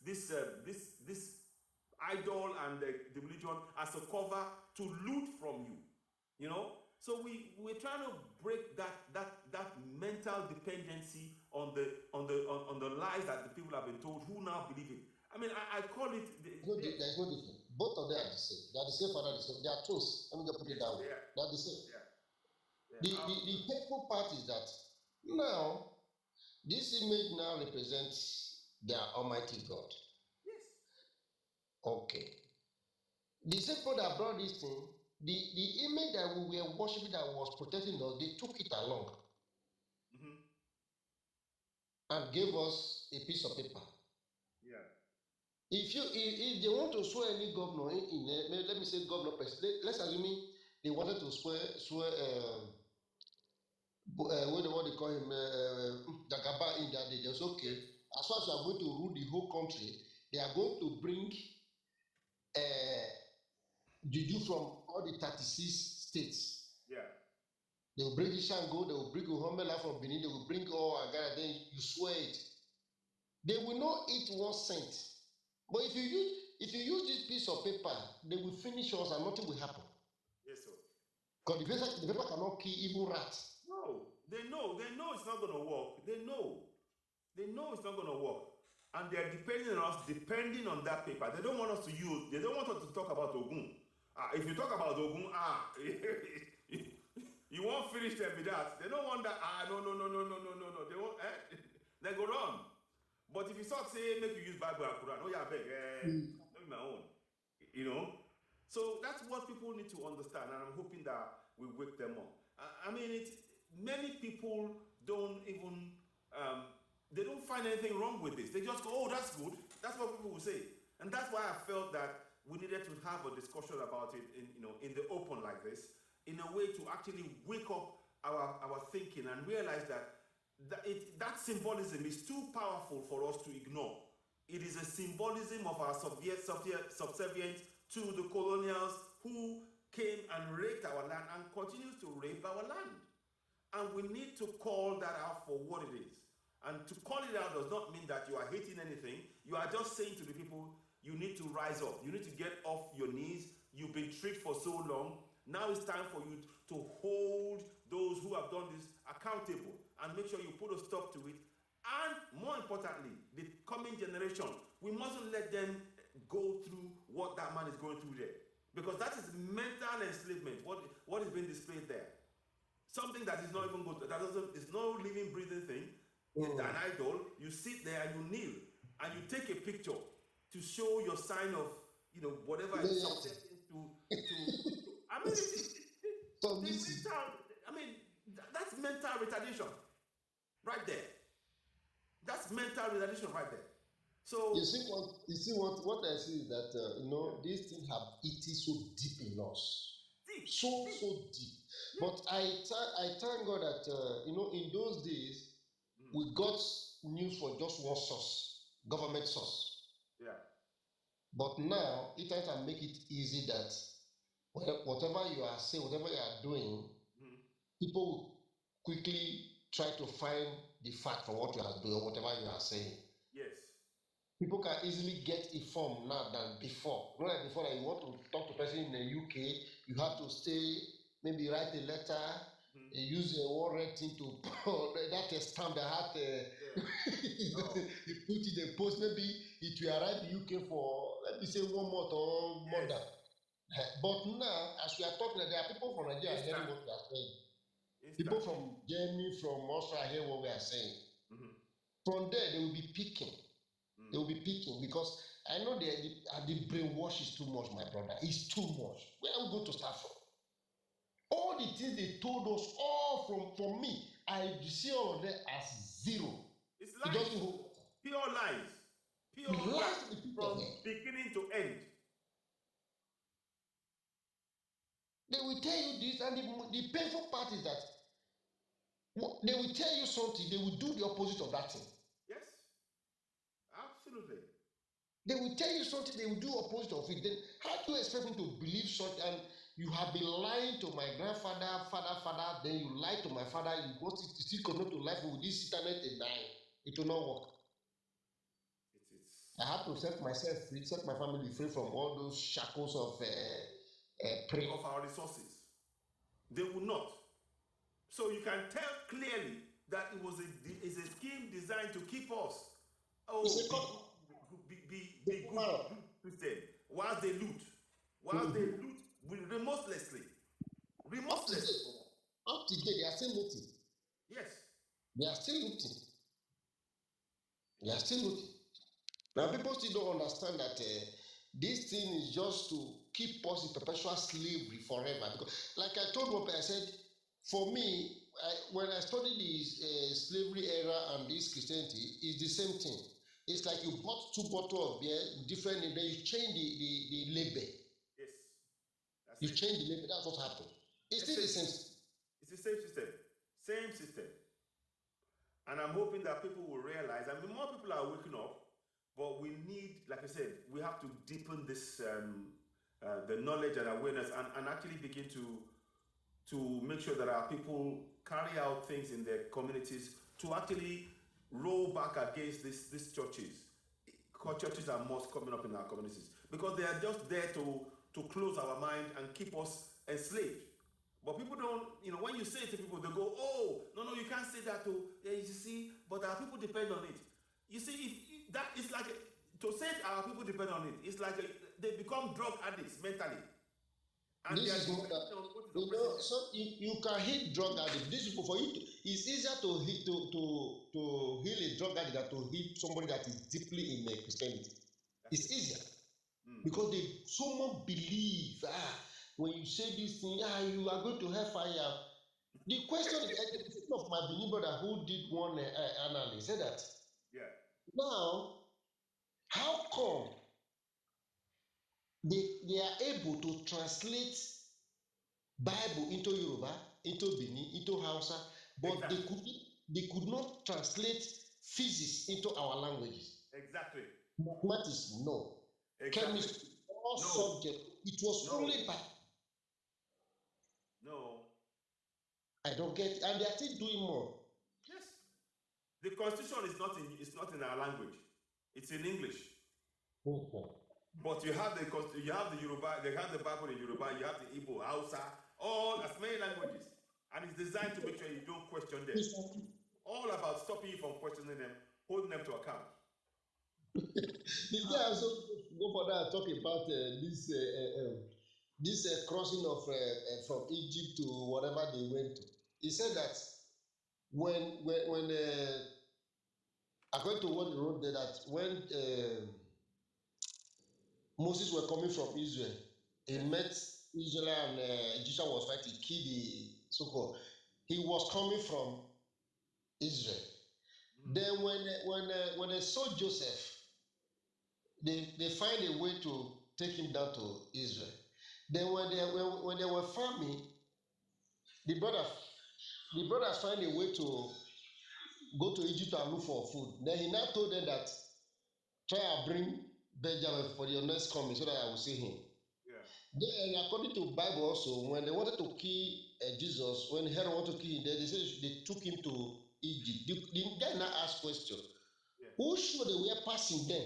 idol and the religion as a cover to loot from you. So we're trying to break that mental dependency on the lies that the people have been told who now believe it. I mean, I call it. There's no difference. Both of them are the same. They are the same father, the same. They are twins. Let me just put it that way. They are the same. The painful part is that now This image now represents their Almighty God. Yes. Okay. The same people that brought this thing, the image that we were worshiping that was protecting us, they took it along and gave us a piece of paper. Yeah. If they want to swear any governor let me say governor president, let's assume they wanted to swear what they call him Jagaba in that day, they say okay, as far as you are going to rule the whole country, they are going to bring juju from all the 36 states. Yeah. They will bring Shango, they will bring Uhomela from Benin, they will bring all Agara, then you swear it. They will not eat 1 cent. But if you use this piece of paper, they will finish us and nothing will happen. Yes, sir. Because the paper cannot kill even rats. No, they know it's not going to work. They know it's not going to work. And they're depending on us, depending on that paper. They don't want us to talk about Ogun. If you talk about Ogun, you won't finish them with that. They don't want that. No. They won't. They go wrong. But if you start saying, make you use Bible and Quran, oh yeah, I beg, not my own. So that's what people need to understand, and I'm hoping that we wake them up. I mean, many people don't even, they don't find anything wrong with this. They just go, oh, that's good. That's what people will say. And that's why I felt that we needed to have a discussion about it in the open like this, in a way to actually wake up our thinking and realize that symbolism is too powerful for us to ignore. It is a symbolism of our subservience to the colonials who came and raped our land and continues to rape our land. And we need to call that out for what it is. And to call it out does not mean that you are hating anything. You are just saying to the people, you need to rise up. You need to get off your knees. You've been tricked for so long. Now it's time for you to hold those who have done this accountable and make sure you put a stop to it. And more importantly, the coming generation, we mustn't let them go through what that man is going through there. Because that is mental enslavement, what is being displayed there. Something that is not even good, it's no living, breathing thing. It's an idol. You sit there and you kneel and you take a picture to show your sign of, whatever is subjecting to I mean, that's mental retardation right there. That's mental retardation right there. So you see what I see is that these things have eaten so deep in us, so deep. But I thank God that in those days we got news for just one source, government source. Yeah. But now internet can make it easy that whatever you are saying, whatever you are doing, people will quickly try to find the fact from what you are doing, whatever you are saying. Yes. People can easily get informed now than before. Not like before that you want to talk to a person in the UK, you have to maybe write a letter, use a one red thing to that stamp that had you put it in the post, maybe it will arrive in UK for let me say 1 month or more than. But now, as we are talking, there are people from Nigeria hearing what we are saying. People from Germany, from Austria hear what we are saying. From there, they will be picking. They will be picking because I know the brainwash is too much, my brother. It's too much. Where are we going to start from? All the things they told us, all from me, I see all of them as zero. It's lies. Pure lies. Pure lies from beginning to end. They will tell you this, and the painful part is that they will tell you something, they will do the opposite of that thing. Yes, absolutely. They will tell you something, they will do opposite of it. Then how do you expect me to believe something? And you have been lying to my grandfather, father, then you lie to my father, you want to still continue to lie with this internet and die. It will not work. I have to set myself free, set my family free from all those shackles of of our resources. They will not. So you can tell clearly that it was a scheme designed to keep us. Be good Christian. Whilst they loot remorselessly. Up to date, they are still looting. Yes. They are still looting. They are still looting. Now, people still don't understand that this thing is just to keep us in perpetual slavery forever. Because, like I told Mope, I said, for me, when I studied the slavery era and this Christianity, it's the same thing. It's like you bought two bottles of beer, different, and then you change the label. Yes. That's You it. change the label, that's what happened. It's still the same. It's the same system. Same system. And I'm hoping that people will realize, I mean, more people are waking up, but we need, like I said, we have to deepen this, the knowledge and awareness, and actually begin to make sure that our people carry out things in their communities to actually roll back against these churches. Churches are most coming up in our communities because they are just there to close our mind and keep us enslaved. But people don't, when you say it to people, they go, oh, no, you can't say that to, yeah, you see, but our people depend on it. You see, if that is like, to say our people depend on it, it's like they become drug addicts mentally. And this is not that, so you can hit drug addict. This people for you, it's easier to hit to heal a drug addict than to hit somebody that is deeply in Christianity. It's easier because they so much believe. When you say this thing, you are going to hellfire. The question is, of my Benin brother who did one analysis said that. Yeah. Now, how come they are able to translate Bible into Yoruba, into Benin, into Hausa, but exactly. they could not translate physics into our languages. Exactly. Mathematics, no. Exactly. Chemistry, all subject. It was only by. No. I don't get it. And they are still doing more. Yes. The constitution is not in our language. It's in English. But you have the Yoruba, they have the Bible in Yoruba, you have the Igbo, Hausa, all as many languages. And it's designed to make sure you don't question them. All about stopping you from questioning them, holding them to account. The guy also go for that talk about this crossing of from Egypt to whatever they went to. He said that when according to what he wrote there, that when Moses were coming from Israel, he met Israel and Egyptian was fighting, killed the so-called. He was coming from Israel. Then when they saw Joseph, they find a way to take him down to Israel. Then when they were farming, the brothers find a way to go to Egypt and look for food. Then he now told them that try and bring Benjamin for your next coming so that I will see him. Yeah. Then according to Bible also, when they wanted to kill Jesus, when Herod wanted to kill him, they said they took him to Egypt. The guy now asked question. Yeah. Who sure they were passing them?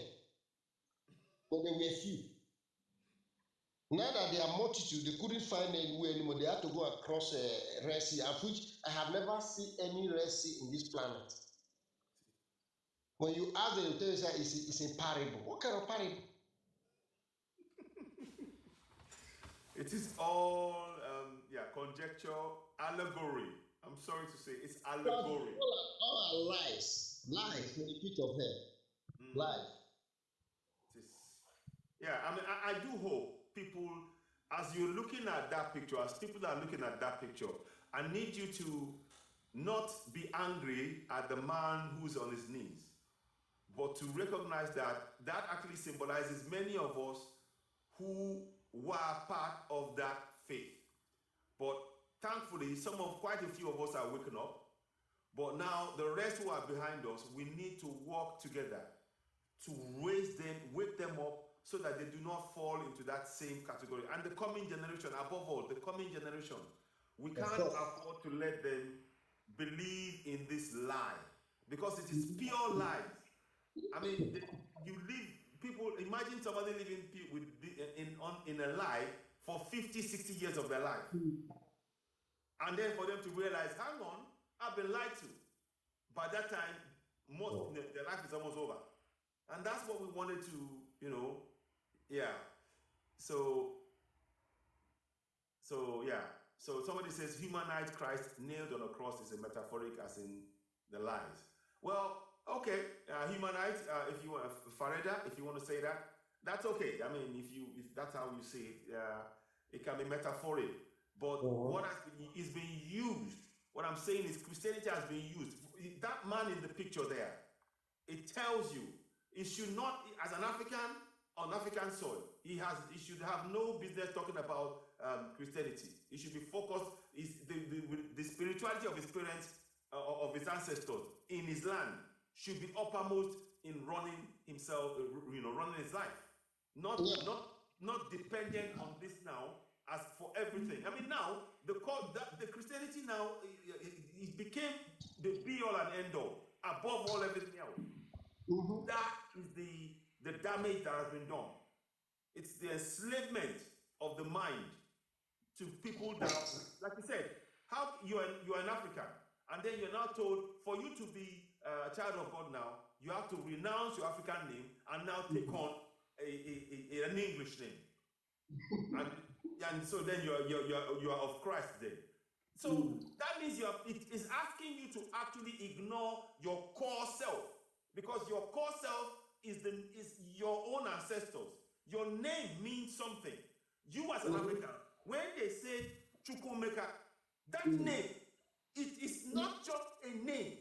But they were few. Now that they are multitude, they couldn't find anywhere anymore. They had to go across a Red Sea, of which I have never seen any Red Sea in this planet. When you ask them, they tell you that it's a parable. What kind of parable? It is all conjecture, allegory. I'm sorry to say, it's allegory. All are lies in the pit of hell. Lies. Yeah, I mean, I do hope people, as you're looking at that picture, as people are looking at that picture, I need you to not be angry at the man who's on his knees, but to recognize that that actually symbolizes many of us who were part of that faith. But thankfully, quite a few of us are waking up. But now the rest who are behind us, we need to work together to raise them, wake them up, so that they do not fall into that same category. And the coming generation, above all, the coming generation, we can't afford to let them believe in this lie, because it is pure lies. I mean, people, imagine somebody living in a lie for 50, 60 years of their life. And then for them to realize, hang on, I've been lied to. By that time, their life is almost over. And that's what we wanted to, yeah. So somebody says humanized Christ nailed on a cross is a metaphoric as in the lies. Well, Okay, humanite. If you want Farida, if you want to say that, that's okay. I mean, if that's how you see it, it can be metaphoric. But what has been is being used. What I'm saying is Christianity has been used. That man in the picture there, it tells you it should not, as an African on African soil, he should have no business talking about Christianity. He should be focused is the spirituality of his parents, of his ancestors in his land should be uppermost in running himself, running his life, not dependent on this now as for everything. I mean, now the Christianity now it became the be all and end all, above all everything else. That is the damage that has been done. It's the enslavement of the mind to people that, like you said, how you're an African, and then you're now told for you to be a child of God now, you have to renounce your African name and now take on an English name, and so then you are of Christ then. So that means it is asking you to actually ignore your core self, because your core self is your own ancestors. Your name means something. You as an African, when they say Chukwumeka, that name, it is not just a name.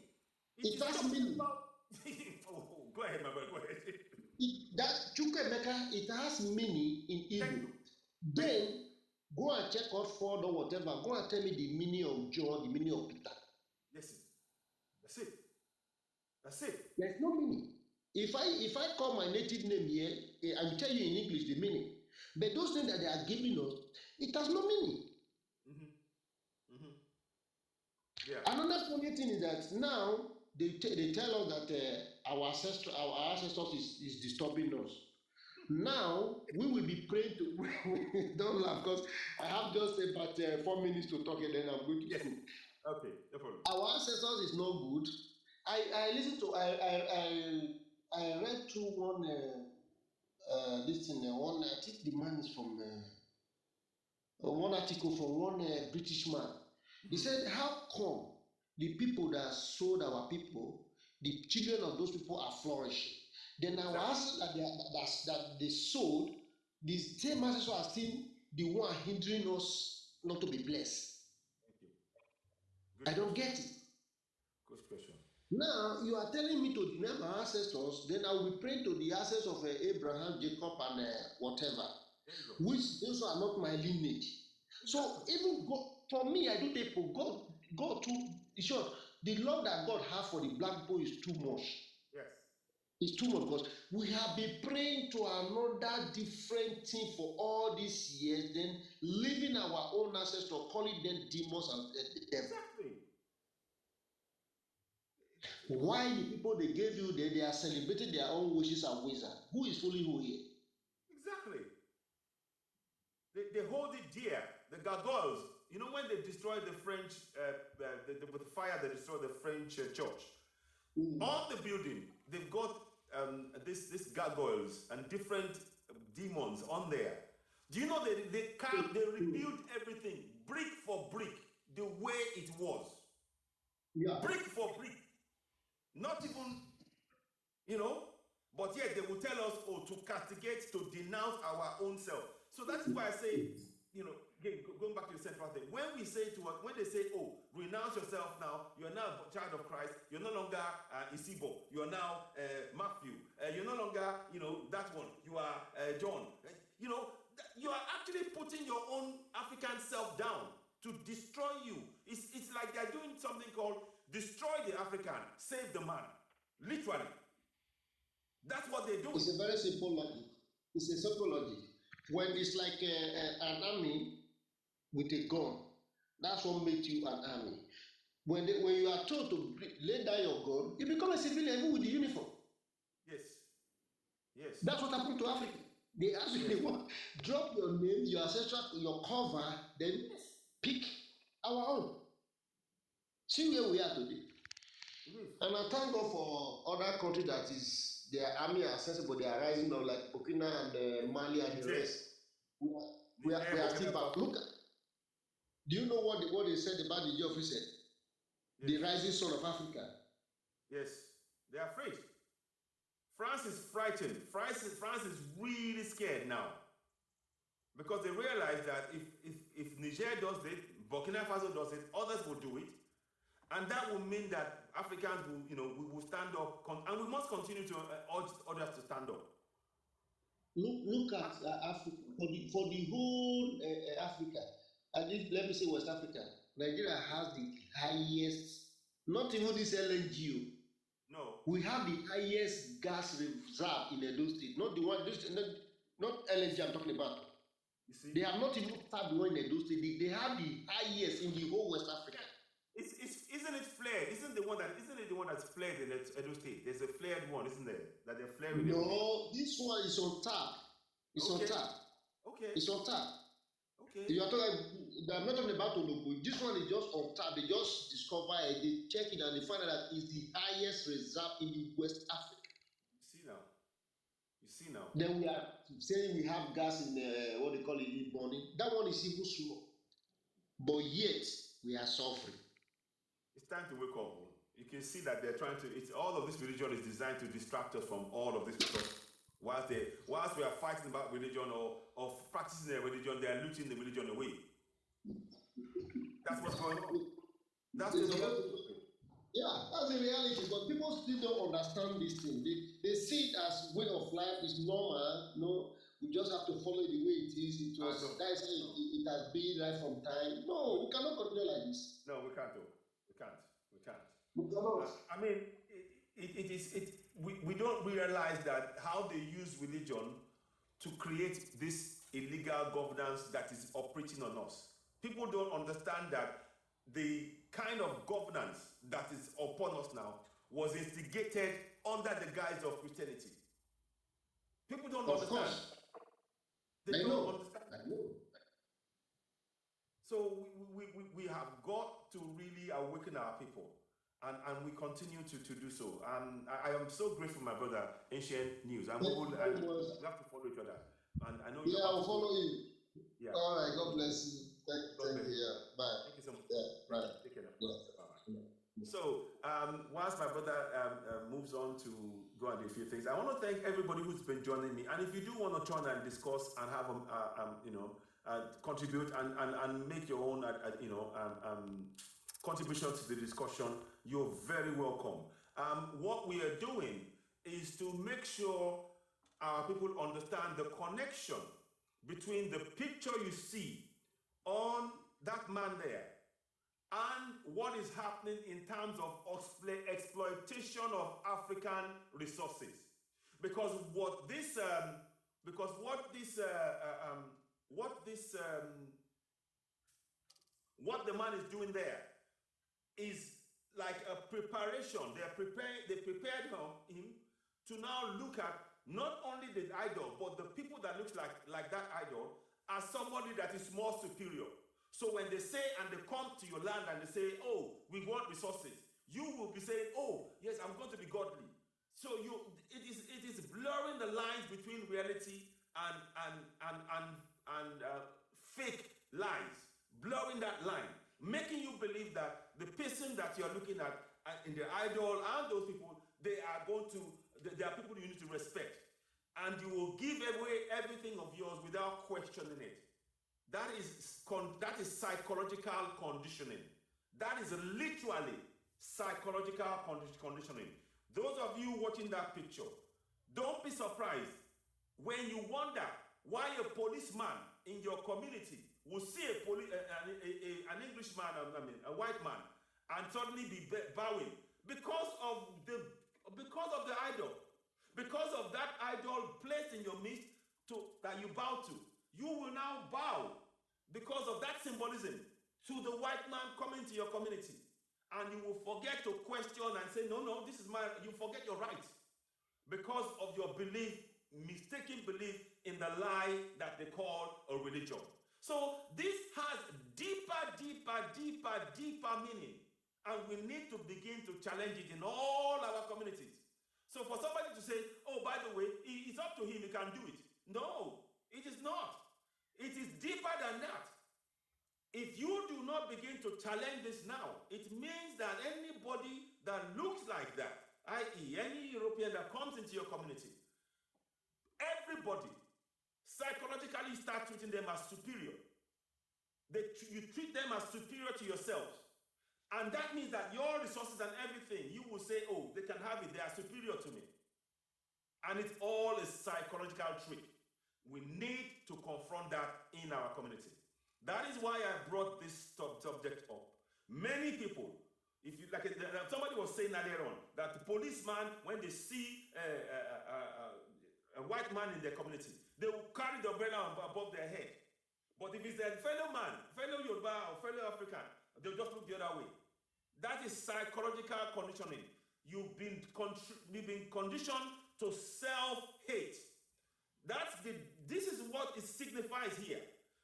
It has meaning. Go ahead, my boy, go ahead. That Chukwumeka, it has meaning in Igbo. Then go and check out Ford or whatever. Go and tell me the meaning of John, the meaning of Peter. Listen, that's it. That's it. There's no meaning. If I call my native name here, I will tell you in English the meaning. But those things that they are giving us, it has no meaning. Yeah. Another funny thing is that now they tell us that our ancestors is disturbing us. Now we will be praying to. Don't laugh, because I have just about 4 minutes to talk, and then I'm going to school. Okay, no problem. Our ancestors is not good. I listened to I read through one this thing one, I think the man is from one article from one British man. He said, how come the people that sold our people, the children of those people are flourishing? Then our ancestors that they sold, the same ancestors are still the one hindering us not to be blessed. Thank you. Good I don't get it. Good question. Now you are telling me to deny my ancestors, then I will be praying to the ancestors of Abraham, Jacob, and whatever, which those are not my lineage. So even God, for me, I do take for God too. In short, the love that God has for the black people is too much. Yes. It's too much, because we have been praying to another different thing for all these years, then leaving our own ancestors, calling them demons and the devil. Exactly. Why the people they gave you there, they are celebrating their own wishes and wizards? Who is fooling who here? Exactly. They hold it dear. The gargoyles, you know, when they destroyed the French, with fire, they destroyed the French church. On the building, they've got this gargoyles and different demons on there. Do you know they rebuilt everything brick for brick the way it was? Yeah. Brick for brick. Not even, but yet they will tell us, to castigate, to denounce our own self. So that's why I say, again, going back to the central thing, when we say when they say, renounce yourself now, you're now a child of Christ, you're no longer Isibo, you're now Matthew, you're no longer, that one, you are John. You are actually putting your own African self down to destroy you. It's like they're doing something called destroy the African, save the man. Literally. That's what they do. It's a very simple logic. It's a simple logic. When it's like an army with a gun, that's what makes you an army. When you are told to lay down your gun, you become a civilian even with the uniform. Yes. Yes. That's what happened to Africa. They actually want drop your name, your ancestral, your cover, then pick our own. See where we are today. And I thank God for other countries that is their army are sensible, they are rising up like Burkina and Mali and the rest. We are still back. Look, do you know what they said about the Geoffrey said? Yes. The rising sun of Africa. Yes. They're afraid. France is frightened. France is really scared now because they realize that if Niger does it, Burkina Faso does it, others will do it, and that will mean that Africans will, we will stand up, and we must continue to urge others to stand up. Look at Africa for the whole Africa, and let me say West Africa. Nigeria has the highest, not even this LNG. No. We have the highest gas reserve in Edo State, not the one, not LNG I'm talking about. You see? They have not even tapped the one in Edo State. They have the highest in the whole West Africa. Isn't it flared? Isn't it the one that's flared in Edo State? There's a flared one, isn't there? That they're flaring. No, this one is on tap. It's on tap. Okay. It's on tap. Okay. You are talking. I'm not talking about Olobo. This one is just on tap. They just discover it. They check it and they find out that it's the highest reserve in the West Africa. You see now. Then we are saying we have gas in what they call it, burning. That one is even slow, but yet we are suffering. It's time to wake up. You can see that they're trying to. It's all of this religion is designed to distract us from all of this because whilst we are fighting about religion or practicing their religion, they are looting the religion away. That's what's going on. That's the reality. Yeah, that's the reality. But people still don't understand this thing. They see it as way of life is normal. No, we just have to follow the way it is. It has been right from time. No, we cannot continue like this. No, we can't do. We can't. We cannot. I mean, we don't realize that how they use religion to create this illegal governance that is operating on us. People don't understand that the kind of governance that is upon us now was instigated under the guise of Christianity. People don't understand. They don't understand. I know. So we have got to really awaken our people, and we continue to do so. I am so grateful, my brother, Ancient News. We have to follow each other. And I know you. Yeah, I'll follow you. Yeah. All right. God bless you. Thank you. Yeah. Bye. Thank you so much. Yeah. Right. Take care. Yeah. Bye. So, whilst my brother moves on to go and do a few things, I want to thank everybody who's been joining me. And if you do want to join and discuss and have contribute and make your own contribution to the discussion, you're very welcome. What we are doing is to make sure our people understand the connection between the picture you see on that man there and what is happening in terms of exploitation of African resources. Because what the man is doing there is like a preparation. They prepared him to now look at not only the idol, but the people that look like that idol as somebody that is more superior. So when they say and they come to your land and they say, oh, we want resources, you will be saying, oh, yes, I'm going to be godly. So it is blurring the lines between reality and fake lies, blurring that line, making you believe that the person that you're looking at in the idol and those people, they are people you need to respect, and you will give away everything of yours without questioning it. That is psychological conditioning. That is literally psychological conditioning. Those of you watching that picture, don't be surprised when you wonder why a policeman in your community will see an Englishman, a white man, and suddenly be bowing because of the idol, because of that idol placed in your midst that you bow to. You will now bow because of that symbolism to the white man coming to your community. And you will forget to question and say, no, this is you forget your rights because of your mistaken belief in the lie that they call a religion. So this has deeper meaning, and we need to begin to challenge it in all our communities. So for somebody to say, oh, by the way, it's up to him, he can do it. No, it is not. It is deeper than that. If you do not begin to challenge this now, it means that anybody that looks like that i.e., any European that comes into your community, everybody psychologically start treating them as superior. You treat them as superior to yourselves. And that means that your resources and everything, you will say, oh, they can have it, they are superior to me. And it's all a psychological trick. We need to confront that in our community. That is why I brought this subject up. Many people, if you like, somebody was saying earlier on that the policeman, when they see a white man in their community, they will carry the umbrella above their head. But if it's a fellow man, fellow Yoruba or fellow African, they'll just look the other way. That is psychological conditioning. You've been conditioned to self-hate. This is what it signifies here.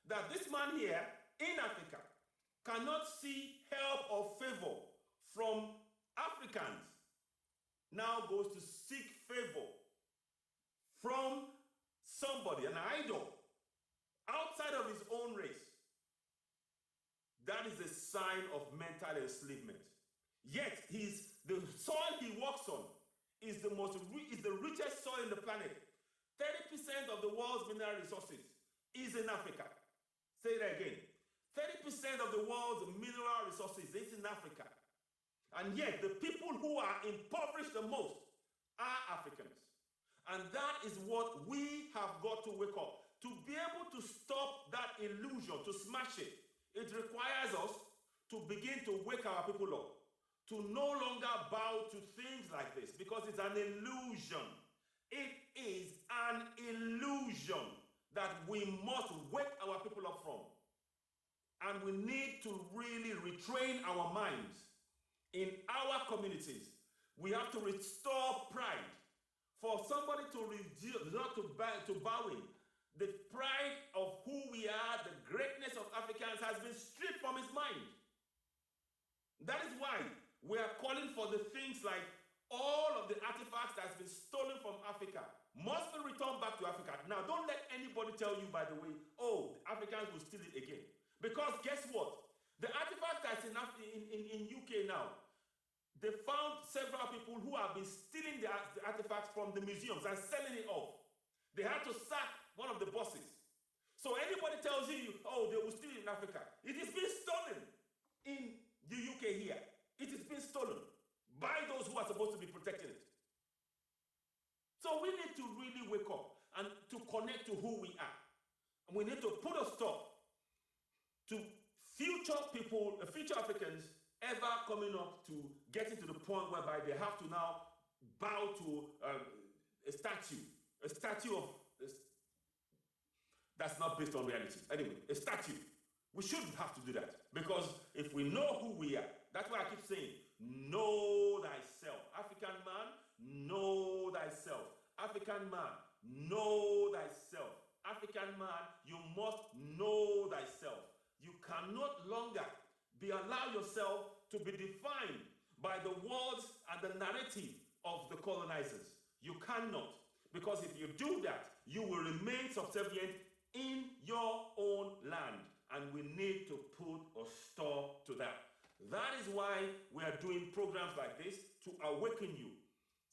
That this man here in Africa cannot see help or favor from Africans. Now goes to seek favor from somebody, an idol, outside of his own race. That is a sign of mental enslavement. Yet the soil he walks on is the richest soil in the planet. 30% of the world's mineral resources is in Africa. Say that again. 30% of the world's mineral resources is in Africa. And yet the people who are impoverished the most are Africans. And that is what we have got to wake up. To be able to stop that illusion, to smash it, it requires us to begin to wake our people up, to no longer bow to things like this, because it's an illusion. It is an illusion that we must wake our people up from. And we need to really retrain our minds in our communities. We have to restore pride. For somebody not to bow in, the pride of who we are, the greatness of Africans has been stripped from his mind. That is why we are calling for the things like all of the artifacts that has been stolen from Africa must be returned back to Africa. Now, don't let anybody tell you, by the way, oh, the Africans will steal it again. Because guess what? The artifact that's in UK now, they found several people who have been stealing the artifacts from the museums and selling it off. They had to sack one of the bosses. So anybody tells you, oh, they will steal it in Africa, it is being stolen in the UK here. It is being stolen by those who are supposed to be protecting it. So we need to really wake up and to connect to who we are. And we need to put a stop to future people, future Africans ever coming up to getting to the point whereby they have to now bow to a statue of that's not based on reality. Anyway, a statue. We shouldn't have to do that, because if we know who we are, that's why I keep saying, know thyself. African man, know thyself. African man, know thyself. African man, you must know thyself. You can no longer allow yourself to be defined by the words and the narrative of the colonizers. You cannot, because if you do that, you will remain subservient in your own land, and we need to put a stop to that. That is why we are doing programs like this, to awaken you.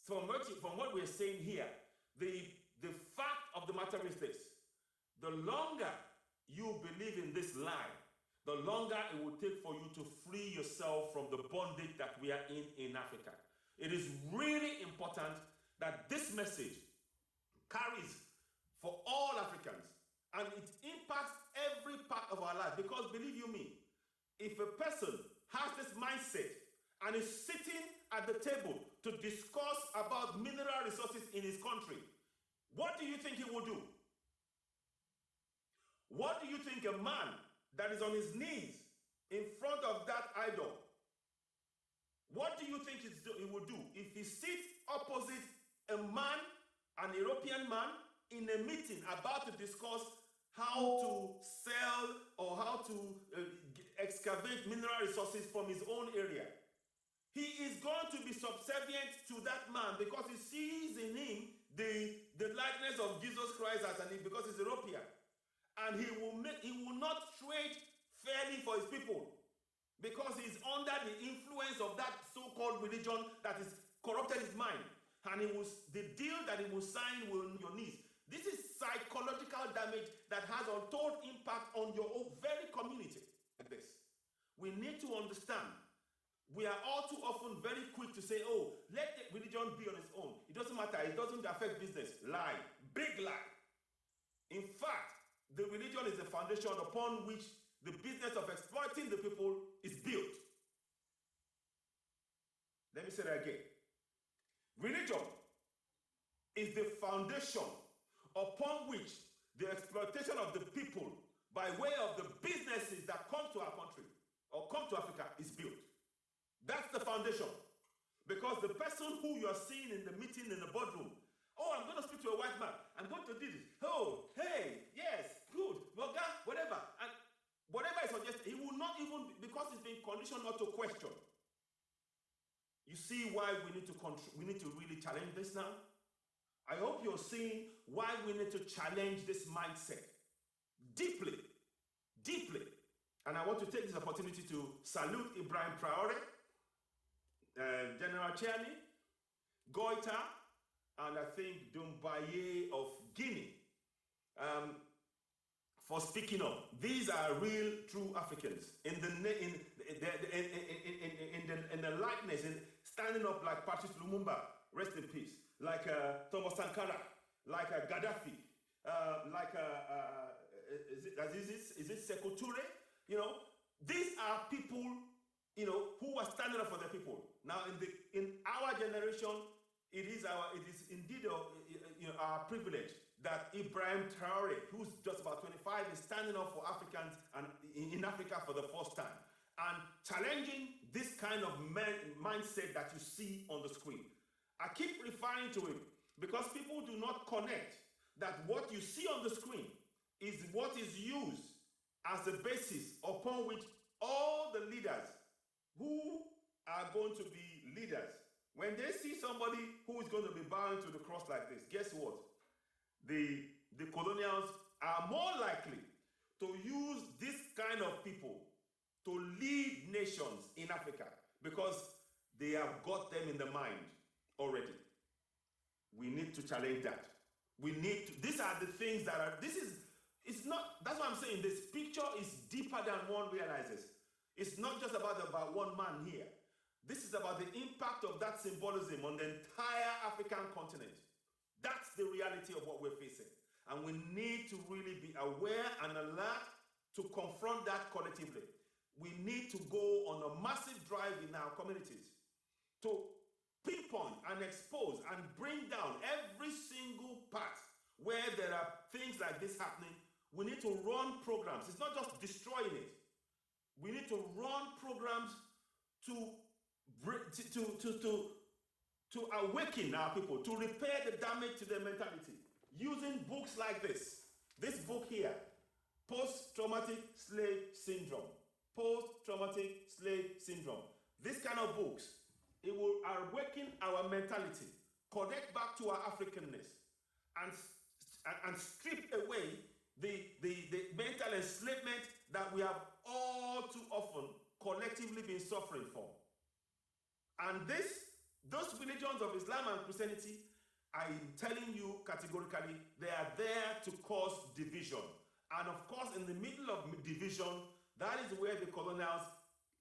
From what we're saying here, the fact of the matter is this: the longer you believe in this lie, the longer it will take for you to free yourself from the bondage that we are in Africa. It is really important that this message carries for all Africans, and it impacts every part of our life. Because believe you me, if a person has this mindset and is sitting at the table to discuss about mineral resources in his country, what do you think he will do? What do you think a man that is on his knees in front of that idol, what do you think he will do if he sits opposite a man, an European man, in a meeting about to discuss how to sell or how to excavate mineral resources from his own area? He is going to be subservient to that man because he sees in him the likeness of Jesus Christ because he's European. And he will not trade fairly for his people because he's under the influence of that so-called religion that is corrupted his mind, and the deal that he will sign will on your knees. This is psychological damage that has untold impact on your own very community. Like this, we need to understand. We are all too often very quick to say, "Oh, let the religion be on its own. It doesn't matter. It doesn't affect business." Lie, big lie. In fact, the religion is the foundation upon which the business of exploiting the people is built. Let me say that again. Religion is the foundation upon which the exploitation of the people by way of the businesses that come to our country or come to Africa is built. That's the foundation. Because the person who you are seeing in the meeting in the boardroom, "Oh, I'm going to speak to a white man. I'm going to do this. Oh, hey, yes, good, Moga, whatever." And whatever I suggest, he will not even, because he's been conditioned not to question. You see why we need to really challenge this now? I hope you're seeing why we need to challenge this mindset deeply, deeply. And I want to take this opportunity to salute Ibrahim Traore, General Chiani, Goita, and I think Dumbaye of Guinea, for speaking up. These are real, true Africans in the likeness, in standing up like Patrice Lumumba, rest in peace, like Thomas Sankara, like Gaddafi, like is it Sekou Toure? You know, these are people, you know, who are standing up for their people. Now, in our generation, it is indeed our privilege that Ibrahim Traore, who's just about 25, is standing up for Africans and in Africa for the first time and challenging this kind of mindset that you see on the screen. I keep referring to it because people do not connect that what you see on the screen is what is used as the basis upon which all the leaders who are going to be leaders, when they see somebody who is going to be bowing to the cross like this, guess what? The colonials are more likely to use this kind of people to lead nations in Africa because they have got them in the mind already. We need to challenge that. These are the things that are, it's not, that's what I'm saying, this picture is deeper than one realizes. It's not just about one man here. This is about the impact of that symbolism on the entire African continent. That's the reality of what we're facing. And we need to really be aware and alert to confront that collectively. We need to go on a massive drive in our communities to pinpoint and expose and bring down every single part where there are things like this happening. We need to run programs. It's not just destroying it. We need to run programs to awaken our people, to repair the damage to their mentality, using books like this. This book here, Post-Traumatic Slave Syndrome. Post-Traumatic Slave Syndrome. This kind of books, it will awaken our mentality, connect back to our Africanness, and strip away the mental enslavement that we have all too often collectively been suffering from. And those religions of Islam and Christianity, I'm telling you categorically, they are there to cause division. And of course, in the middle of division, that is where the colonials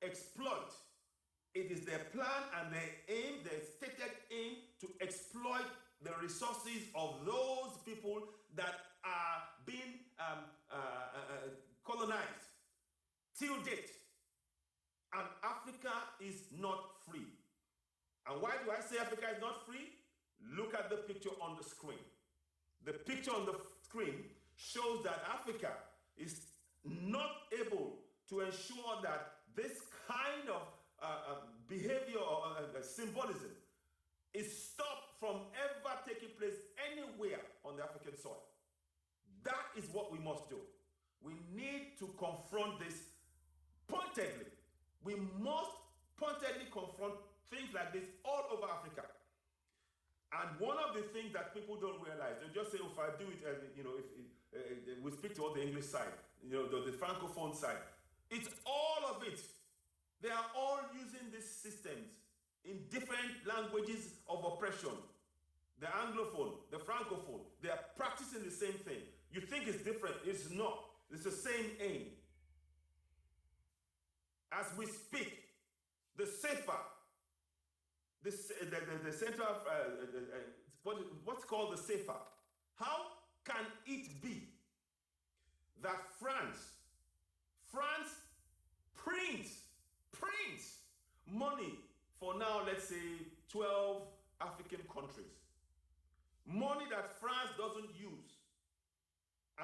exploit. It is their plan and their aim, their stated aim, to exploit the resources of those people that are being colonized till date. And Africa is not free. And why do I say Africa is not free? Look at the picture on the screen. The picture on the screen shows that Africa is not able to ensure that this kind of behavior or symbolism is stopped from ever taking place anywhere on the African soil. That is what we must do. We need to confront this pointedly. We must pointedly confront things like this all over Africa. And one of the things that people don't realize, they just say, "Oh, if I do it, if we speak to all the English side, the Francophone side." It's all of it. They are all using these systems in different languages of oppression. The Anglophone, the Francophone, they are practicing the same thing. You think it's different, it's not. It's the same aim. As we speak, the CEFA, the central, what's called the CEFA, how can it be that France prints money for now, let's say 12 African countries, money that France doesn't use,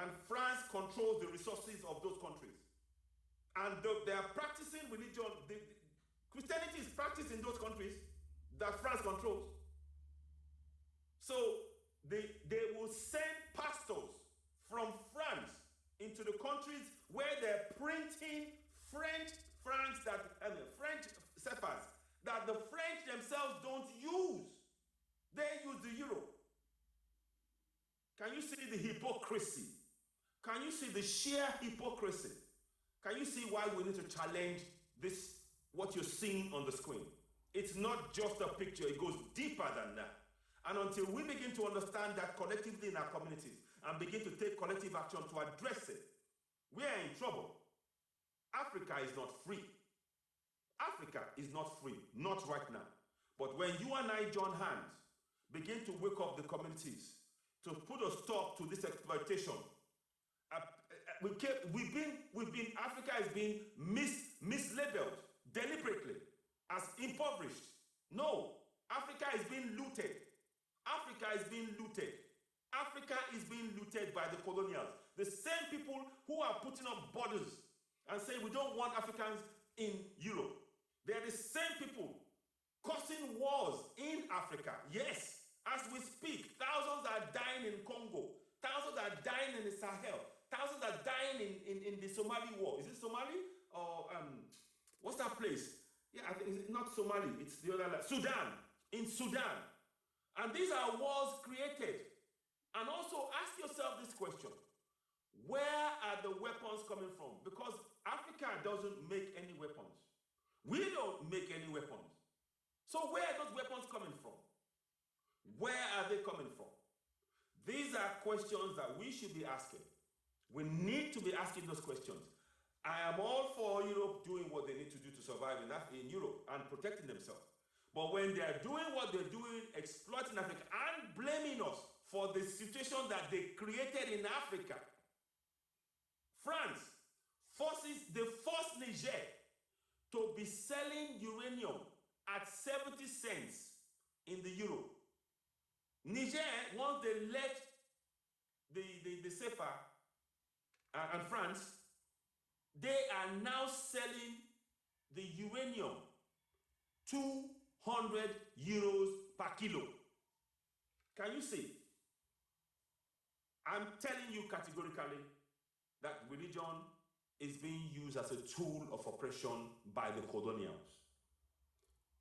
and France controls the resources of those countries, and they are practicing religion. Christianity is practiced in those countries that France controls. So they will send pastors from France into the countries where they're printing French CFAs that the French themselves don't use. They use the euro. Can you see the hypocrisy? Can you see the sheer hypocrisy? Can you see why we need to challenge this, what you're seeing on the screen? It's not just a picture, it goes deeper than that. And until we begin to understand that collectively in our communities and begin to take collective action to address it, we are in trouble. Africa is not free. Africa is not free, not right now. But when you and I join hands, begin to wake up the communities to put a stop to this exploitation. Africa is being mislabeled deliberately as impoverished. No, Africa is being looted. Africa is being looted. Africa is being looted by the colonials. The same people who are putting up borders and saying we don't want Africans in Europe. They are the same people causing wars in Africa. Yes, as we speak, thousands are dying in Congo. Thousands are dying in the Sahel. Thousands are dying in the Somali war. Is it Somali? Or what's that place? Yeah, I think it's not Somali. It's the other Sudan. In Sudan. And these are wars created. And also ask yourself this question. Where are the weapons coming from? Because Africa doesn't make any weapons. We don't make any weapons. So where are those weapons coming from? Where are they coming from? These are questions that we should be asking. We need to be asking those questions. I am all for Europe doing what they need to do to survive in Europe and protecting themselves. But when they are doing what they're doing, exploiting Africa and blaming us for the situation that they created in Africa, France forced Niger to be selling uranium at 70 cents in the euro. Niger, once they let the CFA and France, they are now selling the uranium 200 euros per kilo. Can you see? I'm telling you categorically that religion is being used as a tool of oppression by the colonials.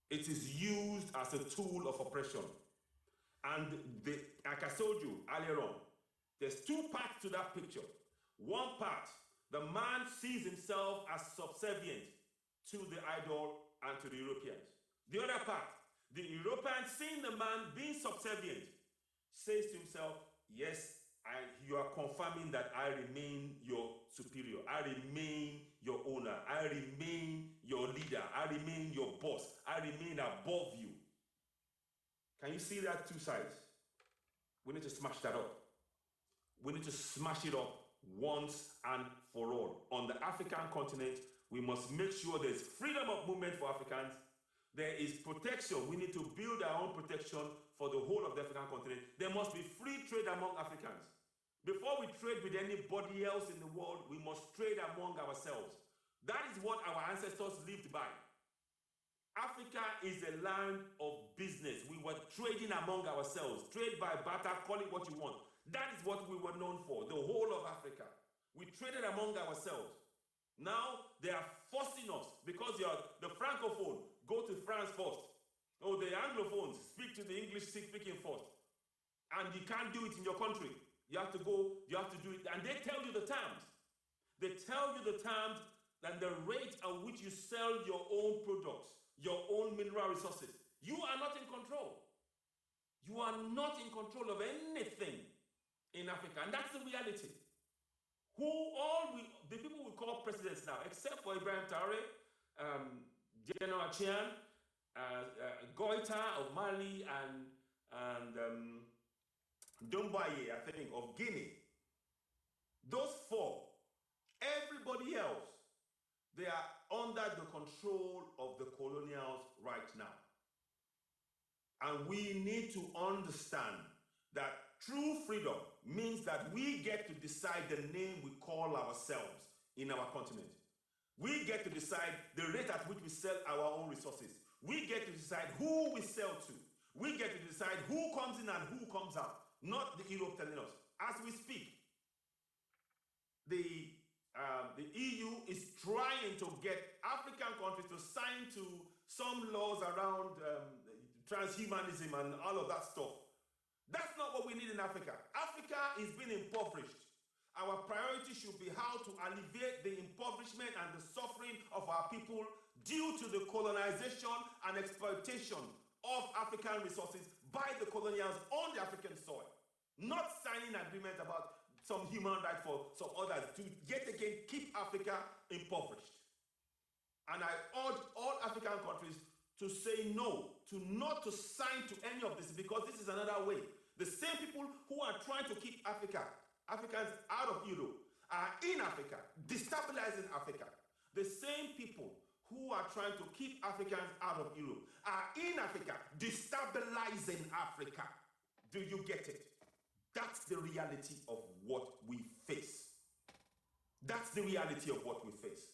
It is used as a tool of oppression. And like I told you earlier on, there's two parts to that picture. One part, the man sees himself as subservient to the idol and to the Europeans. The other part, the European seeing the man being subservient, says to himself, yes, you are confirming that I remain your superior. I remain your owner. I remain your leader. I remain your boss. I remain above you. Can you see that two sides? We need to smash that up. We need to smash it up once and for all. On the African continent, we must make sure there's freedom of movement for Africans. There is protection. We need to build our own protection for the whole of the African continent. There must be free trade among Africans. Before we trade with anybody else in the world, we must trade among ourselves. That is what our ancestors lived by. Africa is a land of business. We were trading among ourselves. Trade by barter, call it what you want. That is what we were known for, the whole of Africa. We traded among ourselves. Now they are forcing us because the Francophone go to France first. Or the Anglophones speak to the English speaking first. And you can't do it in your country. You have to go, you have to do it. And they tell you the terms. They tell you the terms and the rate at which you sell your own products, your own mineral resources. You are not in control. You are not in control of anything in Africa, and that's the reality. The people we call presidents now, except for Ibrahim Traore, General Chian, Goita of Mali, and Dombaye, I think, of Guinea. Those four, everybody else, they are under the control of the colonials right now. And we need to understand that true freedom means that we get to decide the name we call ourselves in our continent. We get to decide the rate at which we sell our own resources. We get to decide who we sell to. We get to decide who comes in and who comes out, not the Europe telling us. As we speak, the EU is trying to get African countries to sign to some laws around transhumanism and all of that stuff. That's not what we need in Africa. Africa is being impoverished. Our priority should be how to alleviate the impoverishment and the suffering of our people due to the colonization and exploitation of African resources by the colonials on the African soil. Not signing an agreement about some human rights for some others to yet again keep Africa impoverished. And I urge all African countries to say no, not to sign to any of this, because this is another way. The same people who are trying to keep Africans out of Europe are in Africa, destabilizing Africa. The same people who are trying to keep Africans out of Europe are in Africa, destabilizing Africa. Do you get it? That's the reality of what we face. That's the reality of what we face.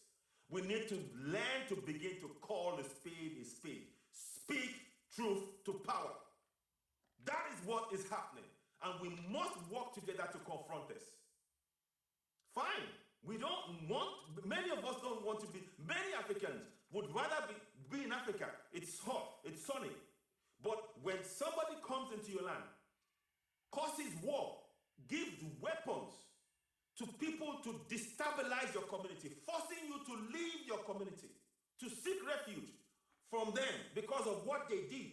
We need to learn to begin to call a spade a spade. Speak truth to power. That is what is happening. And we must work together to confront this. Fine. We don't want, many of us don't want to be, many Africans would rather be in Africa. It's hot, it's sunny. But when somebody comes into your land, causes war, gives weapons to people to destabilize your community, forcing you to leave your community, to seek refuge from them because of what they did.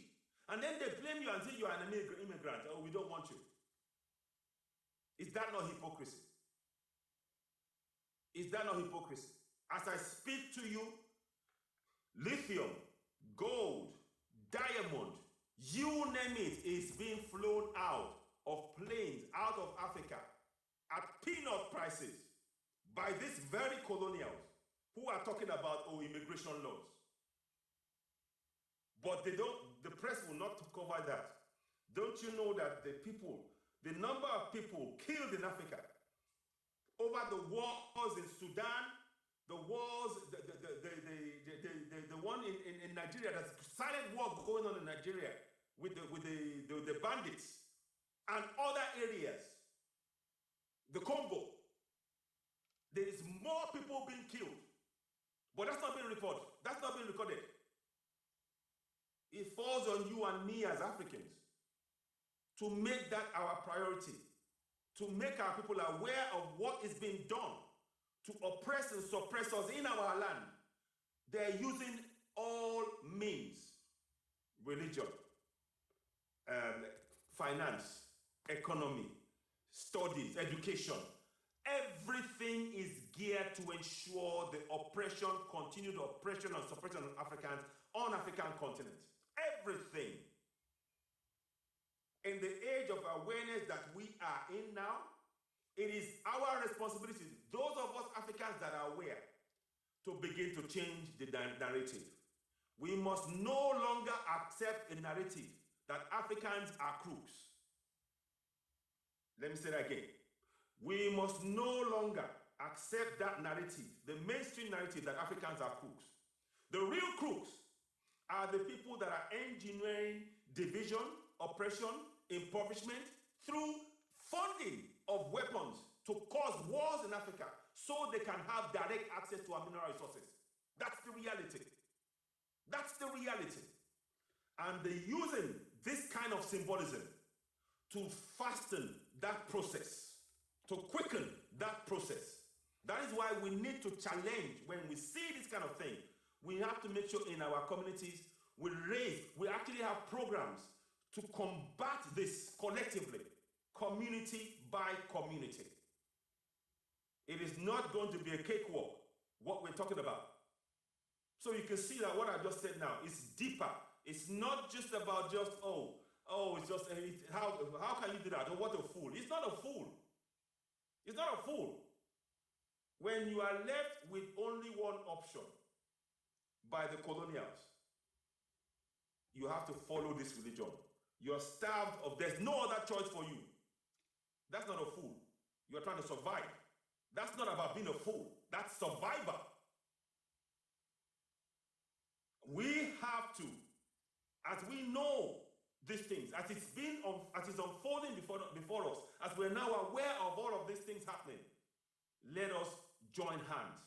And then they blame you and say you are an immigrant. Oh, we don't want you. Is that not hypocrisy? Is that not hypocrisy? As I speak to you, lithium, gold, diamond, you name it, is being flown out of planes out of Africa at peanut prices by these very colonials who are talking about immigration laws. But the press will not cover that. Don't you know that the number of people killed in Africa over the wars in Sudan, the wars, the one in Nigeria, there's silent war going on in Nigeria with the bandits and other areas, the Congo, there is more people being killed, but that's not being recorded. That's not being recorded. It falls on you and me as Africans to make that our priority, to make our people aware of what is being done to oppress and suppress us in our land. They're using all means, religion, finance, economy, studies, education. Everything is geared to ensure the oppression, continued oppression and suppression of Africans on African continent. Everything. In the age of awareness that we are in now, it is our responsibility, those of us Africans that are aware, to begin to change the narrative. We must no longer accept a narrative that Africans are crooks. Let me say that again. We must no longer accept that narrative, the mainstream narrative that Africans are crooks. The real crooks are the people that are engineering division, oppression, impoverishment through funding of weapons to cause wars in Africa so they can have direct access to our mineral resources. That's the reality. That's the reality. And they're using this kind of symbolism to fasten that process, to quicken that process. That is why we need to challenge when we see this kind of thing. We have to make sure in our communities we actually have programs to combat this collectively, community by community. It is not going to be a cakewalk, what we're talking about. So you can see that what I just said now is deeper. It's not just about just, it's just, how can you do that? Oh, what a fool. It's not a fool. It's not a fool. When you are left with only one option by the colonials, you have to follow this religion. You're starved of, there's no other choice for you. That's not a fool. You're trying to survive. That's not about being a fool. That's survivor. We have to, as we know these things, as it's unfolding before us, as we're now aware of all of these things happening, let us join hands.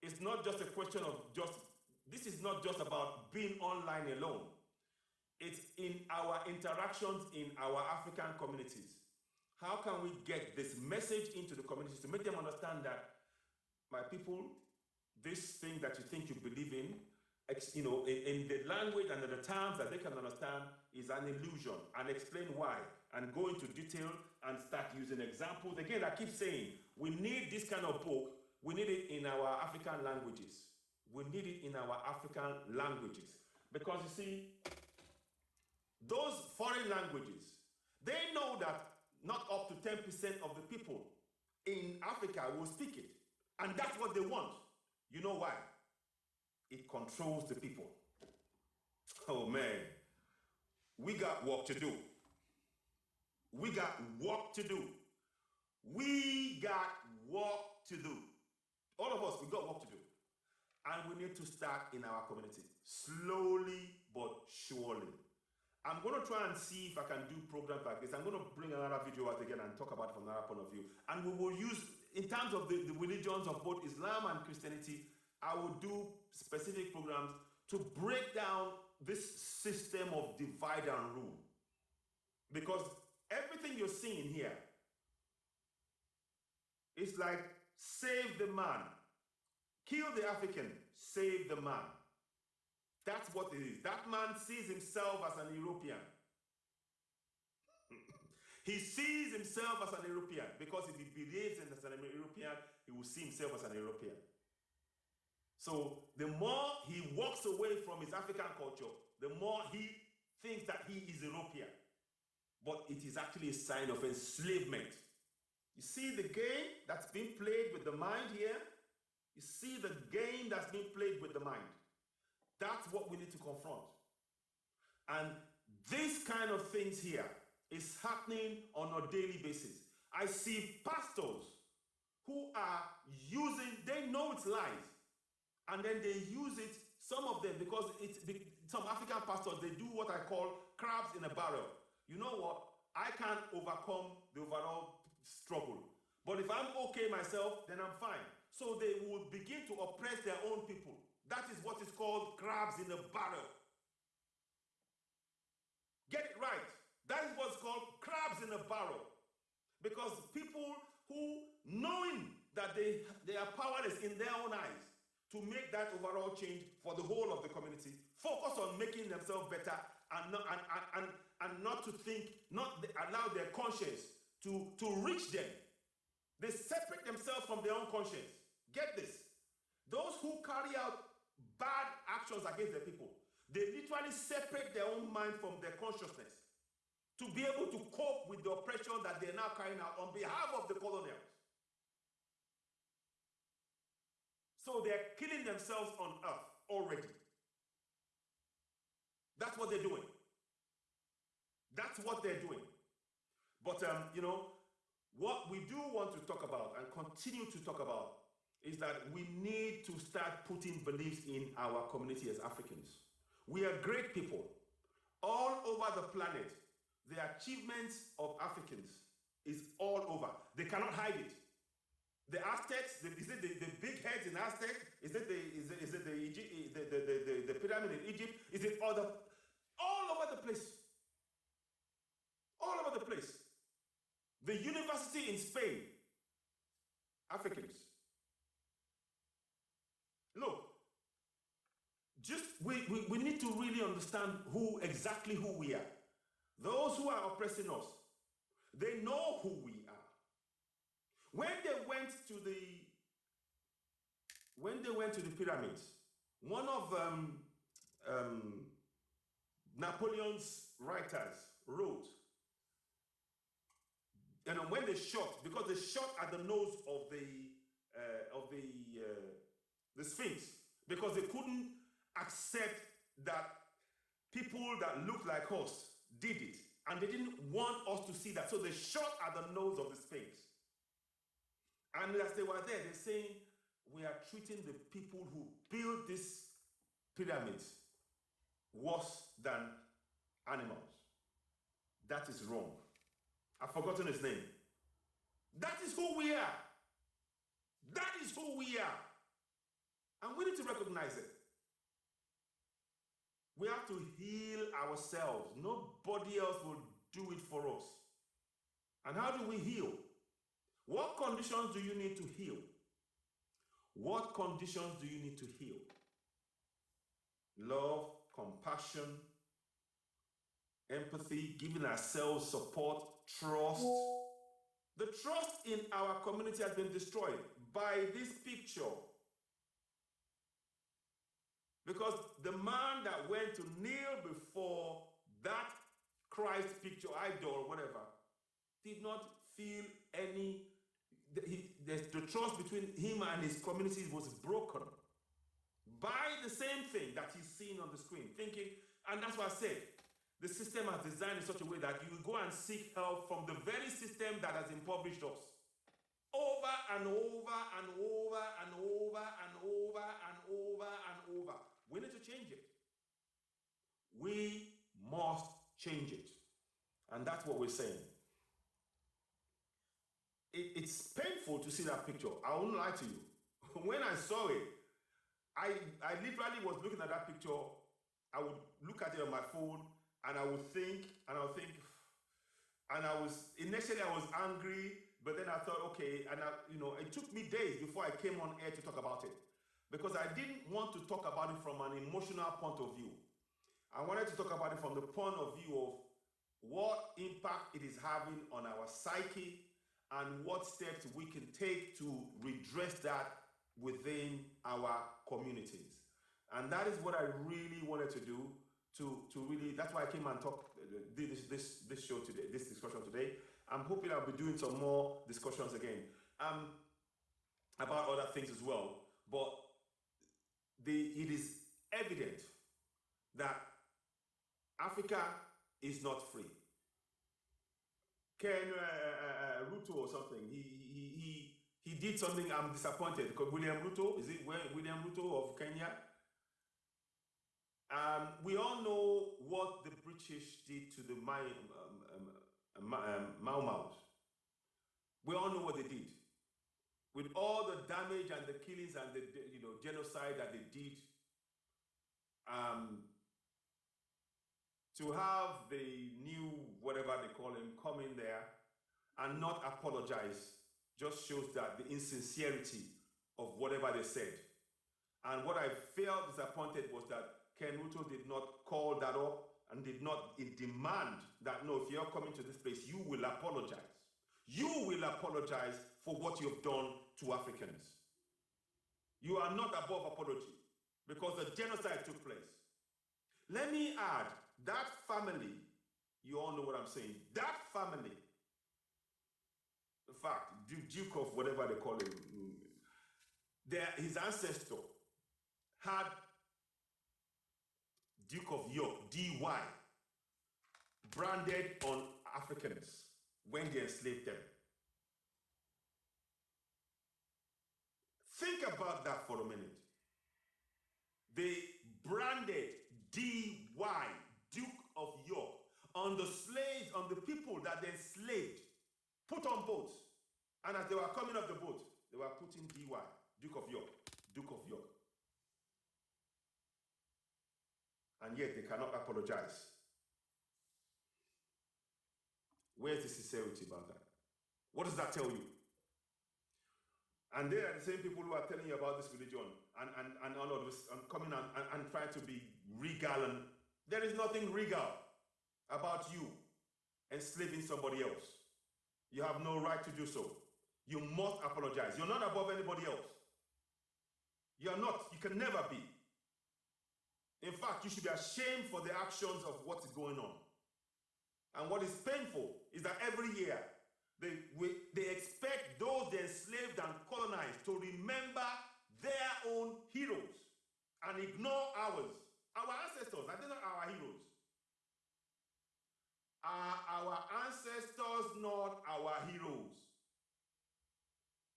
It's not just a question of this is not just about being online alone. It's in our interactions in our African communities. How can we get this message into the communities to make them understand that, my people, this thing that you think you believe in, in the language and in the terms that they can understand, is an illusion, and explain why, and go into detail and start using examples. Again, I keep saying, we need this kind of book. We need it in our African languages. We need it in our African languages. Because you see, those foreign languages, they know that not up to 10% of the people in Africa will speak it. And that's what they want. You know why? It controls the people. Oh man, we got work to do. We got work to do. We got work to do. All of us, we got work to do. And we need to start in our community, slowly but surely. I'm going to try and see if I can do programs like this. I'm going to bring another video out again and talk about it from another point of view. And we will use, in terms of the religions of both Islam and Christianity, I will do specific programs to break down this system of divide and rule. Because everything you're seeing here is like, save the man, kill the African, save the man. That's what it is. That man sees himself as an European. He sees himself as an European because if he believes in as an European, he will see himself as an European. So the more he walks away from his African culture, the more he thinks that he is European. But it is actually a sign of enslavement. You see the game that's being played with the mind here? You see the game that's being played with the mind. That's what we need to confront. And this kind of things here is happening on a daily basis. I see pastors who are using, they know it's lies, and then they use it, some of them, because some African pastors, they do what I call crabs in a barrel. You know what? I can't overcome the overall struggle. But if I'm okay myself, then I'm fine. So they will begin to oppress their own people. That is what is called crabs in a barrel. Get it right. That is what's called crabs in a barrel. Because people who, knowing that they are powerless in their own eyes to make that overall change for the whole of the community, focus on making themselves better and not to think, not allow their conscience to reach them. They separate themselves from their own conscience. Get this. Those who carry out bad actions against the people, they literally separate their own mind from their consciousness to be able to cope with the oppression that they're now carrying out on behalf of the colonials. So they're killing themselves on earth already. That's what they're doing. That's what they're doing. But, what we do want to talk about and continue to talk about is that we need to start putting beliefs in our community as Africans. We are great people. All over the planet, the achievements of Africans is all over. They cannot hide it. The Aztecs, is it the big heads in Aztec? Is it the pyramid in Egypt? Is it all over the place? All over the place. The university in Spain, Africans. Look, just we need to really understand exactly who we are. Those who are oppressing us, they know who we are. When they went to the pyramids, one of Napoleon's writers wrote, and when they shot, because they shot at the nose of the Sphinx, because they couldn't accept that people that looked like us did it, and they didn't want us to see that, so they shot at the nose of the Sphinx. And as they were there, they're saying, we are treating the people who built these pyramids worse than animals. That is wrong. I've forgotten his name. That is who we are. That is who we are. And we need to recognize it. We have to heal ourselves. Nobody else will do it for us. And how do we heal? What conditions do you need to heal? What conditions do you need to heal? Love, compassion, empathy, giving ourselves support, trust. The trust in our community has been destroyed by this picture. Because the man that went to kneel before that Christ picture, idol, or whatever, did not feel any, the trust between him and his community was broken by the same thing that he's seeing on the screen, thinking, and that's why I said, the system has designed in such a way that you will go and seek help from the very system that has impoverished us. Over and over and over and over and over and over and over. We need to change it. We must change it. And that's what we're saying. It's painful to see that picture. I won't lie to you. When I saw it, I literally was looking at that picture. I would look at it on my phone and I would think, and initially I was angry, but then I thought, okay, and it took me days before I came on air to talk about it, because I didn't want to talk about it from an emotional point of view. I wanted to talk about it from the point of view of what impact it is having on our psyche and what steps we can take to redress that within our communities. And that is what I really wanted to do, to really, that's why I came and did this show today, this discussion today. I'm hoping I'll be doing some more discussions again about other things as well. But it is evident that Africa is not free. Ken Ruto or something, he did something I'm disappointed, because William Ruto, is it William Ruto of Kenya? We all know what the British did to the Mau Maus. We all know what they did. With all the damage and the killings and the genocide that they did, to have the new, whatever they call him, come in there and not apologize just shows that the insincerity of whatever they said. And what I felt disappointed was that Ken Ruto did not call that up and did not demand that, no, if you're coming to this place, you will apologize. You will apologize for what you've done to Africans. You are not above apology because the genocide took place. Let me add, that family, you all know what I'm saying, that family, in fact, Duke of whatever they call him, his ancestor had Duke of York, DY, branded on Africans when they enslaved them. Think about that for a minute. They branded DY, Duke of York, on the slaves, on the people that they enslaved, put on boats. And as they were coming off the boat, they were putting DY, Duke of York, Duke of York. And yet they cannot apologize. Where's the sincerity about that? What does that tell you? And they are the same people who are telling you about this religion. and all of this, and coming and trying to be regal. And there is nothing regal about you enslaving somebody else. You have no right to do so. You must apologize. You're not above anybody else. You're not. You can never be. In fact, you should be ashamed for the actions of what's going on. And what is painful is that every year they expect those they enslaved and colonized to remember their own heroes and ignore ours. Our ancestors, are they not our heroes? Are our ancestors not our heroes?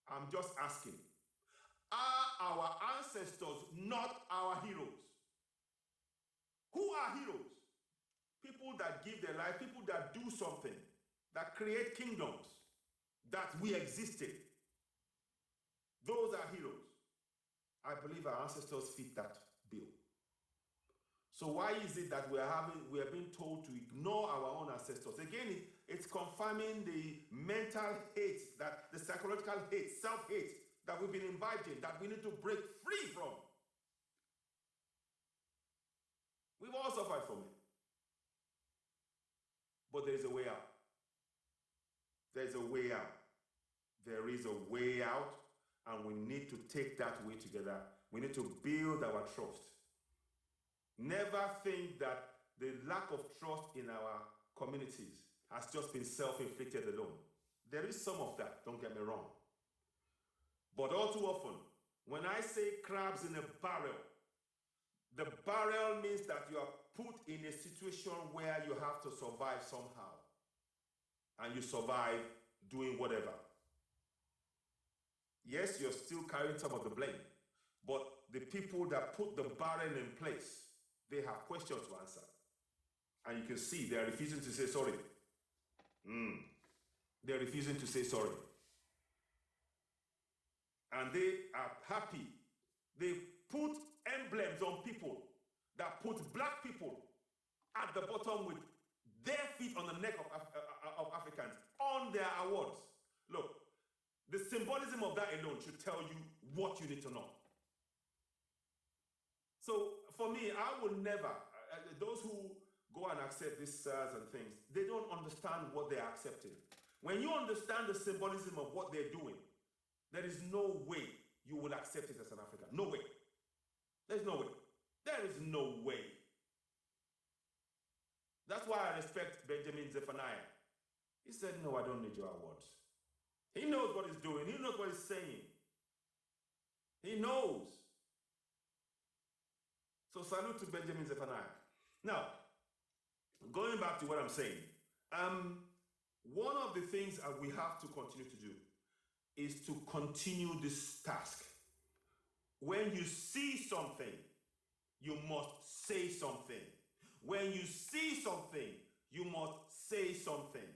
I'm just asking. Are our ancestors not our heroes? Who are heroes? People that give their life, people that do something, that create kingdoms, that we existed. Those are heroes. I believe our ancestors fit that bill. So why is it that we are being told to ignore our own ancestors? Again, it's confirming the mental hate, that the psychological hate, self-hate that we've been inviting, that we need to break free from. We've all suffered from it. But there is a way out. There's a way out. There is a way out, and we need to take that way together. We need to build our trust. Never think that the lack of trust in our communities has just been self-inflicted alone. There is some of that, don't get me wrong. But all too often, when I say crabs in a barrel, the barrel means that you are put in a situation where you have to survive somehow. And you survive doing whatever. Yes, you're still carrying some of the blame, but the people that put the barrel in place, they have questions to answer. And you can see they're refusing to say sorry. They're refusing to say sorry. And they are happy. They put emblems on people that put black people at the bottom with their feet on the neck of Africans on their awards. Look, the symbolism of that alone should tell you what you need to know. So for me, I will never, those who go and accept these SARS and things, they don't understand what they're accepting. When you understand the symbolism of what they're doing, there is no way you will accept it as an African. No way. There's no way. There is no way. That's why I respect Benjamin Zephaniah. He said, no, I don't need your awards. He knows what he's doing. He knows what he's saying. He knows. So salute to Benjamin Zephaniah. Now, going back to what I'm saying, one of the things that we have to continue to do is to continue this task. When you see something, you must say something. When you see something, you must say something.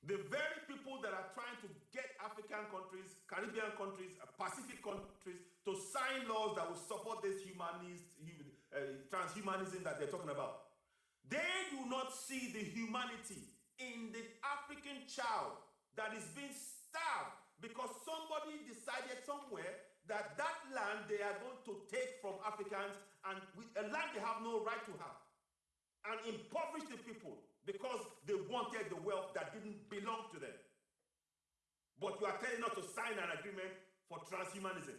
The very people that are trying to get African countries, Caribbean countries, Pacific countries to sign laws that will support this transhumanism that they're talking about, they do not see the humanity in the African child that is being starved because somebody decided somewhere that that land they are going to take from Africans, and a land they have no right to have, and impoverish the people because they wanted the wealth that didn't belong to them. But you are telling us to sign an agreement for transhumanism.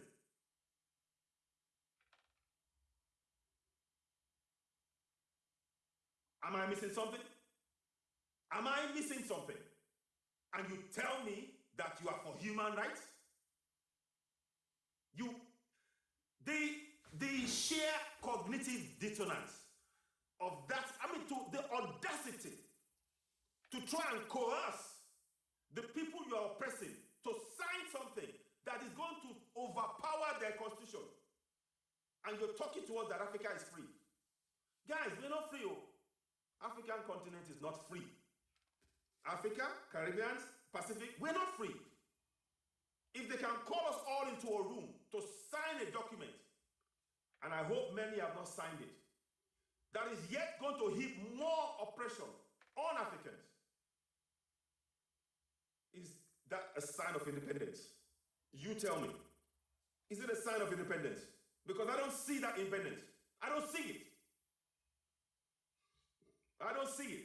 Am I missing something? Am I missing something? And you tell me that you are for human rights? The sheer cognitive dissonance of that, to the audacity to try and coerce the people you are oppressing to sign something that is going to overpower their constitution. And you're talking to us that Africa is free. Guys, we're not free. African continent is not free. Africa, Caribbean, Pacific, we're not free. If they can call us all into a room to sign a document, and I hope many have not signed it, that is yet going to heap more oppression on Africans, is that a sign of independence? You tell me. Is it a sign of independence? Because I don't see that independence. I don't see it. I don't see it.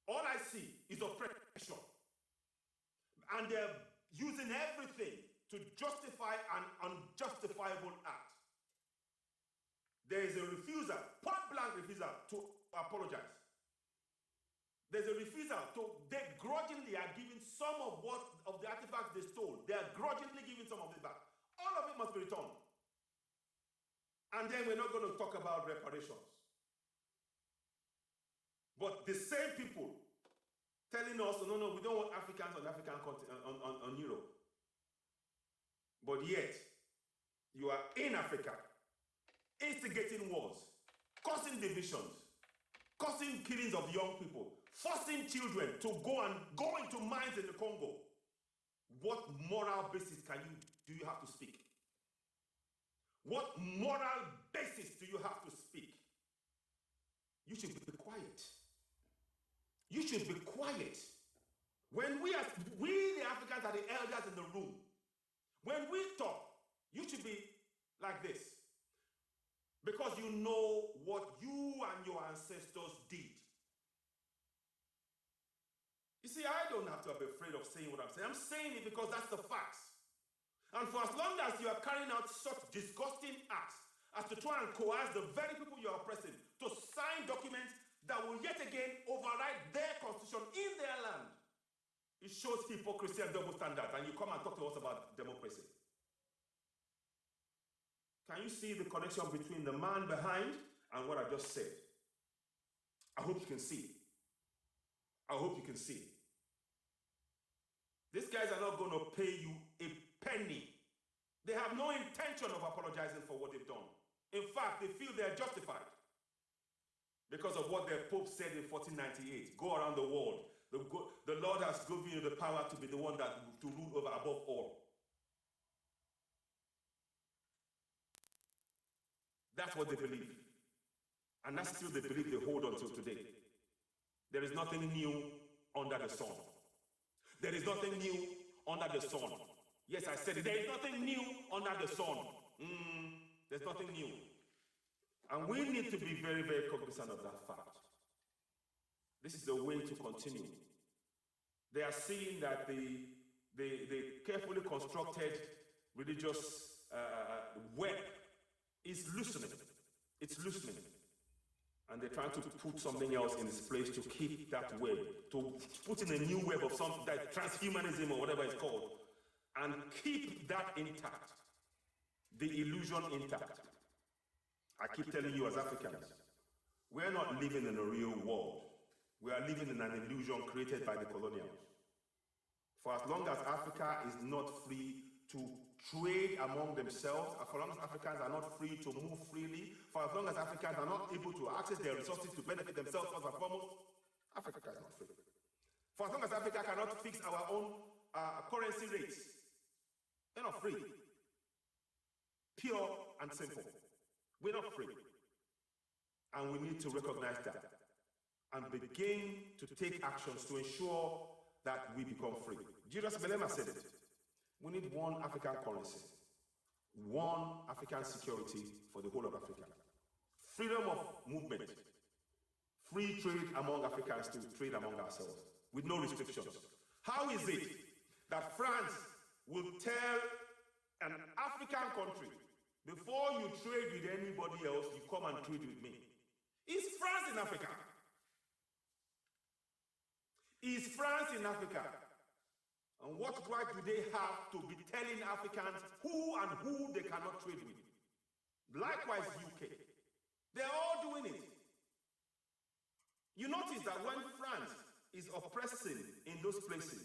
All I see is oppression. And they're using everything to justify an unjustifiable act. There is a refusal, point blank refusal, to apologize. There's a refusal to, they grudgingly are giving some of the artifacts they stole. They are grudgingly giving some of it back. All of it must be returned. And then we're not going to talk about reparations. But the same people telling us, no, we don't want Africans on African continent, on Europe. But yet, you are in Africa, instigating wars, causing divisions, causing killings of young people, forcing children to go into mines in the Congo. What moral basis do you have to speak? What moral basis do you have to speak? You should be quiet. You should be quiet. When we the Africans are the elders in the room. When we talk, you should be like this. Because you know what you and your ancestors did. You see, I don't have to be afraid of saying what I'm saying. I'm saying it because that's the facts. And for as long as you are carrying out such disgusting acts as to try and coerce the very people you are oppressing to sign documents that will yet again override their constitution in their land, it shows hypocrisy and double standards, and you come and talk to us about democracy. Can you see the connection between the man behind and what I just said? I hope you can see. I hope you can see. These guys are not going to pay you a penny. They have no intention of apologizing for what they've done. In fact, they feel they're justified because of what their Pope said in 1498. Go around the world. The Lord has given you the power to be the one to rule over above all. That's what they believe. And that's still the belief they hold on to today. There is nothing new under the sun. There is nothing new under the sun. Yes, I said it. There is nothing new under the sun. There's nothing new. And we need to be very, very cognizant of that fact. This is the way to continue. They are seeing that the carefully constructed religious web is loosening. It's loosening. And they're trying to put something else in its place to keep that web, to put in a new web of something like transhumanism or whatever it's called, and keep that intact, the illusion intact. I keep telling you as Africans, we're not living in a real world. We are living in an illusion created by the colonials. For as long as Africa is not free to trade among themselves, as long as Africans are not free to move freely, for as long as Africans are not able to access their resources to benefit themselves first and foremost, Africa is not free. For as long as Africa cannot fix our own currency rates, we're not free. Pure and simple. We're not free. And we need to recognize that and begin to take actions to ensure that we become free. Julius Malema said it. We need one African currency, one African security for the whole of Africa. Freedom of movement, free trade among Africans to trade among ourselves with no restrictions. How is it that France will tell an African country, before you trade with anybody else, you come and trade with me? Is France in Africa? Is France in Africa? And what right do they have to be telling Africans who they cannot trade with? Likewise, UK. They're all doing it. You notice that when France is oppressing in those places,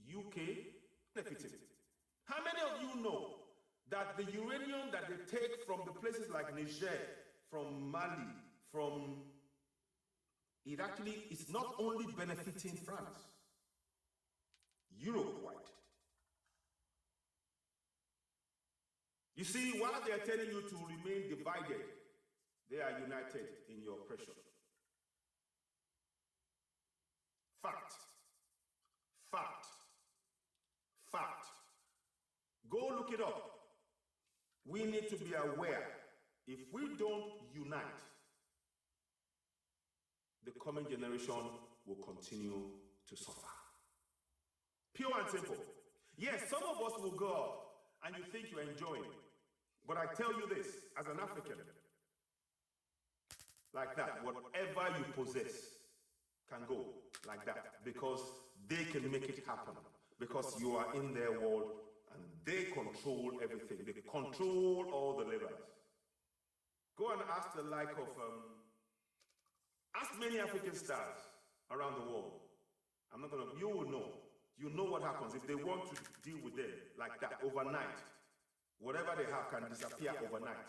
UK benefiting. How many of you know that the uranium that they take from the places like Niger, from Mali, it actually is not only benefiting France, Europe-wide. You see, while they are telling you to remain divided, they are united in your oppression. Fact. Fact. Fact. Go look it up. We need to be aware. If we don't unite, the coming generation will continue to suffer. Pure and simple. Yes, some of us will go out and you think you're enjoying. But I tell you this, as an African, like that, whatever you possess can go like that, because they can make it happen, because you are in their world and they control everything. They control all the levers. Go and ask the like of, ask many African stars around the world. I'm not gonna, you will know. You know what happens if they want to deal with them like that overnight. Whatever they have can disappear overnight.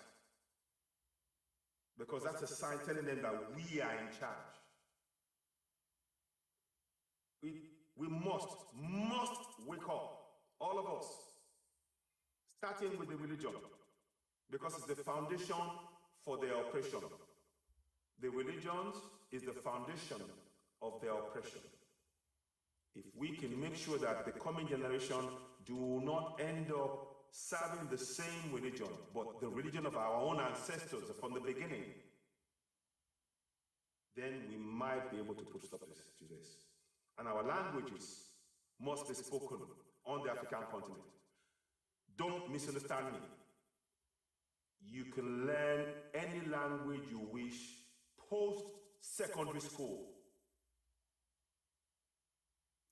Because that's a sign telling them that we are in charge. We must wake up, all of us, starting with the religion, because it's the foundation for their oppression. The religions is the foundation of their oppression. If we can make sure that the coming generation do not end up serving the same religion, but the religion of our own ancestors from the beginning, then we might be able to put stop to this. And our languages must be spoken on the African continent. Don't misunderstand me. You can learn any language you wish post-secondary school.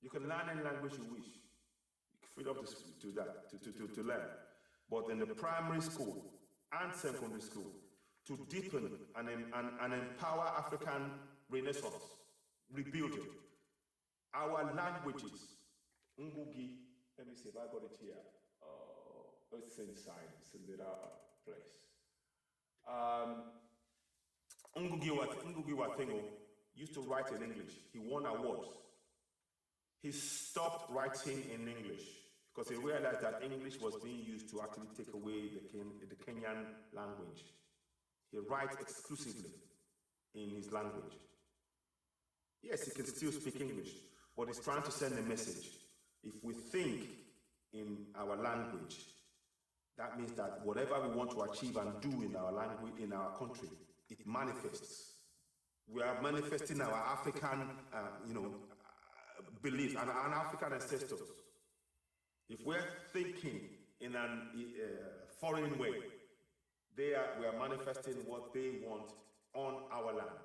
You can learn any language you wish. Freedom to that, to learn. But in the primary school and secondary school, to deepen and empower African renaissance, rebuilding our languages. Ngugi, let me see if I got it here. It's inside, it's in the place. Ngugi wa Thiong'o used to write in English. He won awards. He stopped writing in English because he realized that English was being used to actually take away the Kenyan language. He writes exclusively in his language. Yes, he can still speak English, but he's trying to send a message. If we think in our language, that means that whatever we want to achieve and do in our language, in our country, it manifests. We are manifesting our African, beliefs and African ancestors. If we're thinking in a foreign way, we are manifesting what they want on our land.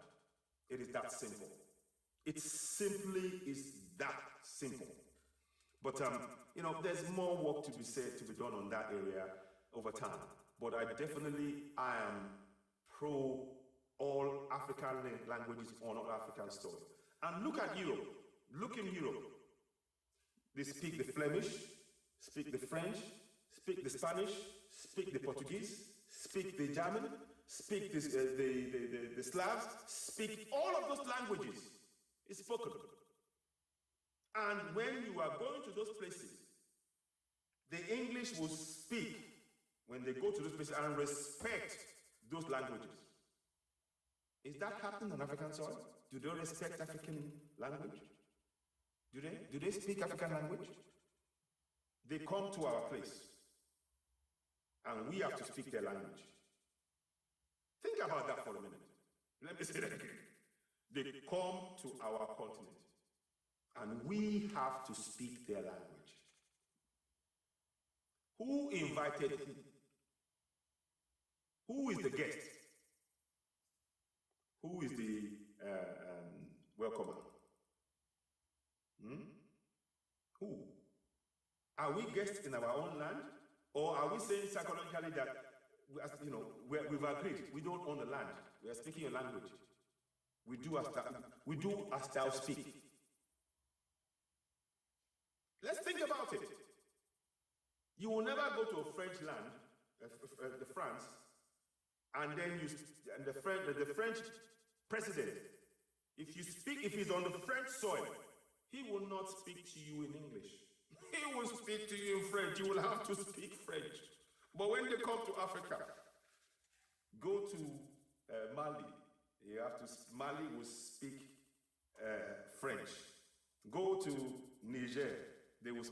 It is that simple. It simply is that simple. But there's more work to be done on that area over time. But I am pro all African languages on all African soil. And look at Europe. Look in Europe. They speak the Flemish, speak the French, speak the Spanish, speak the Portuguese, speak the German, speak the Slavs, speak all of those languages. It's spoken. And when you are going to those places, the English will speak when they go to those places and respect those languages. Is that happening on African soil? Do they respect African language? Do they speak African language? They come to our place and we have to speak their language. Think about that for a minute. Let me say that again. They come to our continent and we have to speak their language. Who invited who? Who is the guest? Who is the welcomer? Who? Are we guests in our own land? Or are we saying psychologically that we've agreed, we don't own the land, we are speaking a language. We do as thou speak. Let's think about it. You will never go to a French land, France, and then the French president, if he's on the French soil, he will not speak to you in English. He will speak to you in French. You will have to speak French. But when they come to Africa, go to Mali. Mali will speak French. Go to Niger. They will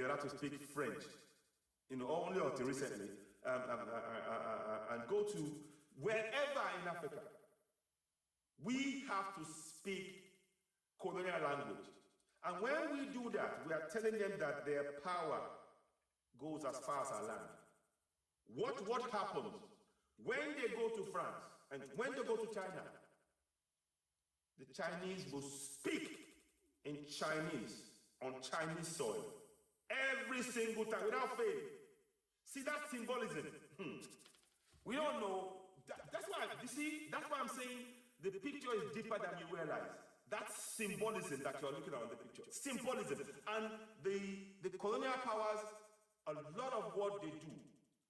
have to speak French. only until recently, and go to wherever in Africa, we have to speak colonial language. And when we do that, we are telling them that their power goes as far as our land. What happens when they go to France and when they go to China? The Chinese will speak in Chinese on Chinese soil every single time without fail. See that symbolism? We don't know. That's why I'm saying the picture is deeper than you realize. That's symbolism that you're looking at on the picture. Symbolism. And the colonial powers, a lot of what they do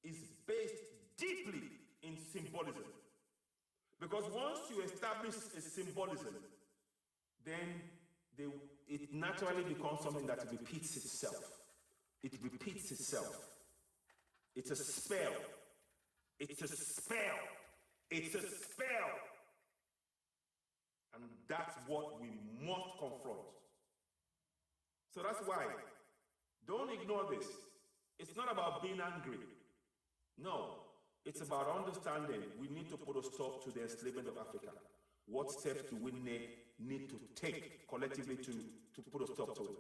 is based deeply in symbolism. Because once you establish a symbolism, then it naturally becomes something that repeats itself. It repeats itself. It's a spell. It's a spell. It's a spell. And that's what we must confront. So that's why, don't ignore this. It's not about being angry. No, it's about understanding we need to put a stop to the enslavement of Africa. What steps do we need to take collectively to put a stop to it?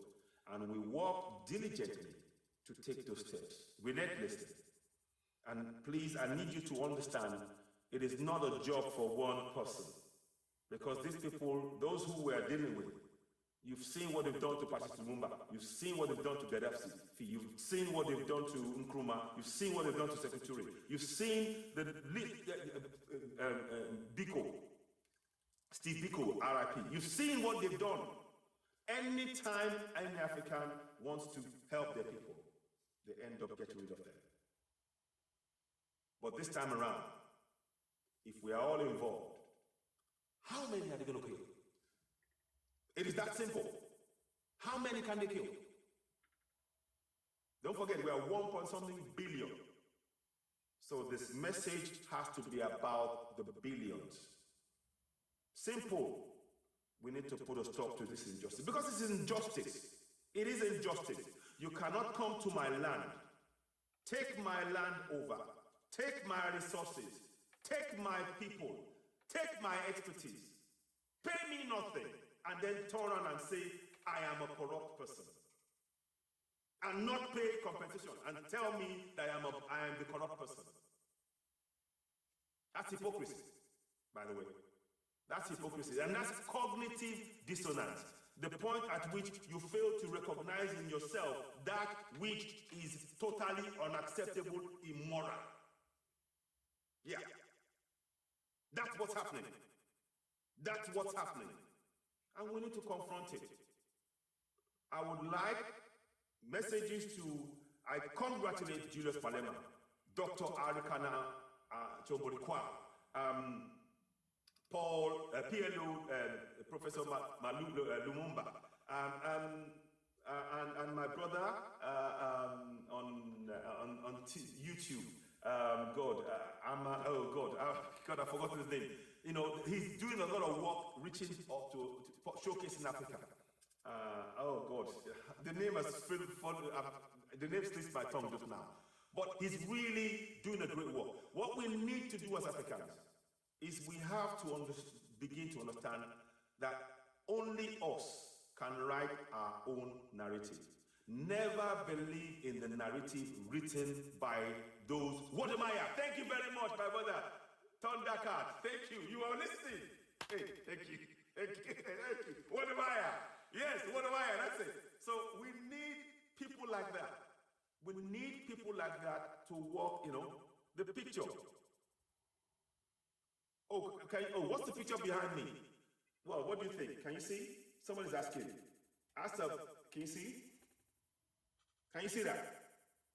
And we work diligently to take those steps, relentlessly. And please, I need you to understand, it is not a job for one person. Because these people, those who we are dealing with, you've seen what they've done to Patrice Lumumba. You've seen what they've done to Gaddafi. You've seen what they've done to Nkrumah. You've seen what they've done to Secretary. You've seen the Biko, Steve Biko, RIP. You've seen what they've done. Anytime any African wants to help their people, they end up getting rid of them. But this time around, if we are all involved, how many are they going to kill? It is that simple. How many can they kill? Don't forget, we are 1.something billion. So this message has to be about the billions. Simple. We need to put a stop to this injustice. Because this is injustice. It is injustice. You cannot come to my land, take my land over, take my resources, take my people, take my expertise, pay me nothing, and then turn around and say, I am a corrupt person. And not pay compensation and tell me that I am the corrupt person. That's hypocrisy, by the way. That's hypocrisy. And that's cognitive dissonance. The point at which you fail to recognize in yourself that which is totally unacceptable, immoral. Yeah. That's what's happening. That's what's happening. And we need to confront it. I would like messages to, I congratulate Julius Malema, Dr. Arikana Chomborikwa, Paul, PLO, Professor Lumumba, and my brother on YouTube. God, I've forgotten his name. You know, he's doing a lot of work reaching up to showcasing Africa. The name has the name slipped my tongue just now. But he's really doing a great work. What we need to do as Africans is we have to begin to understand that only us can write our own narrative. Never believe in the narrative written by those. Wodemaya, thank you very much, my brother. Thundercat, thank you. You are listening. Hey, thank you. Thank you. Thank you. Wodemaya. Yes, Wodemaya, that's it. So we need people like that. We need people like that to walk, the picture. What's the picture behind me? Well, what do you think? Can you see? Someone is asking. Can you see? Can you see that?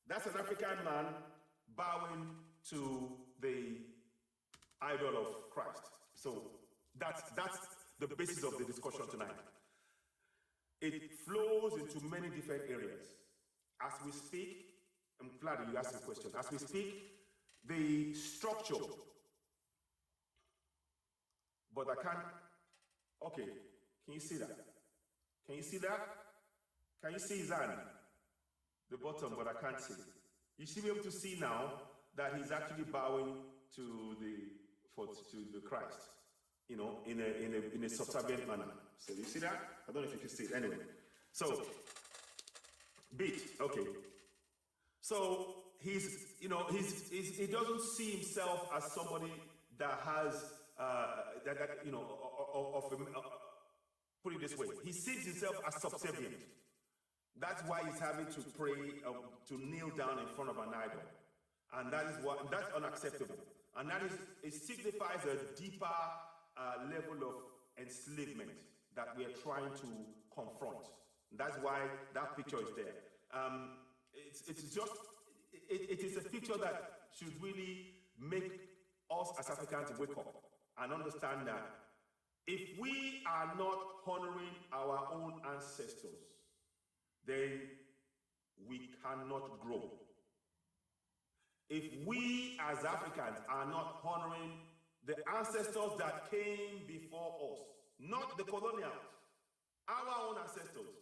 That's an African man bowing to the idol of Christ. So that's the basis of the discussion tonight. It flows into many different areas. As we speak, I'm glad you asked the question. As we speak, the structure, but I can't, okay, can you see that? Can you see that? Can you see his hand? The bottom, but I can't see. you should be able to see now that he's actually bowing to the Christ, in a subservient manner. So you see that? I don't know if you can see it. Anyway, so okay. So he doesn't see himself as somebody that has put it this way, he sees himself as subservient. That's why he's having to pray, to kneel down in front of an idol, and that's unacceptable. And it signifies a deeper level of enslavement that we are trying to confront. That's why that picture is there. It is a picture that should really make us as Africans wake up and understand that if we are not honoring our own ancestors, then we cannot grow. If we as Africans are not honoring the ancestors that came before us, not the colonials, our own ancestors,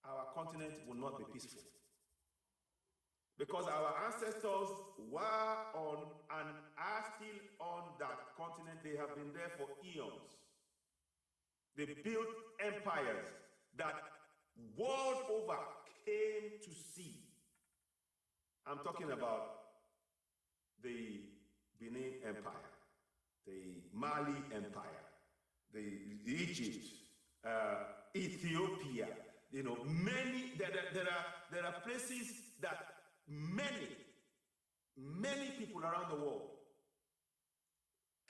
our continent will not be peaceful. Because our ancestors were on and are still on that continent. They have been there for eons. They built empires that world over came to see. I'm talking about the Benin Empire, the Mali Empire, the Egypt, Ethiopia. Many there are places that many people around the world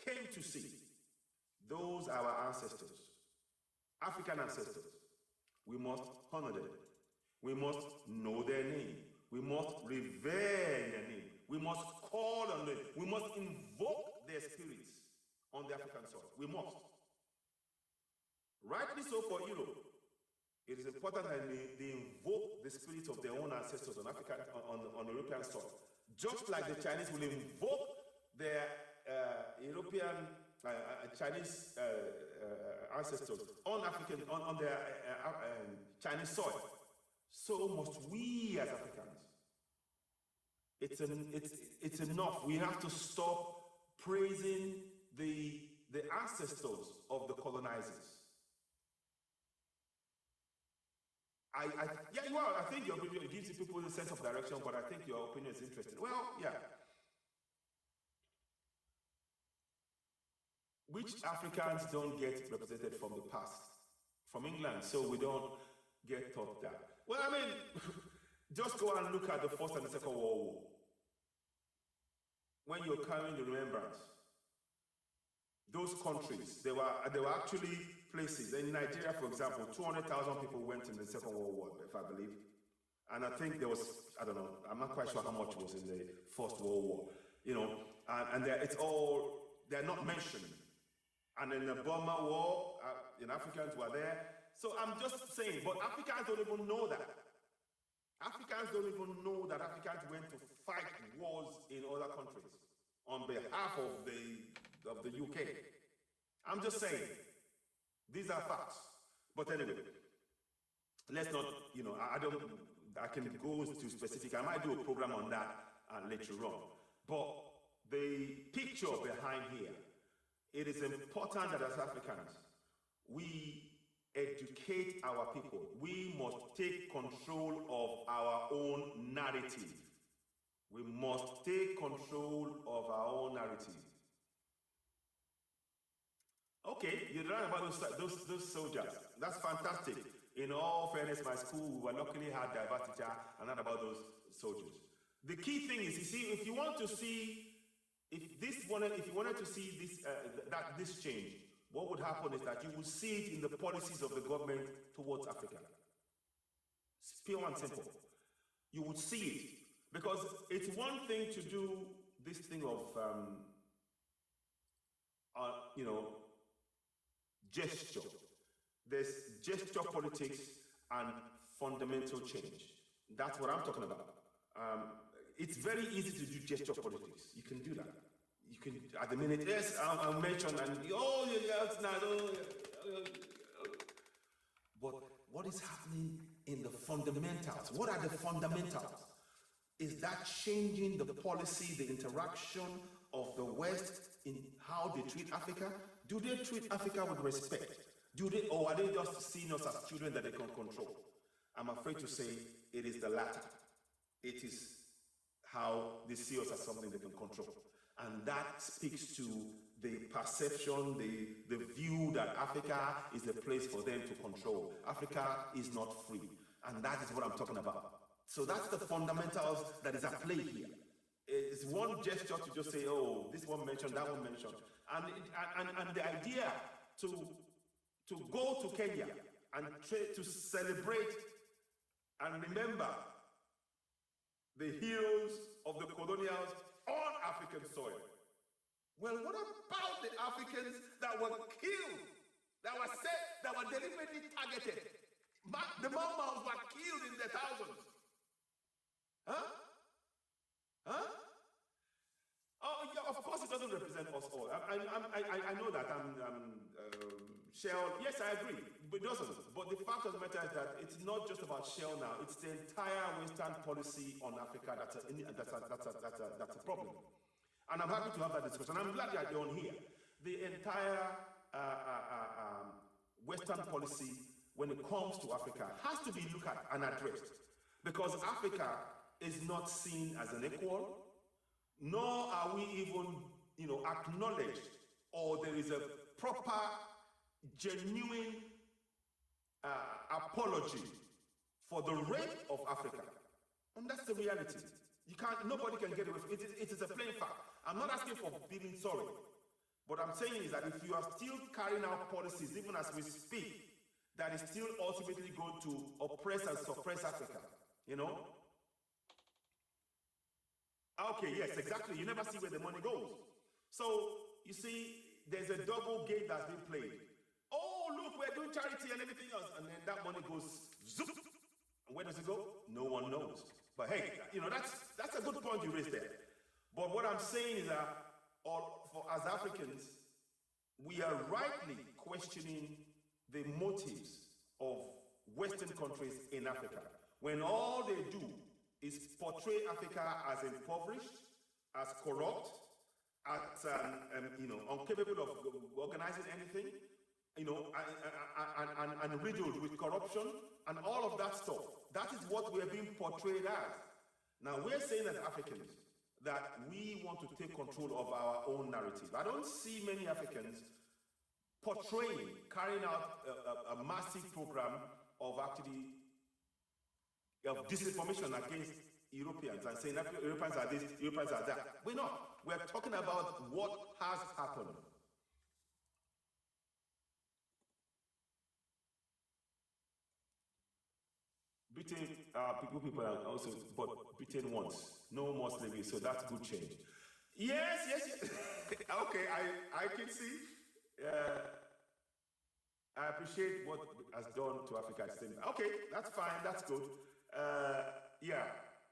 came to see. Those are our ancestors, African ancestors. We must honor them. We must know their name. We must revere their name. We must call on them. We must invoke their spirits on the African soil. We must. Rightly so for Europe. It is important that they invoke the spirits of their own ancestors on European soil. Just like the Chinese will invoke their European Chinese ancestors on their Chinese soil. So must we as Africans. It's enough. We have to stop praising the ancestors of the colonizers. You are. I think your opinion gives people a sense of direction, but I think your opinion is interesting. Well, yeah. Which Africans don't get represented from the past, from England, so we don't get taught that? Well, I mean, just go and look at the First and the Second World War. When you're carrying the remembrance, those countries, they were actually places. In Nigeria, for example, 200,000 people went in the Second World War, if I believe. And I think there was, I don't know, I'm not quite sure how much was in the First World War. And they're not mentioned. And in the Burma War, Africans were there. So I'm just saying, but Africans don't even know that. Africans don't even know that Africans went to fight wars in other countries on behalf of the UK. I'm just saying, these are facts. But anyway, let's not, I can go to specific, I might do a program on that later on. But the picture behind here, it is important that as Africans, we educate our people. We must take control of our own narrative. We must take control of our own narrative. Okay, you're right about those soldiers. That's fantastic. In all fairness, my school, we luckily had diverse teacher and not about those soldiers. The key thing is, you see, if you want to see, if you wanted to see this change, what would happen is that you will see it in the policies of the government towards Africa. It's pure and simple. You would see it. Because it's one thing to do this thing of, gesture. There's gesture politics and fundamental change. That's what I'm talking about. It's very easy to do gesture politics. You can do that. You can, at the minute, yes, I'll mention, and but what is happening in the fundamentals? What are the fundamentals? Is that changing the policy, the interaction of the West in how they treat Africa? Do they treat Africa with respect? Do they, or are they just seeing us as children that they can control? I'm afraid to say it is the latter. It is how they see us as something they can control. And that speaks to the perception, the view that Africa is a place for them to control. Africa is not free. And that is what I'm talking about. So that's the fundamentals that is at play here. It's one gesture to just say, oh, this one mentioned, that one mentioned. And the idea to go to Kenya and to celebrate and remember the heroes of the colonials on African soil. Well, what about the Africans that were killed, that were set, that were deliberately targeted? The Mau Maus were killed in their thousands. Huh? Huh? Oh, yeah, of course it doesn't represent us all. I know that. Shell, yes, I agree, but it doesn't. But the fact of the matter is that it's not just about Shell now. It's the entire Western policy on Africa that's a problem. And I'm happy to have that discussion. I'm glad that you're on here. The entire Western policy when it comes to Africa has to be looked at and addressed, because Africa is not seen as an equal, nor are we even, acknowledged, or there is a proper, genuine apology for the rape of Africa. And that's the reality. Nobody can get away from it. It is a plain fact. I'm not asking for feeling sorry. What I'm saying is that if you are still carrying out policies, even as we speak, that is still ultimately going to oppress and suppress Africa, Okay, yes, exactly. You never see where the money goes. So, you see, there's a double game that's been played. Oh, look, we're doing charity and everything else. And then that money goes zoop. And where does it go? No one knows. But hey, that's a good point you raised there. But what I'm saying is that as Africans, we are rightly questioning the motives of Western countries in Africa, when all they do is portray Africa as impoverished, as corrupt, as incapable of organizing anything, and riddled with corruption and all of that stuff. That is what we are being portrayed as. Now we're saying as Africans that we want to take control of our own narrative. I don't see many Africans carrying out a massive program of disinformation against Europeans and saying that Europeans are this, Europeans are that. We're not. We're talking about what has happened. Britain, people are also, but Britain wants no more slavery, so that's good change. Yes. Okay, I can see. I appreciate what has done to Africa. Okay, that's fine, that's good.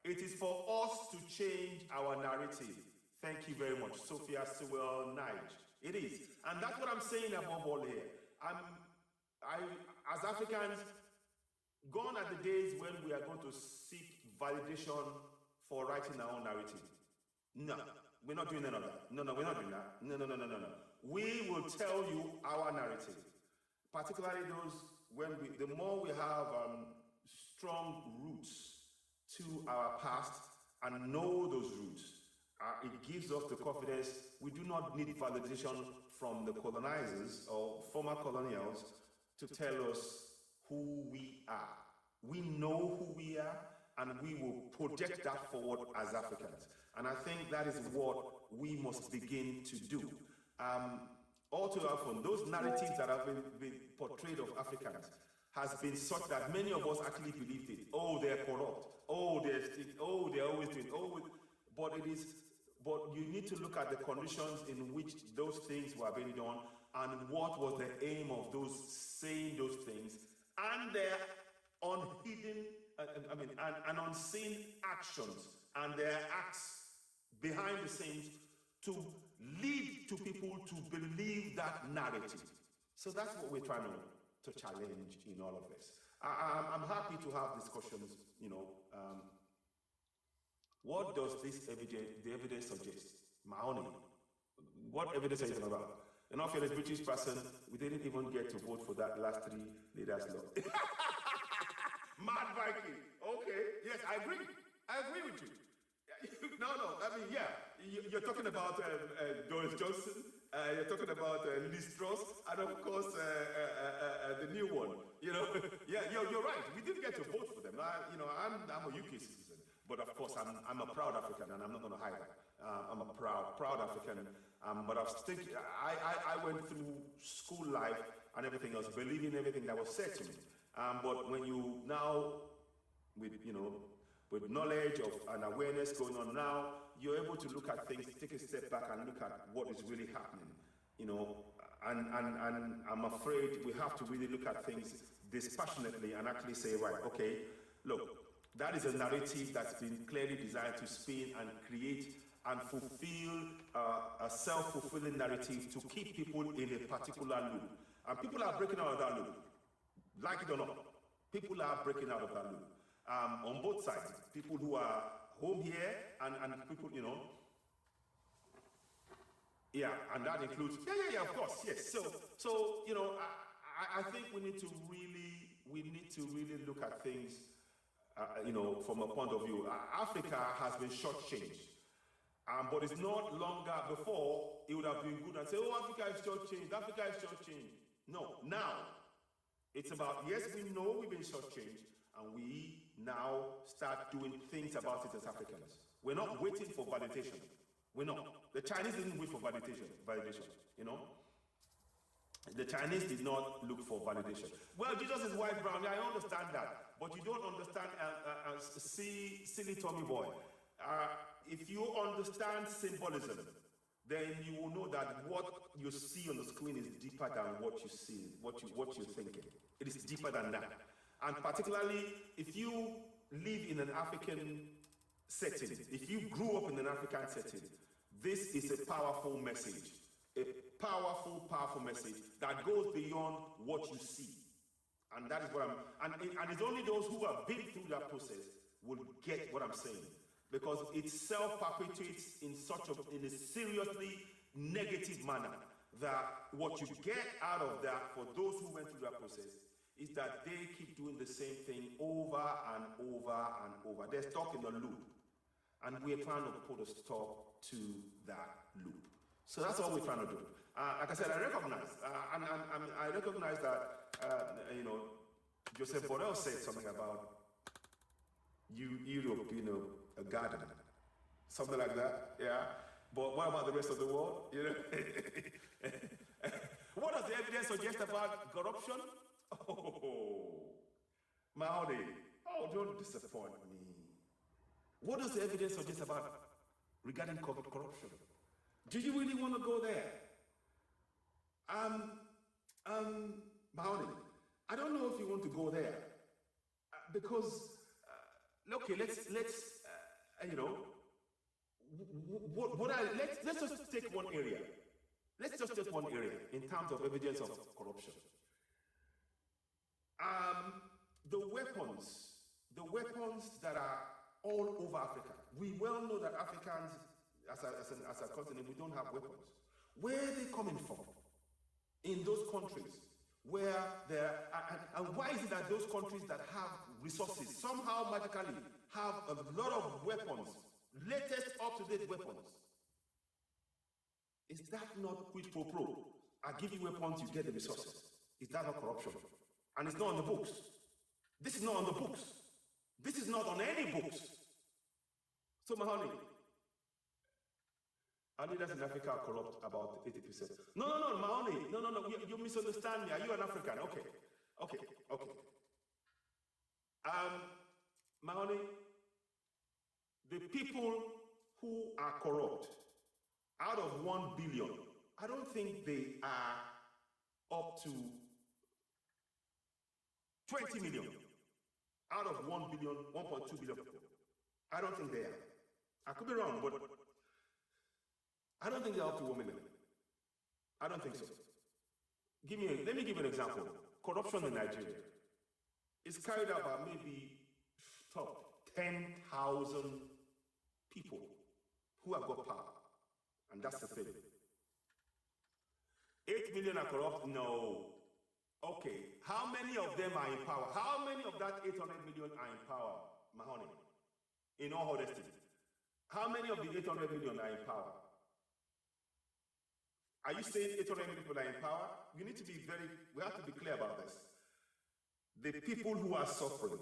It is for us to change our narrative. Thank you very much, Sophia Sewell Nige. It is, and that's what I'm saying above all here. As Africans, gone are the days when we are going to seek validation for writing our own narrative. No, we're not doing none of that. No, we're not doing that. No. We will tell you our narrative, particularly the more we have strong roots to our past and know those roots, it gives us the confidence. We do not need validation from the colonizers or former colonials to tell us who we are. We know who we are, and we will project that forward as Africans. And I think that is what we must begin to do. All too often, those narratives that have been portrayed of Africans has been such that many of us actually believed it. Oh, they're corrupt. Oh, they're always doing. But you need to look at the conditions in which those things were being done, and what was the aim of those saying those things, and their unhidden, and unseen actions, and their acts behind the scenes to lead to people to believe that narrative. So that's what we're trying to challenge in all of this. I'm happy to have discussions, What does the evidence suggest? Mahoney. What evidence are you talking about? In all fairness, British person, we didn't even get to vote for that last 3 leaders law. Mad Viking. Okay. Yes, I agree. I agree with you. No. I mean, yeah. You're talking about Doris Johnson. You're talking about Liz Truss, and of course the new one. You know, yeah, you're right. We didn't get to vote for them. I'm a UK citizen, but of course I'm a proud African, and I'm not going to hide that. I'm a proud African. But I went through school life and everything else, believing everything that was said to me. But when you now, with knowledge of and awareness going on now, you're able to look at things, take a step back and look at what is really happening, and I'm afraid we have to really look at things dispassionately and actually say, right, okay, look, that is a narrative that's been clearly designed to spin and create and fulfill a self-fulfilling narrative to keep people in a particular loop. And people are breaking out of that loop, like it or not. People are breaking out of that loop. On both sides, people who are home here and people, yeah, and that includes, yeah, of course, yes. So I think we need to really look at things, from a point of view. Africa has been shortchanged. But it's not longer. Before, it would have been good and say, oh, Africa is shortchanged, Africa is shortchanged. No, now, it's about, yes, we know we've been shortchanged, and we now start doing things about it as Africans. We're not waiting for validation. We're not. The Chinese didn't wait for validation, The Chinese did not look for validation. Well, Jesus is white, brown. Yeah, I understand that. But you don't understand, silly Tommy boy. If you understand symbolism, then you will know that what you see on the screen is deeper than what you see, what you're thinking. It is deeper than that. And particularly, if you live in an African setting, if you grew up in an African setting, this is a powerful message. A powerful message that goes beyond what you see. And that is what and it's only those who have been through that process will get what I'm saying. Because it self-perpetuates in a seriously negative manner, that what you get out of that for those who went through that process is that they keep doing the same thing over and over and over. They're stuck in a loop, and we're trying to put a stop to that loop. So that's all we're trying to do. Like I said, I recognize, I recognize that Joseph Borrell said something about Europe, a garden, something like that, yeah. But what about the rest of the world? What does the evidence suggest about corruption? Oh, Mahoney, don't disappoint me. What does the evidence suggest regarding corruption? Do you really want to go there? Mahoney, I don't know if you want to go there because. Okay, let's let's just take one area. Let's just take one area in terms of evidence of corruption. The weapons that are all over Africa. We well know that Africans, as a continent, we don't have weapons. Where are they coming from? In those countries where there and why is it that those countries that have resources somehow magically have a lot of weapons, latest up-to-date weapons? Is that not quid pro quo? I give you weapons, you get the resources. Is that not corruption? And it's not on the books. This is not on the books. This is not on any books. So Mahoney, our leaders in Africa are corrupt about 80%. No, Mahoney, no, you misunderstand me. Are you an African? Okay. Mahoney, the people who are corrupt, out of 1 billion, I don't think they are up to 20 million. Out of 1 billion, 1.2 billion people. I don't think they are. I could be wrong, but I don't think they're up to 1 million. I don't think so. Let me give you an example. Corruption in Nigeria is carried out by maybe top 10,000 people who have got power. And that's the thing. 8 million are corrupt? No. Okay, how many of them are in power? How many of that 800 million are in power, Mahoney? In all honesty, how many of the 800 million are in power? Are you saying 800 million people are in power? We need to be we have to be clear about this. The people who are suffering,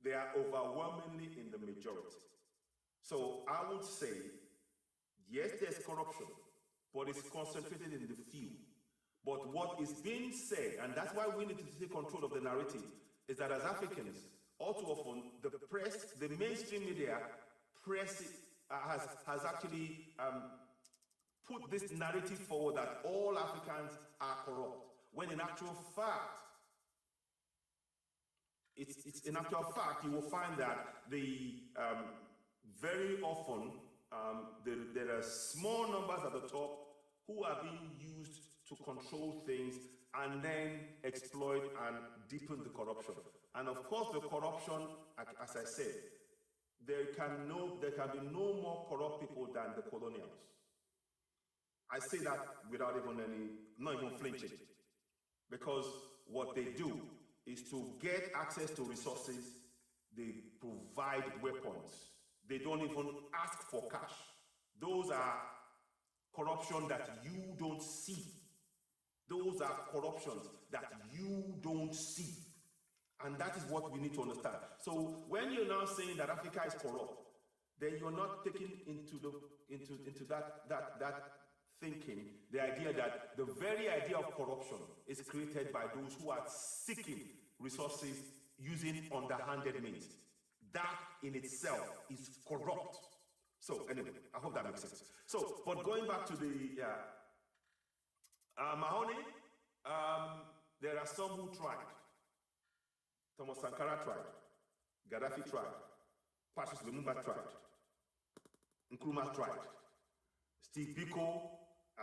they are overwhelmingly in the majority. So I would say, yes, there's corruption, but it's concentrated in the few. But what is being said, and that's why we need to take control of the narrative, is that as Africans, all too often, the press, the mainstream media, has actually put this narrative forward that all Africans are corrupt, when in actual fact, in actual fact, you will find that very often there are small numbers at the top who are being used to control things and then exploit and deepen the corruption. And of course, the corruption, as I said, there can be no more corrupt people than the colonials. I say that without not even flinching, because what they do is to get access to resources, they provide weapons. They don't even ask for cash. Those are corruption that you don't see. Those are corruptions that you don't see. And that is what we need to understand. So when you're now saying that Africa is corrupt, then you're not taking into that thinking the idea that the very idea of corruption is created by those who are seeking resources using underhanded means. That in itself is corrupt. So anyway, I hope that makes sense. So, but going back to the Mahoney, there are some who tried. Thomas Sankara tried. Gaddafi tried. Patrice Lumumba tried. Nkrumah tried. Steve Biko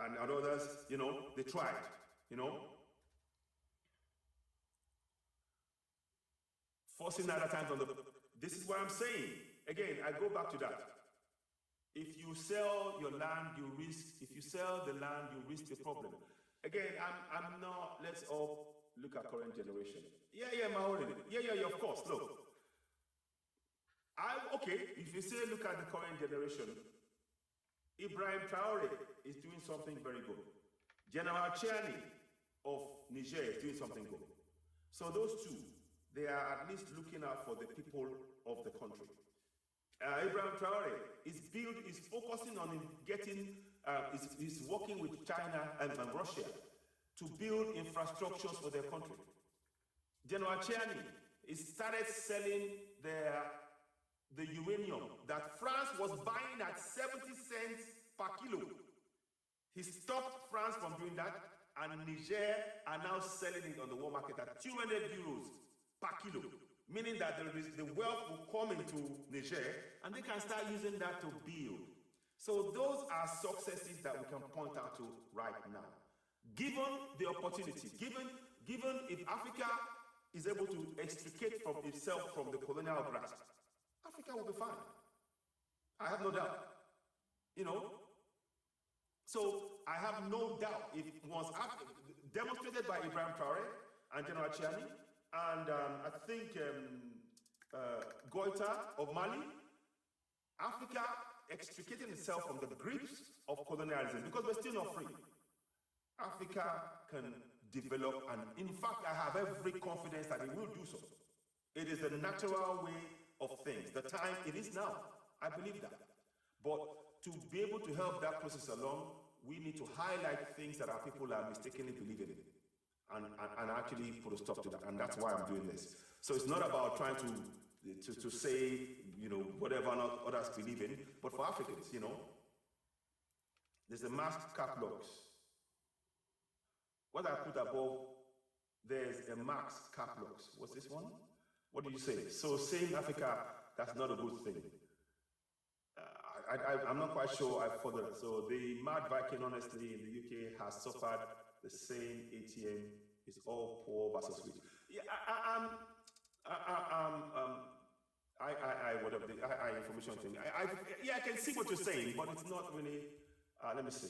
and others, they tried, Forcing other times on this is what I'm saying. Again, I go back to that. If you sell your land, you risk. If you sell the land, you risk the problem. Again, I'm not. Let's all look at current generation. Mahoney. Yeah. Of course. Look, if you say look at the current generation, Ibrahim Traore is doing something very good. General Chiani of Niger is doing something good. So those two, they are at least looking out for the people of the country. Ibrahim Traore is focusing on getting, is working with China and Russia to build infrastructures for their country. General Chiani started selling the uranium that France was buying at 70 cents per kilo. He stopped France from doing that, and Niger are now selling it on the world market at 200 euros per kilo, meaning that the wealth will come into Niger, and they can start using that to build. So those are successes that we can point out to right now. Given the opportunity, given if Africa is able to extricate from itself from the colonial grasp, Africa will be fine. I have no doubt. So I have no doubt if it was demonstrated by Ibrahim Traore and General Chiani, and I think Goita of Mali, Africa extricating itself from the grips of colonialism, because we're still not free. Africa can develop, and in fact, I have every confidence that it will do so. It is the natural way of things. The time it is now. I believe that. But to be able to help that process along, we need to highlight things that our people are mistakenly believing in, and actually put a stop to that. And that's why I'm doing this. So it's not about trying to say, whatever not others believe in, but for Africans, there's the mass cap locks. What I put above, there's a max cap locks. What's this one? What did you say? So saying Africa, that's not a good thing. I'm not quite sure I followed that. So the Mad Viking, honestly, in the UK has suffered the same ATM. It's all poor versus rich. Yeah, whatever the I information thing. Yeah, I can see what you're saying, but it's not really. Let me see.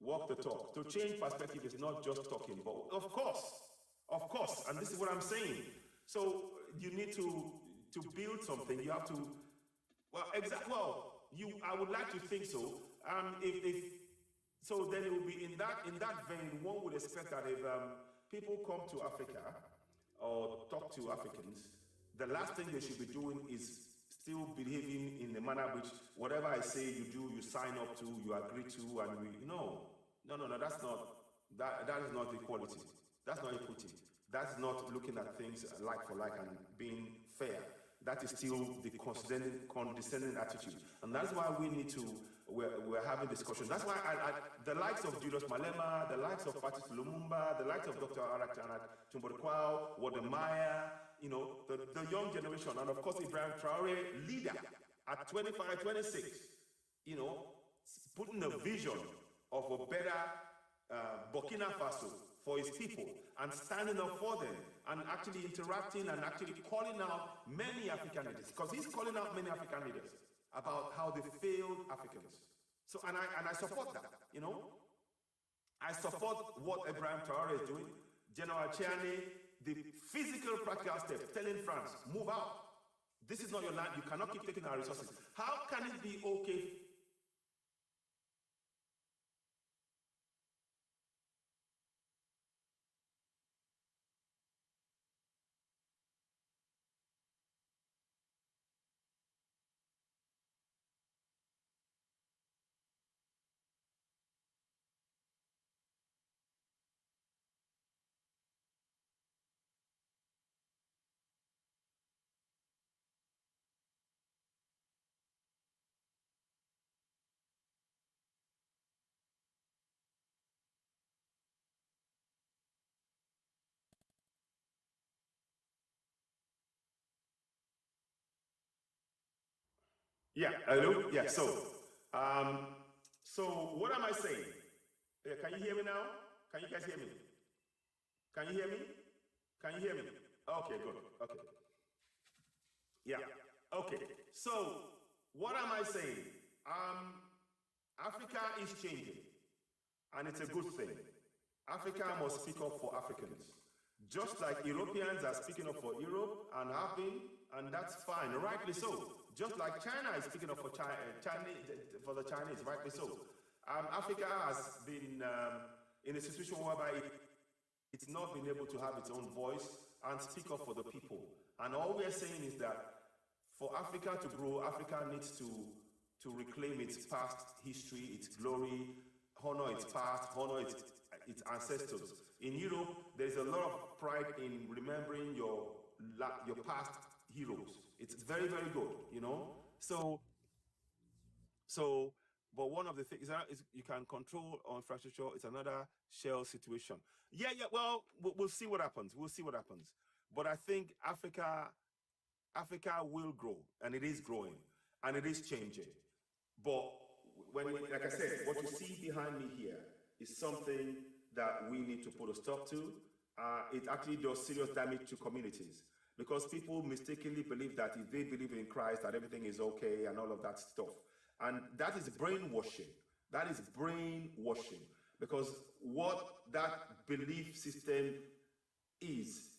Walk the talk. To change perspective is not just talking, but of course, and this is what I'm saying. So you need to build something. You have to. Well, I would like to think so. If so, then it will be in that vein. One would expect that if people come to Africa or talk to Africans, the last thing they should be doing is still behaving in the manner which whatever I say you do, you sign up to, you agree to, and no. That's not that is not equality. That's not equity. That's not looking at things like for like and being fair. That is still the condescending attitude, and that's why we need to. We're having discussions. That's why the likes of Julius Malema, the likes of Patrice Lumumba, the likes of Dr. Arak Tumborikwao, Wode Maya, the young generation, and of course Ibrahim Traore, leader at 25, 26, putting a vision of a better Burkina Faso for his people and standing up for them and actually interacting and actually calling out many African leaders, because he's calling out many African leaders about how they failed Africans. So, and I support that, I support what Ibrahim Traore is doing. General Chiani, the physical practical steps, telling France, move out. This is not your land. You cannot keep taking our resources. How can it be okay? Yeah, hello? Yeah, so what am I saying? Can you hear me now? Can you guys hear me? Can you hear me? Can you hear me? Okay, good. Okay. Yeah. Okay. So, what am I saying? Africa is changing, and it's a good thing. Africa must speak up for Africans. Just like Europeans are speaking up for Europe and have been, and that's fine, rightly so. Just like China is speaking up for for the Chinese, rightly so. Africa has been in a situation whereby it's not been able to have its own voice and speak up for the people. And all we're saying is that for Africa to grow, Africa needs to reclaim its past history, its glory, honor its past, honor its ancestors. In Europe, there's a lot of pride in remembering your past heroes. It's very, very good, But one of the things is you can control infrastructure. It's another shell situation. Yeah. Well, we'll see what happens. We'll see what happens. But I think Africa will grow, and it is growing, and it is changing. But like I said, what you see behind me here is something that we need to put a stop to. It actually does serious damage to communities, because people mistakenly believe that if they believe in Christ, that everything is okay and all of that stuff. And that is brainwashing. That is brainwashing, because what that belief system is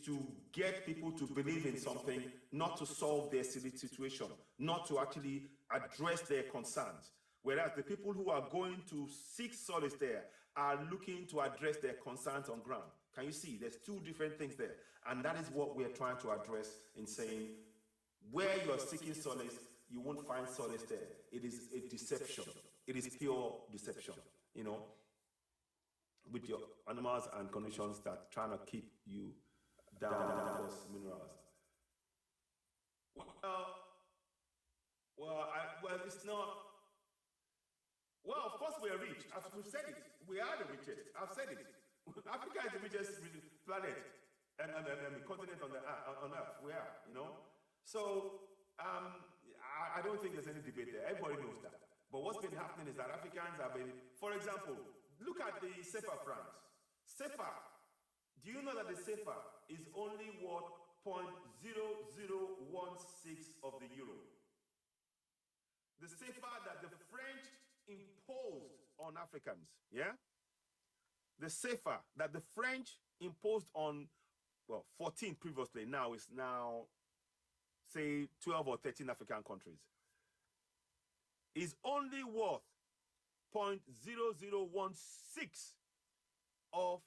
to get people to believe in something, not to solve their situation, not to actually address their concerns. Whereas the people who are going to seek solace there are looking to address their concerns on ground. Can you see? There's two different things there. And that is what we're trying to address in saying, where you're seeking solace, you won't find solace there. It is a deception. It is pure deception, with your animals and conditions that trying to keep you down because minerals. It's not. Well, of course we are rich. As we've said it, we are the richest. I've said it. Africa is the richest planet and continent on Earth. We are, So I don't think there's any debate there. Everybody knows that. But what's been happening is that Africans have been, for example, look at the CFA francs. CFA. Do you know that the CFA is only worth 0.0016 of the euro. The CFA that the French imposed on Africans, yeah? The CFA that the French imposed on, well, 14 previously, now is now, say, 12 or 13 African countries, is only worth 0.0016 of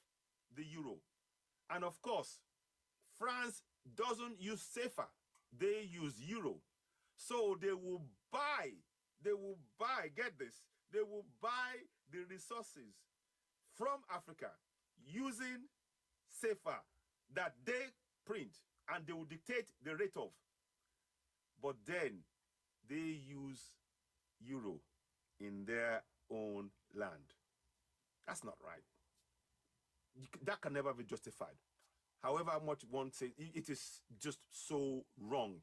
the euro. And of course, France doesn't use CFA, they use euro. So they will buy, get this, they will buy the resources from Africa using CFA that they print, and they will dictate the rate of. But then they use euro in their own land. That's not right. That can never be justified. However much one says, it is just so wrong.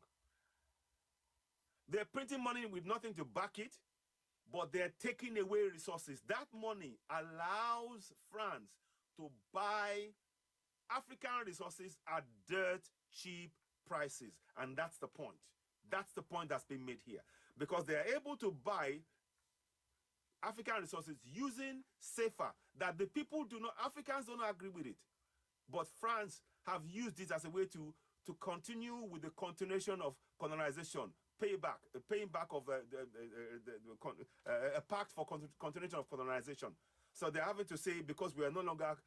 They're printing money with nothing to back it, but they're taking away resources. That money allows France to buy African resources at dirt cheap prices. And that's the point. That's the point that's been made here. Because they're able to buy African resources using CFA that the people do not, Africans don't agree with it. But France have used this as a way to continue with the continuation of colonization, paying back of a pact for continuation of colonization. So they're having to say, because we are no longer,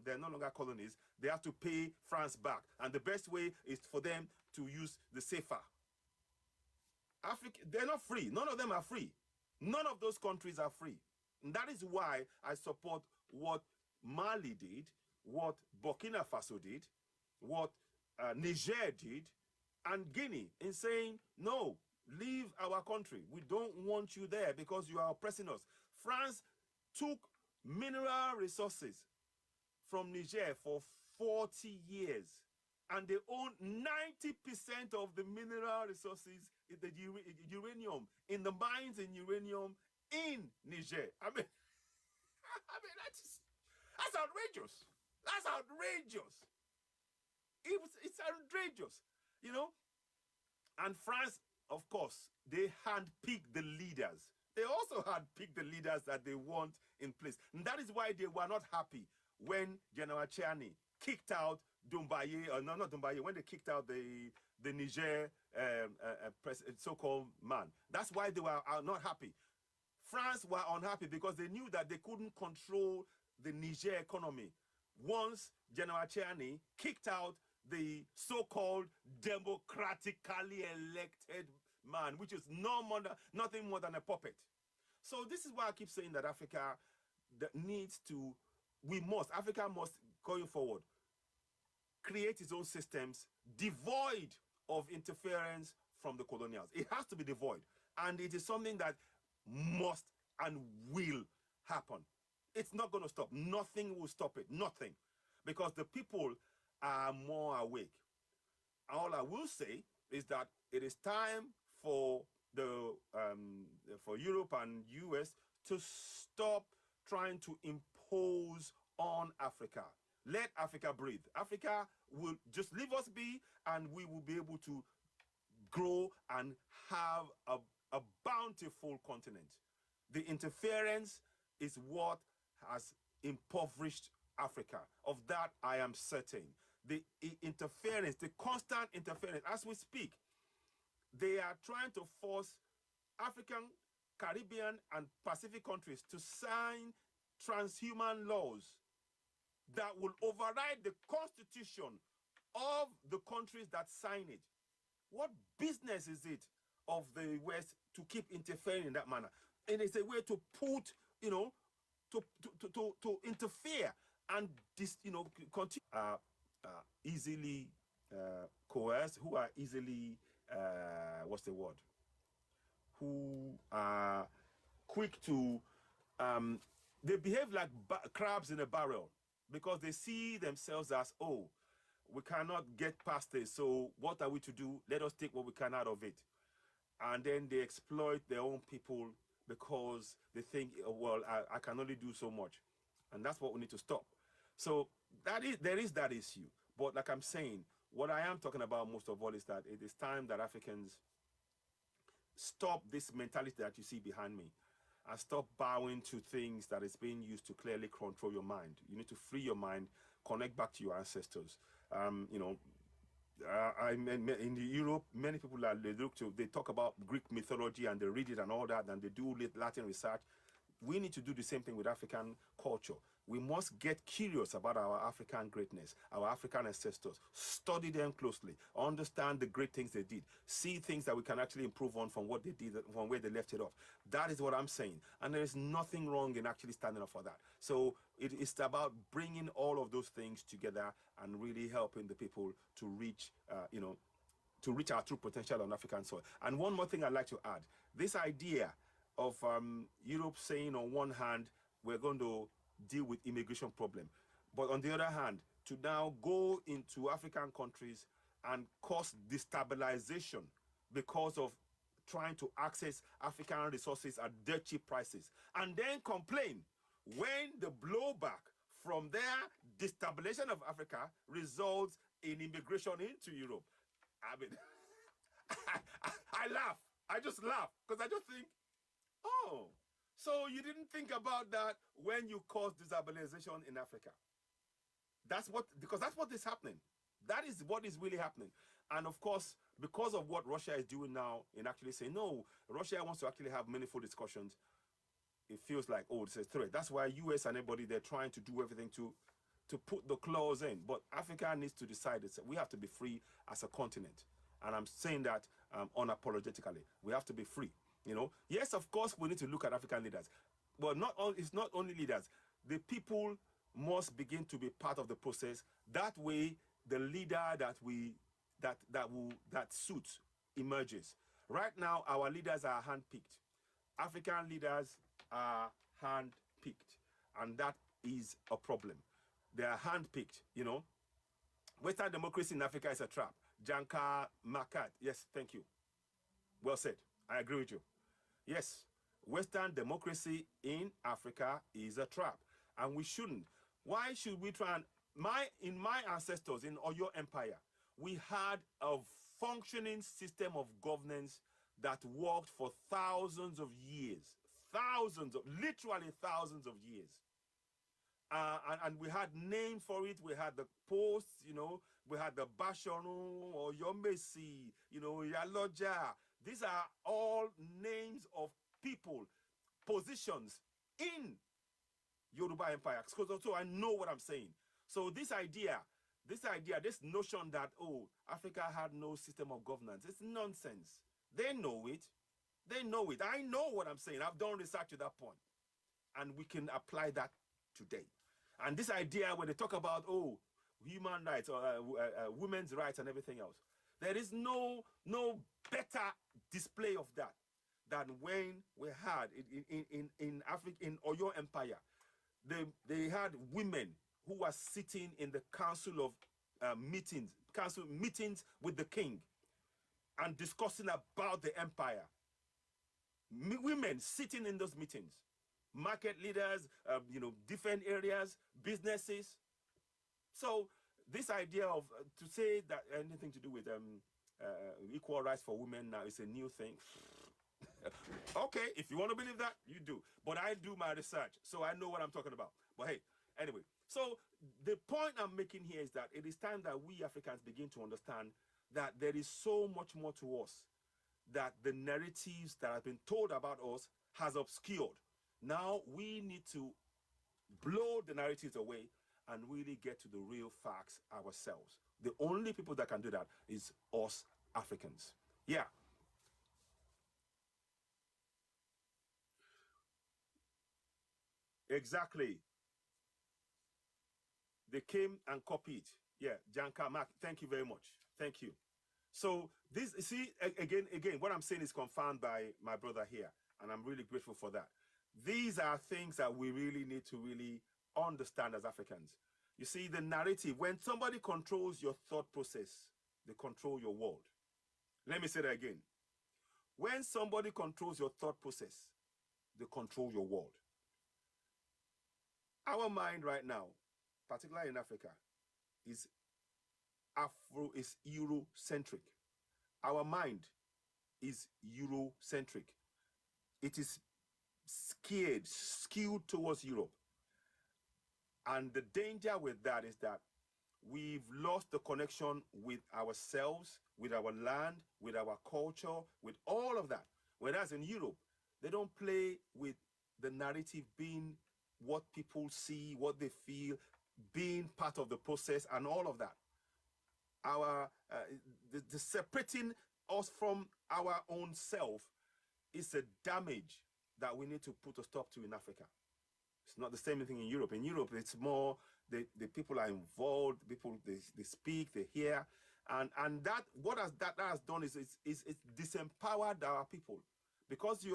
they're no longer colonies, they have to pay France back. And the best way is for them to use the CFA. They're not free. None of them are free. None of those countries are free. And that is why I support what Mali did, what Burkina Faso did, what Niger did, and Guinea, in saying, no, leave our country. We don't want you there because you are oppressing us. France took mineral resources from Niger for 40 years, and they own 90% of the mineral resources, the uranium, in the mines in uranium in Niger. I mean, that's outrageous. That's outrageous. It's outrageous, you know. And France, of course, they handpicked the leaders. They also handpicked the leaders that they want in place. And that is why they were not happy when General Chiani kicked out Dumbaye, or no, not Dumbaye, when they kicked out the Niger so-called man. That's why they were not happy. France were unhappy because they knew that they couldn't control the Niger economy once General Chiani kicked out the so-called democratically elected man, which is nothing more than a puppet. So this is why I keep saying that Africa Africa must, going forward, create its own systems devoid of interference from the colonials. It has to be devoid. And it is something that must and will happen. It's not going to stop. Nothing will stop it. Nothing. Because the people are more awake. All I will say is that it is time for for Europe and US to stop trying to impose on Africa. Let Africa breathe. Africa will just leave us be, and we will be able to grow and have a bountiful continent. The interference is what has impoverished Africa. Of that, I am certain. The interference, the constant interference, as we speak, they are trying to force African, Caribbean, and Pacific countries to sign transhuman laws that will override the constitution of the countries that sign it. What business is it of the West to keep interfering in that manner? And it's a way to put, to interfere and continue easily coerced, who are easily who are quick to they behave like crabs in a barrel because they see themselves as, oh, we cannot get past this, so what are we to do? Let us take what we can out of it. And then they exploit their own people because they think, oh, well, I can only do so much. And that's what we need to stop. So there is that issue. But like I'm saying, what I am talking about most of all is that it is time that Africans stop this mentality that you see behind me and stop bowing to things that is being used to clearly control your mind. You need to free your mind, connect back to your ancestors. You know, in Europe, many people they talk about Greek mythology and they read it and all that, and they do Latin research. We need to do the same thing with African culture. We must get curious about our African greatness, our African ancestors, study them closely, understand the great things they did, see things that we can actually improve on from what they did, from where they left it off. That is what I'm saying. And there is nothing wrong in actually standing up for that. So it is about bringing all of those things together and really helping the people to reach, to reach our true potential on African soil. And one more thing I'd like to add, this idea of Europe saying on one hand, we're going to deal with immigration problem, but on the other hand, to now go into African countries and cause destabilization because of trying to access African resources at dirt cheap prices, and then complain when the blowback from their destabilization of Africa results in immigration into Europe. I mean, I laugh. I just laugh because I just think, oh, so you didn't think about that when you caused destabilization in Africa. Because that's what is happening. That is what is really happening. And of course, because of what Russia is doing now in actually saying, no, Russia wants to actually have meaningful discussions, it feels like, oh, it's a threat. That's why US and everybody, they're trying to do everything to put the clause in. But Africa needs to decide that we have to be free as a continent. And I'm saying that unapologetically. We have to be free. Yes, of course, we need to look at African leaders. But it's not only leaders. The people must begin to be part of the process. That way, the leader that suits emerges. Right now, our leaders are handpicked. African leaders are handpicked, and that is a problem. They are handpicked. Western democracy in Africa is a trap. Janka Makat, yes, thank you. Well said. I agree with you. Yes, Western democracy in Africa is a trap, and we shouldn't. Why should we try and in my ancestors in Oyo Empire, we had a functioning system of governance that worked for thousands of years, literally thousands of years. And we had name for it. We had the posts, we had the Bashonu or Yomesi, Yaloja. These are all names of people, positions in Yoruba Empire. So I know what I'm saying. So this notion that, oh, Africa had no system of governance, it's nonsense. They know it. I know what I'm saying. I've done research to that point. And we can apply that today. And this idea when they talk about, oh, human rights or women's rights and everything else, there is no better display of that than when we had in Africa, in Oyo Empire, they had women who were sitting in the council meetings with the king and discussing about the empire. Women sitting in those meetings, market leaders, different areas, businesses. So this idea of to say that anything to do with equal rights for women now is a new thing. Okay, if you want to believe that, you do. But I do my research, so I know what I'm talking about. But hey, anyway. So the point I'm making here is that it is time that we Africans begin to understand that there is so much more to us that the narratives that have been told about us has obscured. Now we need to blow the narratives away and really get to the real facts ourselves. The only people that can do that is us Africans. Yeah. Exactly. They came and copied. Yeah, Janka Mark, thank you very much. Thank you. So this, see, again, what I'm saying is confirmed by my brother here, and I'm really grateful for that. These are things that we really need to really understand as Africans. You see, the narrative, when somebody controls your thought process, they control your world. Let me say that again. When somebody controls your thought process, they control your world. Our mind right now, particularly in Africa, is is Eurocentric. Our mind is Eurocentric. It is skewed towards Europe. And the danger with that is that we've lost the connection with ourselves, with our land, with our culture, with all of that. Whereas in Europe, they don't play with the narrative being what people see, what they feel, being part of the process and all of that. The separating us from our own self is a damage that we need to put a stop to in Africa. It's not the same thing in Europe. In Europe, it's more the people are involved, people they speak, they hear, and that what that has done is it's disempowered our people because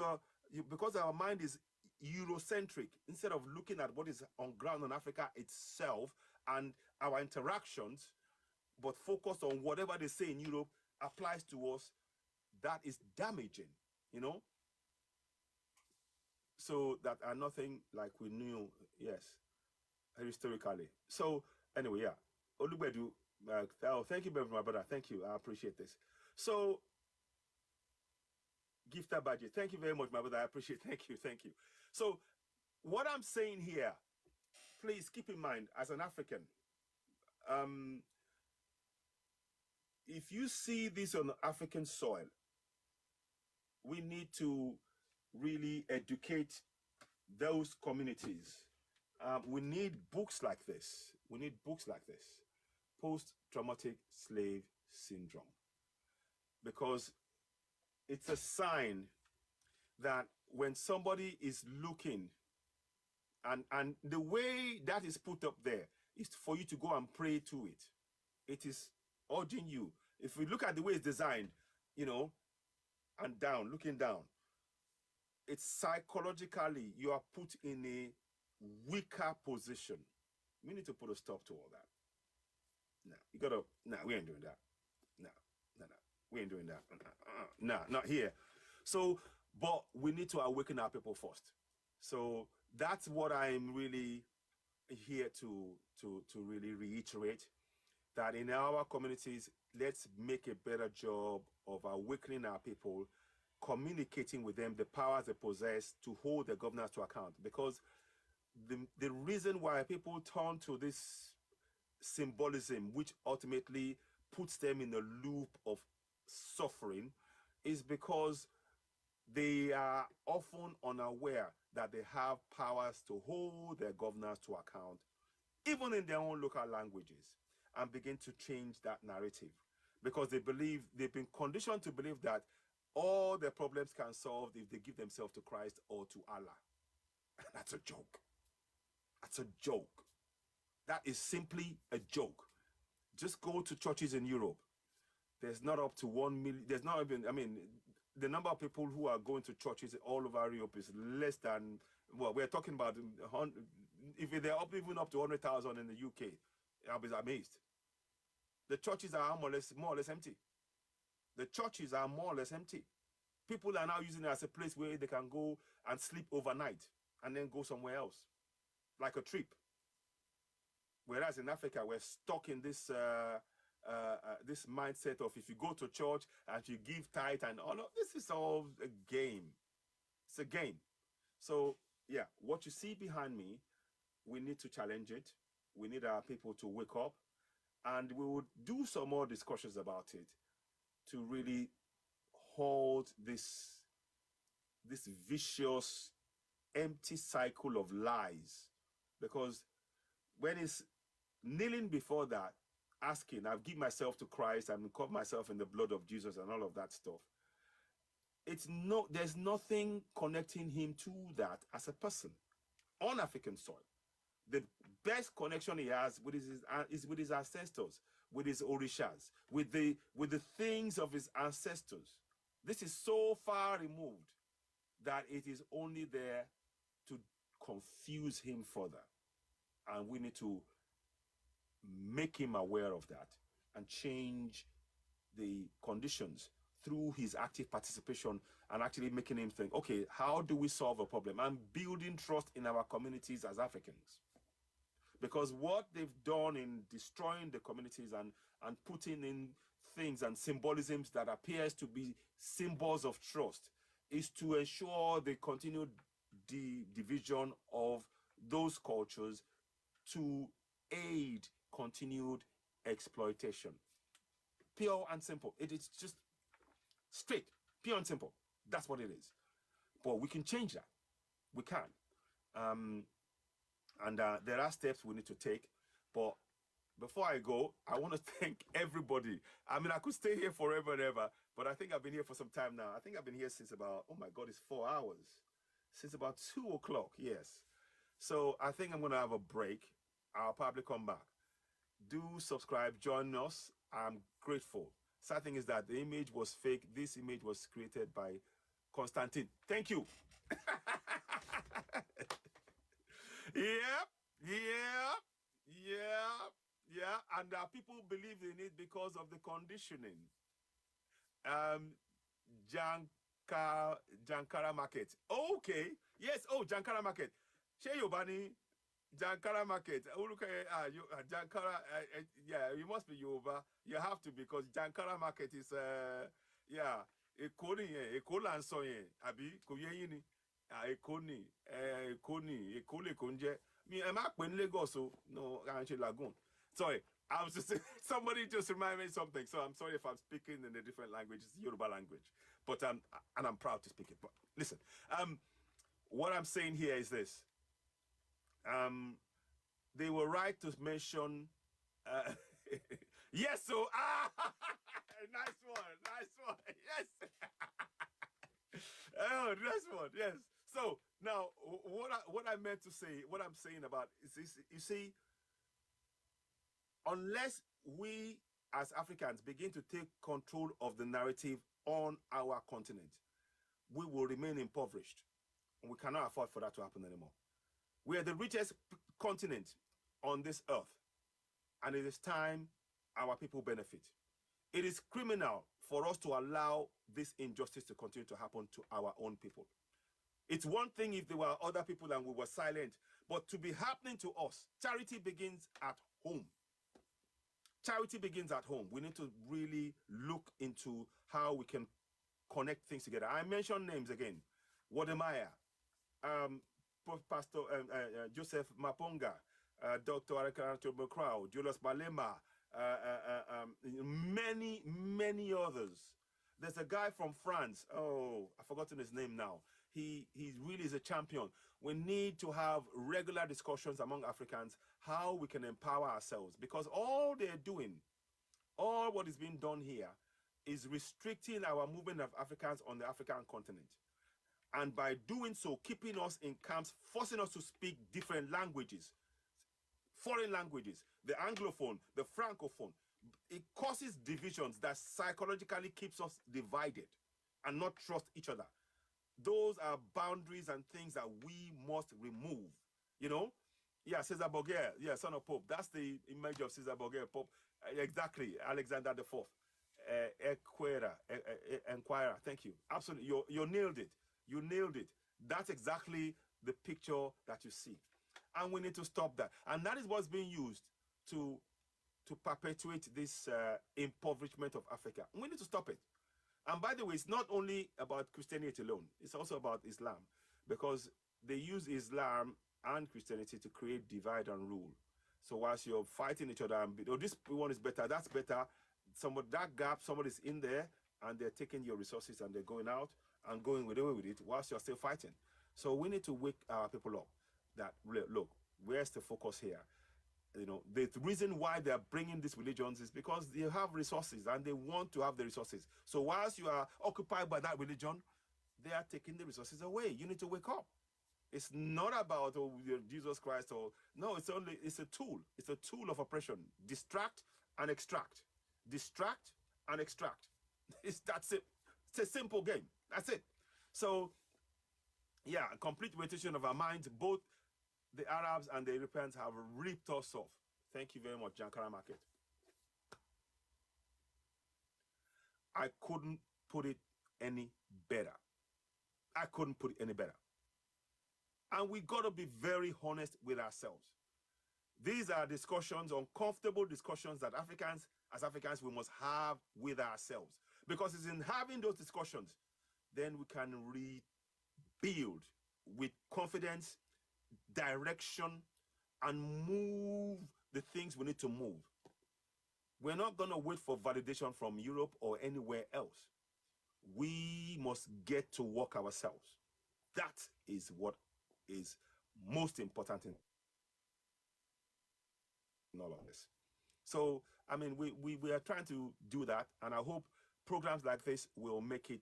because our mind is Eurocentric instead of looking at what is on ground in Africa itself and our interactions, but focus on whatever they say in Europe applies to us. That is damaging, you know. So that are nothing like we knew, yes, historically. So anyway, yeah, Olubedu, thank you very much, my brother. Thank you, I appreciate this. So, Gifta Baji, thank you very much, my brother. I appreciate. Thank you. So, what I'm saying here, please keep in mind, as an African, if you see this on African soil, we need to really educate those communities. We need books like this. Post-traumatic slave syndrome. Because it's a sign that when somebody is looking, and the way that is put up there is for you to go and pray to it. It is urging you. If we look at the way it's designed, you know, and down, looking down, it's psychologically, you are put in a weaker position. We need to put a stop to all that. No, we ain't doing that. No, we ain't doing that. No, not here. So, but we need to awaken our people first. So that's what I'm really here to really reiterate, that in our communities, let's make a better job of awakening our people, communicating with them the powers they possess to hold the governors to account. Because the reason why people turn to this symbolism, which ultimately puts them in a loop of suffering, is because they are often unaware that they have powers to hold their governors to account, even in their own local languages, and begin to change that narrative. Because they believe, they've been conditioned to believe that all their problems can solve if they give themselves to Christ or to Allah. That's a joke. That's a joke. That is simply a joke. Just go to churches in Europe. There's not up to 1 million. There's not even, I mean, the number of people who are going to churches all over Europe is less than, well, we're talking about, if they're even up to 100,000 in the UK, I'll be amazed. The churches are more or less empty. The churches are more or less empty. People are now using it as a place where they can go and sleep overnight and then go somewhere else, like a trip. Whereas in Africa, we're stuck in this this mindset of if you go to church and you give tithe and all of this is all a game. It's a game. So yeah, what you see behind me, we need to challenge it. We need our people to wake up, and we will do some more discussions about it to really hold this vicious, empty cycle of lies. Because when it's kneeling before that, asking, I've given myself to Christ and covered myself in the blood of Jesus and all of that stuff, there's nothing connecting him to that as a person on African soil. The best connection he has is with his ancestors, with his orishas, with the things of his ancestors. This is so far removed that it is only there to confuse him further. And we need to make him aware of that and change the conditions through his active participation and actually making him think, okay, how do we solve a problem? And building trust in our communities as Africans. because what they've done in destroying the communities and putting in things and symbolisms that appears to be symbols of trust is to ensure the continued division of those cultures to aid continued exploitation. Pure and simple. It is just straight, pure and simple. That's what it is. But we can change that. We can. And there are steps we need to take. But before I go, I want to thank everybody. I mean, I could stay here forever and ever, but I think I've been here for some time now. I think I've been here since about, oh my God, it's 4 hours. Since about 2 o'clock, yes. So I think I'm going to have a break. I'll probably come back. Do subscribe, join us. I'm grateful. Sad thing is that the image was fake. This image was created by Constantine. Thank you. Yeah. And people believe in it because of the conditioning. Jankara Market. Okay. Yes. Oh, Jankara Market. Shey Yobani. Jankara Market. Jankara. Yeah, you must be Yoruba. You have to, because Jankara Market is yeah. Ekoni Lanso yen. Abi koyeyin ni. Ekoni konje. Me am I in Lagos? No, Anche Lagoon. Sorry, I was just saying, somebody just remind me something. So I'm sorry if I'm speaking in a different language. It's Yoruba language, but and I'm proud to speak it. But listen, what I'm saying here is this. They were right to mention. Yes, so nice one. Yes. Oh, nice one. Yes. So now, what I meant to say, what I'm saying about is this, you see, unless we as Africans begin to take control of the narrative on our continent, we will remain impoverished. And we cannot afford for that to happen anymore. We are the richest continent on this earth, and it is time our people benefit. It is criminal for us to allow this injustice to continue to happen to our own people. It's one thing if there were other people and we were silent, but to be happening to us, charity begins at home. Charity begins at home. We need to really look into how we can connect things together. I mentioned names again. Wademaya, Pastor Joseph Maponga, Dr. Arakarato Bokraw, Julius Balema, many others. There's a guy from France. Oh, I've forgotten his name now. He really is a champion. We need to have regular discussions among Africans how we can empower ourselves, because all they're doing, all what is being done here is restricting our movement of Africans on the African continent. And by doing so, keeping us in camps, forcing us to speak different languages, foreign languages, the Anglophone, the Francophone. It causes divisions that psychologically keeps us divided and not trust each other. Those are boundaries and things that we must remove, you know? Yeah, Caesar Borgia, yeah, son of Pope. That's the image of Caesar Borgia, Pope. Exactly, Alexander the Fourth. Enquirer, thank you. Absolutely, you nailed it. You nailed it. That's exactly the picture that you see. And we need to stop that. And that is what's being used to perpetuate this impoverishment of Africa. We need to stop it. And by the way, it's not only about Christianity alone. It's also about Islam, because they use Islam and Christianity to create divide and rule. So whilst you're fighting each other, and oh, this one is better, that's better, that gap, somebody's in there, and they're taking your resources and they're going out and going away with it whilst you're still fighting. So we need to wake our people up that, look, where's the focus here? You know, the reason why they are bringing these religions is because they have resources and they want to have the resources. So whilst you are occupied by that religion, they are taking the resources away. You need to wake up. It's not about Jesus Christ or no. It's a tool. It's a tool of oppression. Distract and extract. Distract and extract. That's it. It's a simple game. That's it. So, yeah, complete rotation of our minds. Both the Arabs and the Europeans have ripped us off. Thank you very much, Jankara Market. I couldn't put it any better. I couldn't put it any better. And we got to be very honest with ourselves. These are discussions, uncomfortable discussions that as Africans, we must have with ourselves. Because it's in having those discussions, then we can rebuild with confidence, direction, and move the things we need to move. We're not going to wait for validation from Europe or anywhere else. We must get to work ourselves. That is what is most important in all of this. So, I mean, we are trying to do that, and I hope programs like this will make it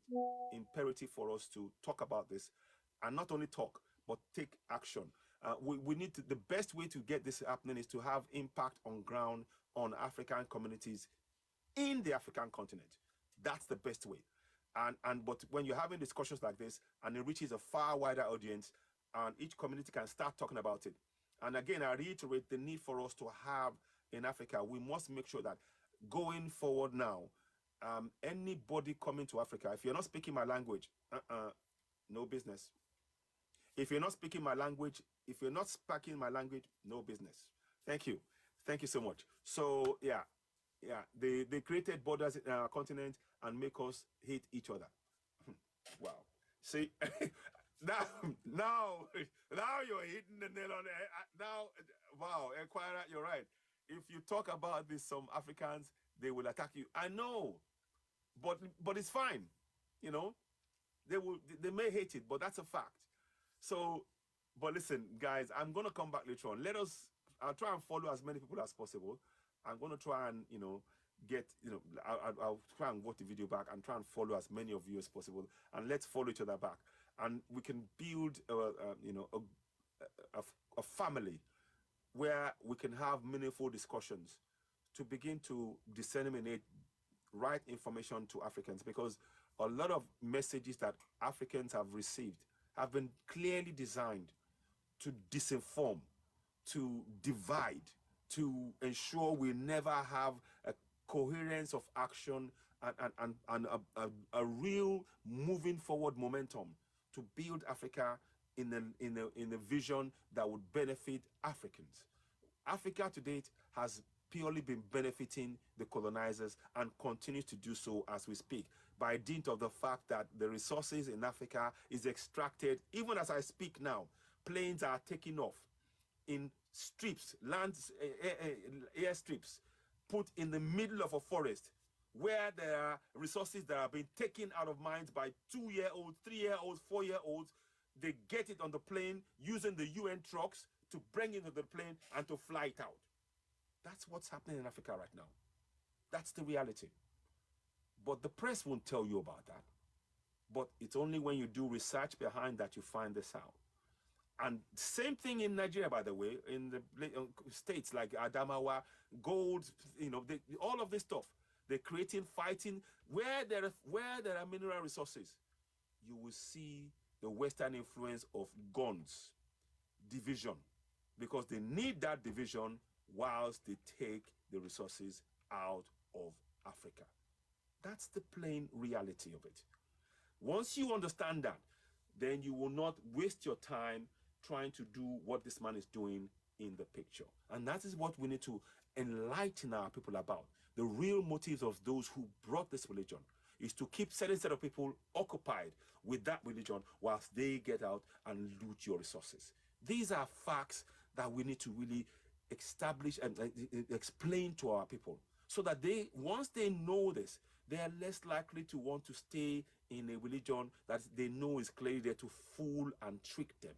imperative for us to talk about this, and not only talk, but take action. We need to, the best way to get this happening is to have impact on ground on African communities in the African continent. That's the best way. But when you're having discussions like this, and it reaches a far wider audience, and each community can start talking about it. And again, I reiterate the need for us to have in Africa, we must make sure that going forward now, anybody coming to Africa, if you're not speaking my language, no business. If you're not speaking my language, no business. Thank you. Thank you so much. So yeah, they created borders in our continent and make us hate each other. Wow. See, now you're hitting the nail on the head. Now, wow, Enquirer, you're right. If you talk about this, some Africans, they will attack you. I know, but it's fine. You know, they may hate it, but that's a fact. So, but listen, guys, I'm gonna come back later on. I'll try and follow as many people as possible. I'm gonna try and I'll try and watch the video back and try and follow as many of you as possible, and let's follow each other back, and we can build a family where we can have meaningful discussions to begin to disseminate right information to Africans, because a lot of messages that Africans have received have been clearly designed to disinform, to divide, to ensure we never have a coherence of action and a real moving forward momentum to build Africa in a vision that would benefit Africans. Africa to date has purely been benefiting the colonizers and continues to do so as we speak, by dint of the fact that the resources in Africa is extracted. Even as I speak now, planes are taking off in strips, air strips, put in the middle of a forest where there are resources that are being taken out of mines by 2-year-olds, 3-year-olds, 4-year-olds. They get it on the plane using the UN trucks to bring it into the plane and to fly it out. That's what's happening in Africa right now. That's the reality. But the press won't tell you about that. But it's only when you do research behind that you find this out. And same thing in Nigeria, by the way, in the states like Adamawa, gold, all of this stuff. They're creating, fighting. Where there are mineral resources, you will see the Western influence of guns, division, because they need that division whilst they take the resources out of Africa. That's the plain reality of it. Once you understand that, then you will not waste your time trying to do what this man is doing in the picture. And that is what we need to enlighten our people about. The real motives of those who brought this religion is to keep certain set of people occupied with that religion whilst they get out and loot your resources. These are facts that we need to really establish and explain to our people, so that once they know this, they are less likely to want to stay in a religion that they know is clearly there to fool and trick them.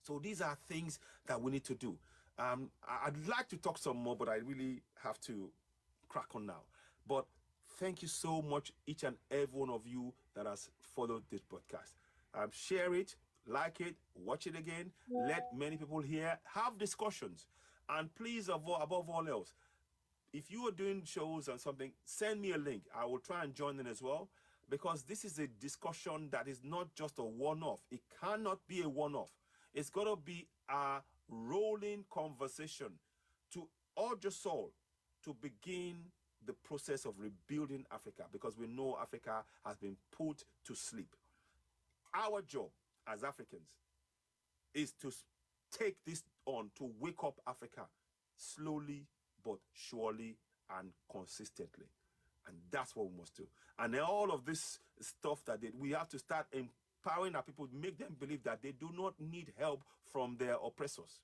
So these are things that we need to do. I'd like to talk some more, but I really have to crack on now. But thank you so much, each and every one of you that has followed this podcast. Share it, like it, watch it again, let many people hear, have discussions. And please, above all else, if you are doing shows and something, send me a link. I will try and join in as well, because this is a discussion that is not just a one-off. It cannot be a one-off. It's got to be a rolling conversation to urge us all to begin the process of rebuilding Africa, because we know Africa has been put to sleep. Our job as Africans is to take this on to wake up Africa slowly but surely and consistently. And that's what we must do. And then all of this stuff that we have to start empowering our people, make them believe that they do not need help from their oppressors.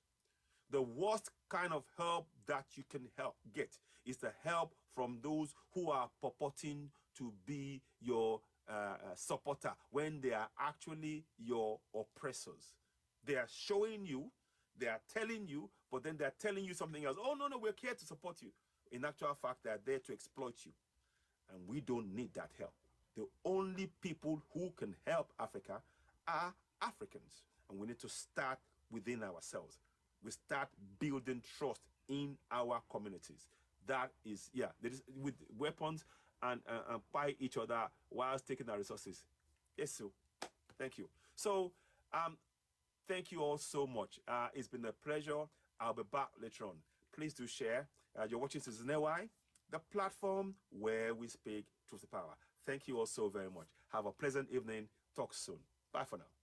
The worst kind of help that you can get is the help from those who are purporting to be your supporter when they are actually your oppressors. They are showing you, they are telling you, but then they're telling you something else. Oh, no, we're here to support you. In actual fact, they're there to exploit you. And we don't need that help. The only people who can help Africa are Africans. And we need to start within ourselves. We start building trust in our communities. That is, with weapons and fight each other whilst taking our resources. Yes, so thank you. So, thank you all so much. It's been a pleasure. I'll be back later on. Please do share. You're watching Citizen AY, the platform where we speak truth to power. Thank you all so very much. Have a pleasant evening. Talk soon. Bye for now.